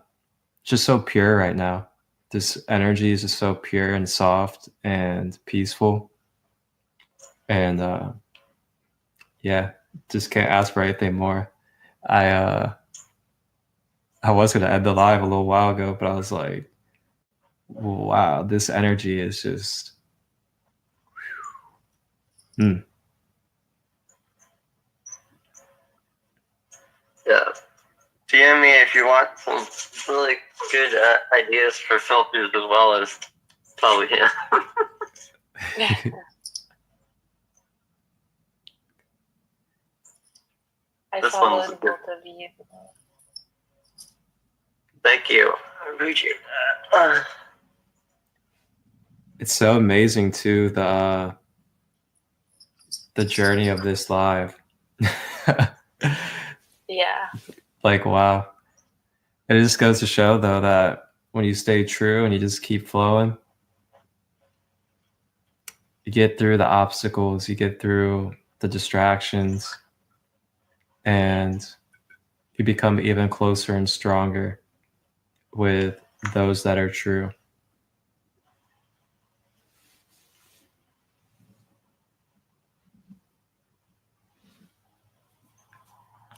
just so pure right now. This energy is just so pure and soft and peaceful. And yeah, just can't ask for anything more. I was gonna end the live a little while ago, but I was like, wow, this energy is just Yeah. DM me if you want some really good ideas for filters as well as probably him. I This followed one's both of you. Thank you. I appreciate that. it's so amazing too, the journey of this live. Yeah. Like, wow. It just goes to show though that when you stay true and you just keep flowing, you get through the obstacles, you get through the distractions, and you become even closer and stronger with those that are true.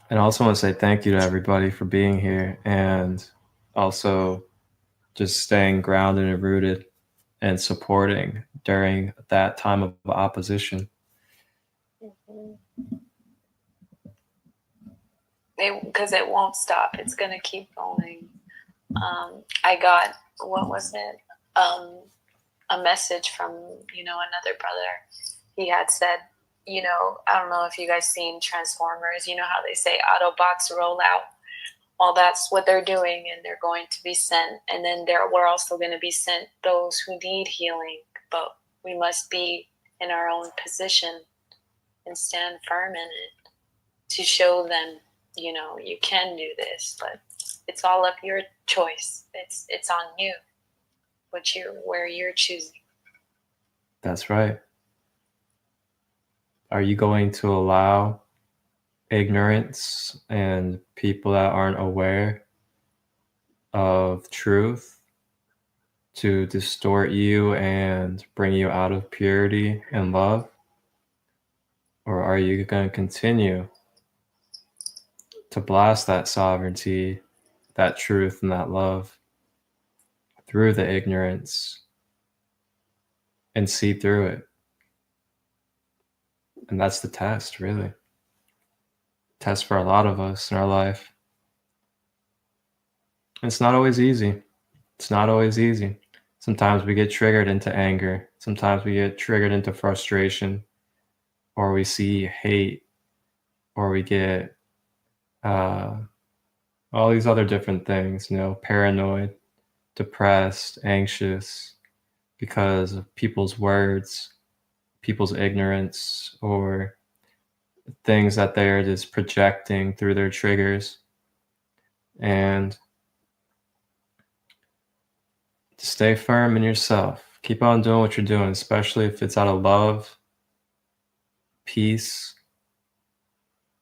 And I also want to say thank you to everybody for being here and also just staying grounded and rooted and supporting during that time of opposition. Because it won't stop. It's going to keep going. I got, what was it? A message from, another brother. He had said, I don't know if you guys seen Transformers, you know how they say Autobots roll out? Well, that's what they're doing, and they're going to be sent. And then we're also going to be sent those who need healing, but we must be in our own position and stand firm in it to show them, you can do this, but it's all of your choice. It's on you, where you're choosing. That's right. Are you going to allow ignorance and people that aren't aware of truth to distort you and bring you out of purity and love? Or are you going to continue to blast that sovereignty, that truth, and that love through the ignorance and see through it? And that's the test, really. Test for a lot of us in our life. It's not always easy. It's not always easy. Sometimes we get triggered into anger. Sometimes we get triggered into frustration, or we see hate, or we get all these other different things, paranoid, depressed, anxious, because of people's words, people's ignorance, or things that they're just projecting through their triggers. And stay firm in yourself. Keep on doing what you're doing, especially if it's out of love, peace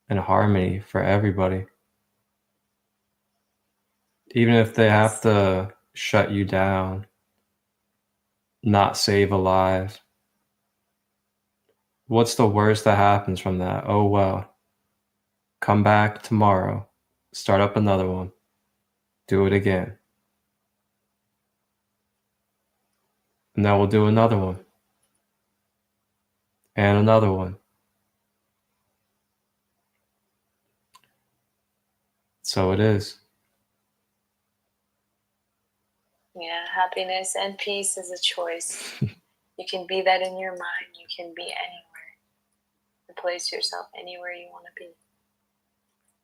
and harmony for everybody. Even if they have to shut you down, not save a life, what's the worst that happens from that? Oh, well, come back tomorrow, start up another one, do it again. And then we'll do another one. And another one. So it is. Yeah, happiness and peace is a choice. You can be that in your mind. You can be anywhere. And place yourself anywhere you want to be.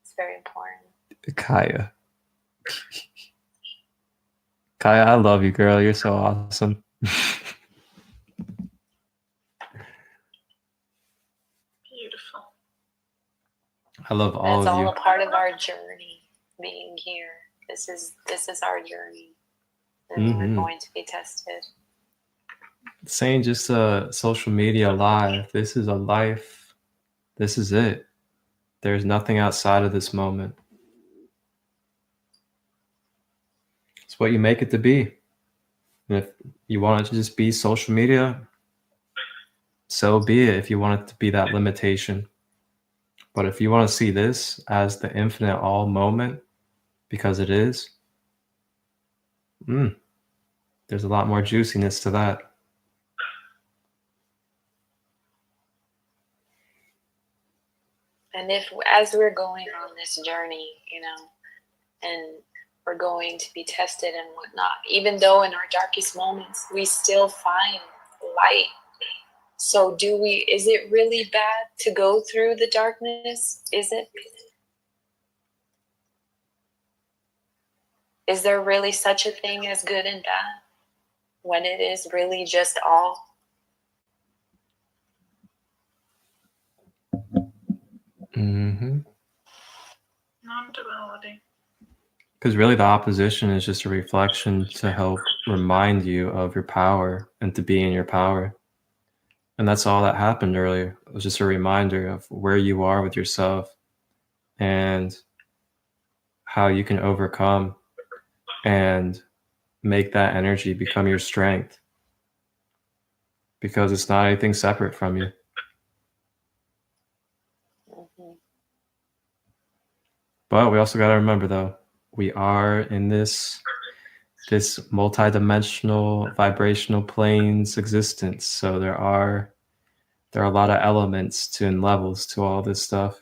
It's very important. Kaya. Kaya, I love you, girl. You're so awesome. Beautiful. I love all That's of you. all a part of our journey, being here. This is our journey. And we're going to be tested. Saying just social media live, this is a life. This is it. There's nothing outside of this moment. It's what you make it to be. And if you want it to just be social media, so be it if you want it to be that limitation. But if you want to see this as the infinite all moment, because it is, there's a lot more juiciness to that. And if, as we're going on this journey, and we're going to be tested and whatnot, even though in our darkest moments, we still find light. So is it really bad to go through the darkness? Is it? Is there really such a thing as good and bad when it is really just all? Non-duality. Because really the opposition is just a reflection to help remind you of your power and to be in your power. And that's all that happened earlier. It was just a reminder of where you are with yourself and how you can overcome and make that energy become your strength. Because it's not anything separate from you. But we also got to remember, though, we are in this multidimensional vibrational planes existence. So there are a lot of elements and levels to all this stuff.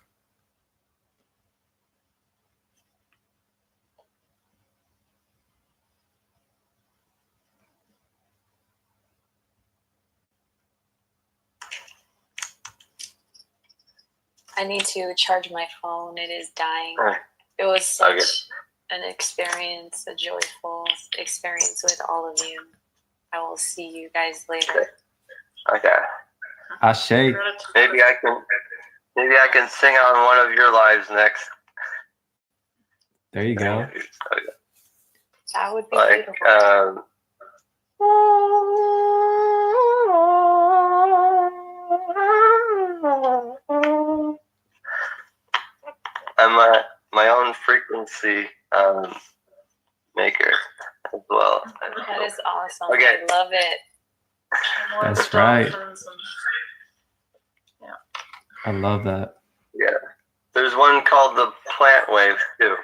I need to charge my phone. It is dying. It was such an experience, a joyful experience with all of you. I will see you guys later. Okay. Ashe. Maybe I can sing on one of your lives next. There you go. That would be beautiful. I'm my own frequency maker as well. That is awesome. Okay. I love it. That's right. I love that. Yeah. There's one called the plant wave too,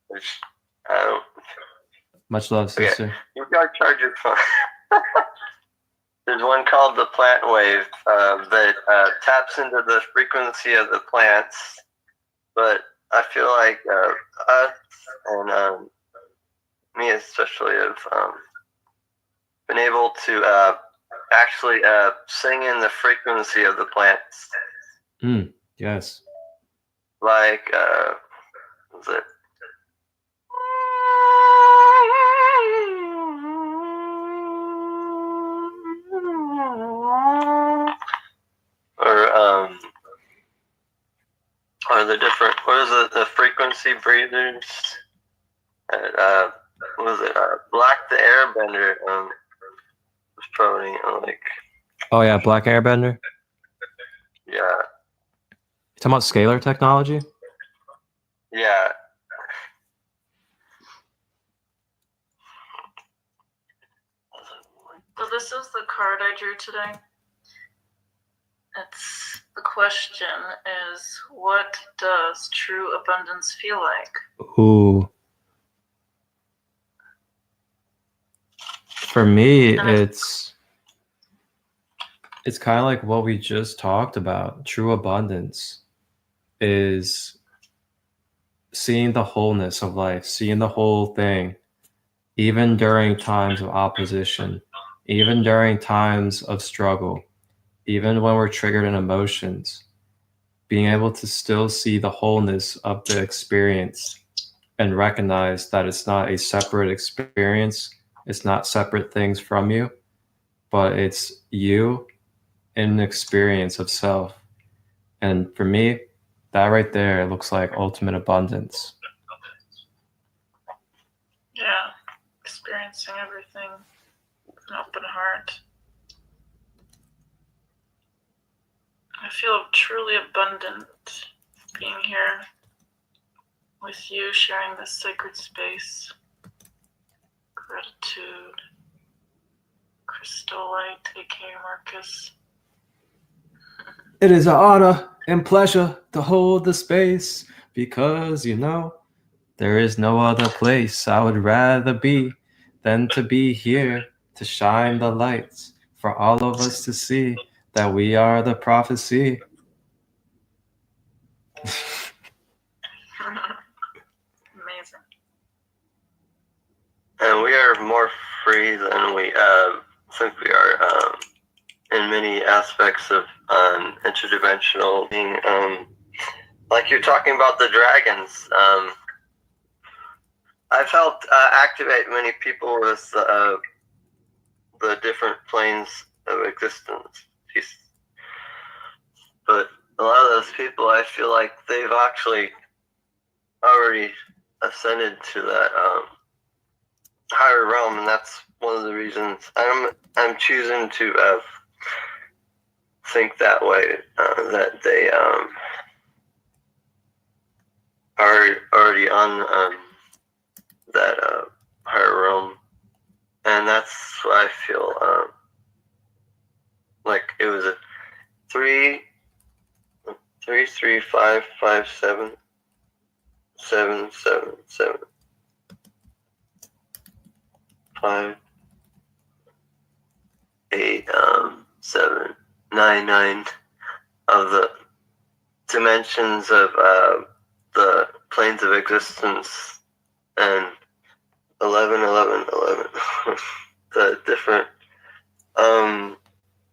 which I don't. Much love, sister. Okay. You gotta charge your phone. There's one called the plant wave that taps into the frequency of the plants, but I feel like us and me especially have been able to actually sing in the frequency of the plants. Yes. Like, what was it? Or the different, what is it, the frequency breathers? What was it? Black the Airbender was probably like. Oh yeah, Black Airbender. Yeah. You talking about scalar technology? Yeah. So this is the card I drew today. The question is, what does true abundance feel like? Ooh. For me, it's kind of like what we just talked about. True abundance is seeing the wholeness of life, seeing the whole thing, even during times of opposition, even during times of struggle, even when we're triggered in emotions, being able to still see the wholeness of the experience and recognize that it's not a separate experience, it's not separate things from you, but it's you in an experience of self. And for me, that right there looks like ultimate abundance. Yeah, experiencing everything with an open heart. I feel truly abundant being here with you, sharing this sacred space. Gratitude. Christolight, aka Marcus. It is an honor and pleasure to hold the space because, there is no other place I would rather be than to be here to shine the lights for all of us to see that we are the prophecy. Amazing. And we are more free than we think we are in many aspects of interdimensional being. Like you're talking about the dragons. I've helped activate many people with the different planes of existence. But a lot of those people, I feel like they've actually already ascended to that higher realm, and that's one of the reasons I'm choosing to think that way. That they are already on that higher realm, and that's why I feel like it was a 3 3 3 5 5 7 7 7 7 5 8 7 9 9 of the dimensions of the planes of existence, and 11 11 11 the different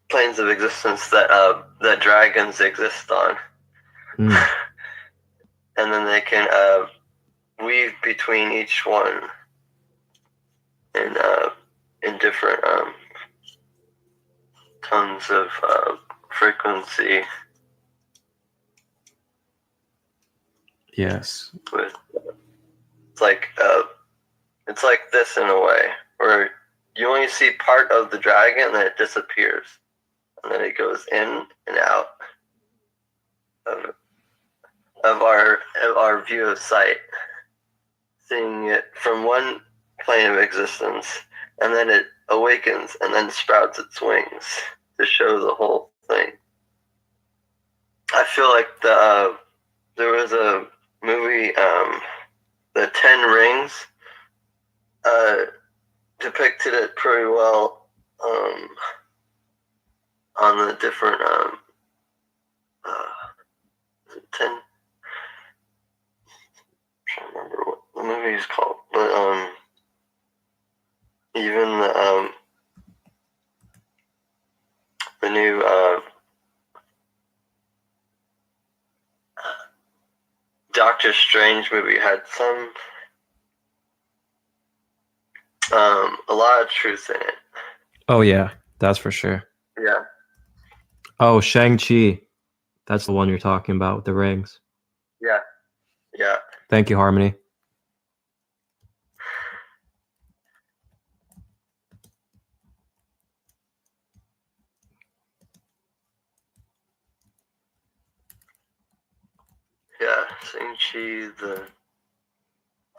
planes of existence that dragons exist on. And then they can weave between each one in different tones of frequency. Yes. It's like this in a way, where you only see part of the dragon and then it disappears, and then it goes in and out of our view of sight, seeing it from one plane of existence, and then it awakens and then sprouts its wings to show the whole thing. I feel like there was a movie, The 10 Rings, depicted it pretty well on the different 10. I'm trying to remember what the movie is called, but even the new Doctor Strange movie had a lot of truth in it. Oh, yeah, that's for sure. Yeah. Oh, Shang-Chi. That's the one you're talking about with the rings. Yeah. Yeah. Thank you, Harmony. chi, the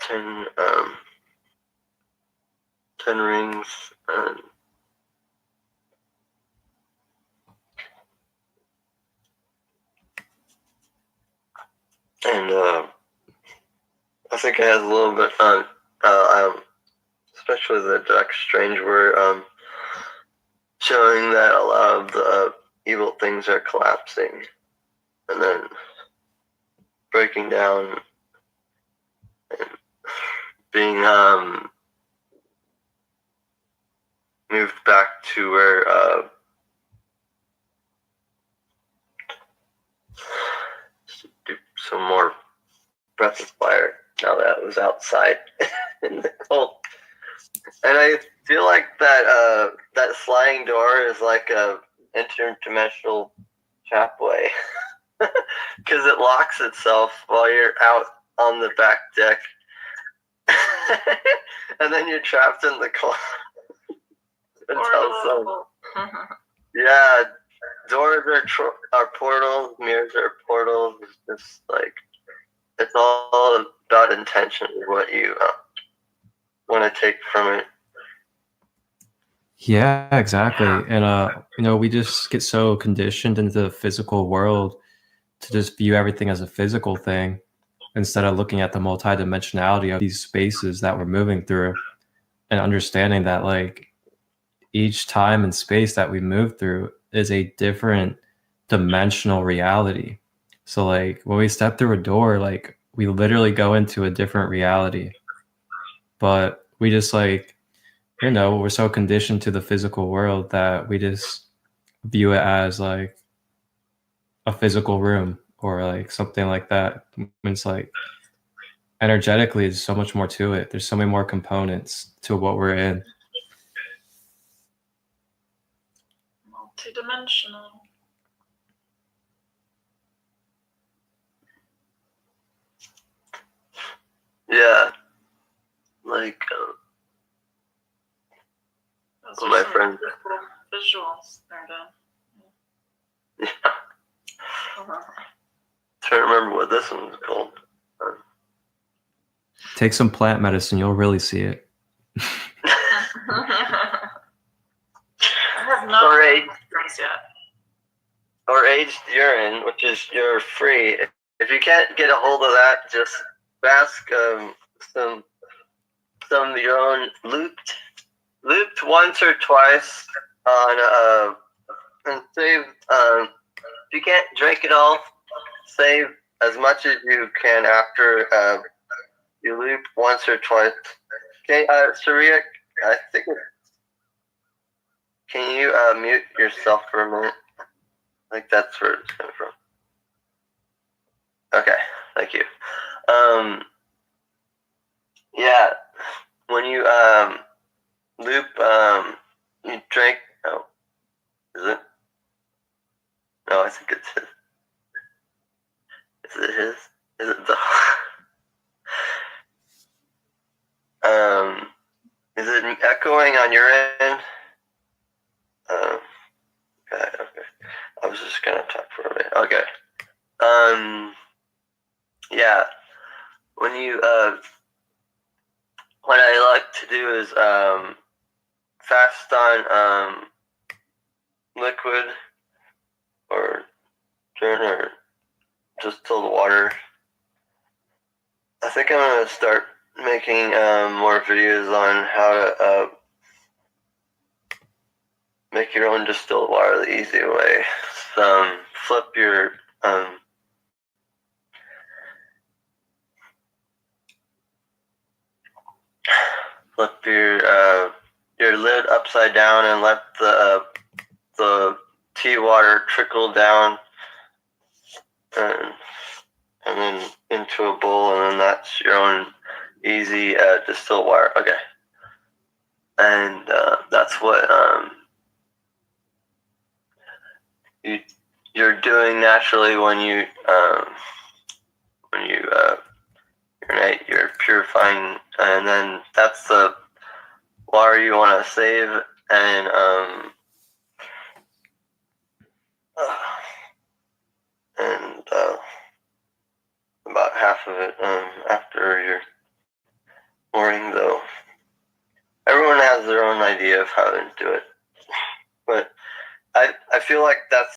10 rings, and I think it has a little bit especially the Doctor Strange, where showing that a lot of the evil things are collapsing and then breaking down and being moved back to where do some more breath of fire now that it was outside in the cold. And I feel like that that sliding door is like a interdimensional trapway, because it locks itself while you're out on the back deck, and then you're trapped in the cold until some. Yeah, doors are portals, mirrors are portals. It's just like, it's all about intention, what you want to take from it. Yeah, exactly. And we just get so conditioned into the physical world to just view everything as a physical thing instead of looking at the multidimensionality of these spaces that we're moving through, and understanding that like each time and space that we move through is a different dimensional reality. So like when we step through a door, like we literally go into a different reality, but we just like, we're so conditioned to the physical world that we just view it as like a physical room or like something like that. It's like energetically, there's so much more to it. There's so many more components to what we're in. Multidimensional. Yeah, like Those are my some friend. beautiful visuals there, Dan. Yeah. Trying to remember what this one's called. Take some plant medicine, you'll really see it. I have not Or done those yet. or aged urine, which is you're free. If you can't get a hold of that, just ask some of your own looped once or twice on and save. If you can't drink it all, save as much as you can after you loop once or twice. Okay, Sharia, I think. Can you mute yourself for a minute? I think that's where it's coming from. Okay, thank you. Yeah, when you loop, you drink. Oh, is it? No, I think it's his. Is it his? Is it the? Is it echoing on your end? Okay. I was just gonna talk for a minute. Okay. Yeah. When you what I like to do is fast on liquid or turn or just till the water. I think I'm gonna start making more videos on how to make your own distilled water the easy way. Flip your your lid upside down and let the tea water trickle down and then into a bowl, and then that's your own easy distilled water. Okay, and that's what you're doing naturally when you urinate. You're purifying, and then that's the water you want to save, and about half of it after your morning, though. Everyone has their own idea of how to do it, but I feel like that's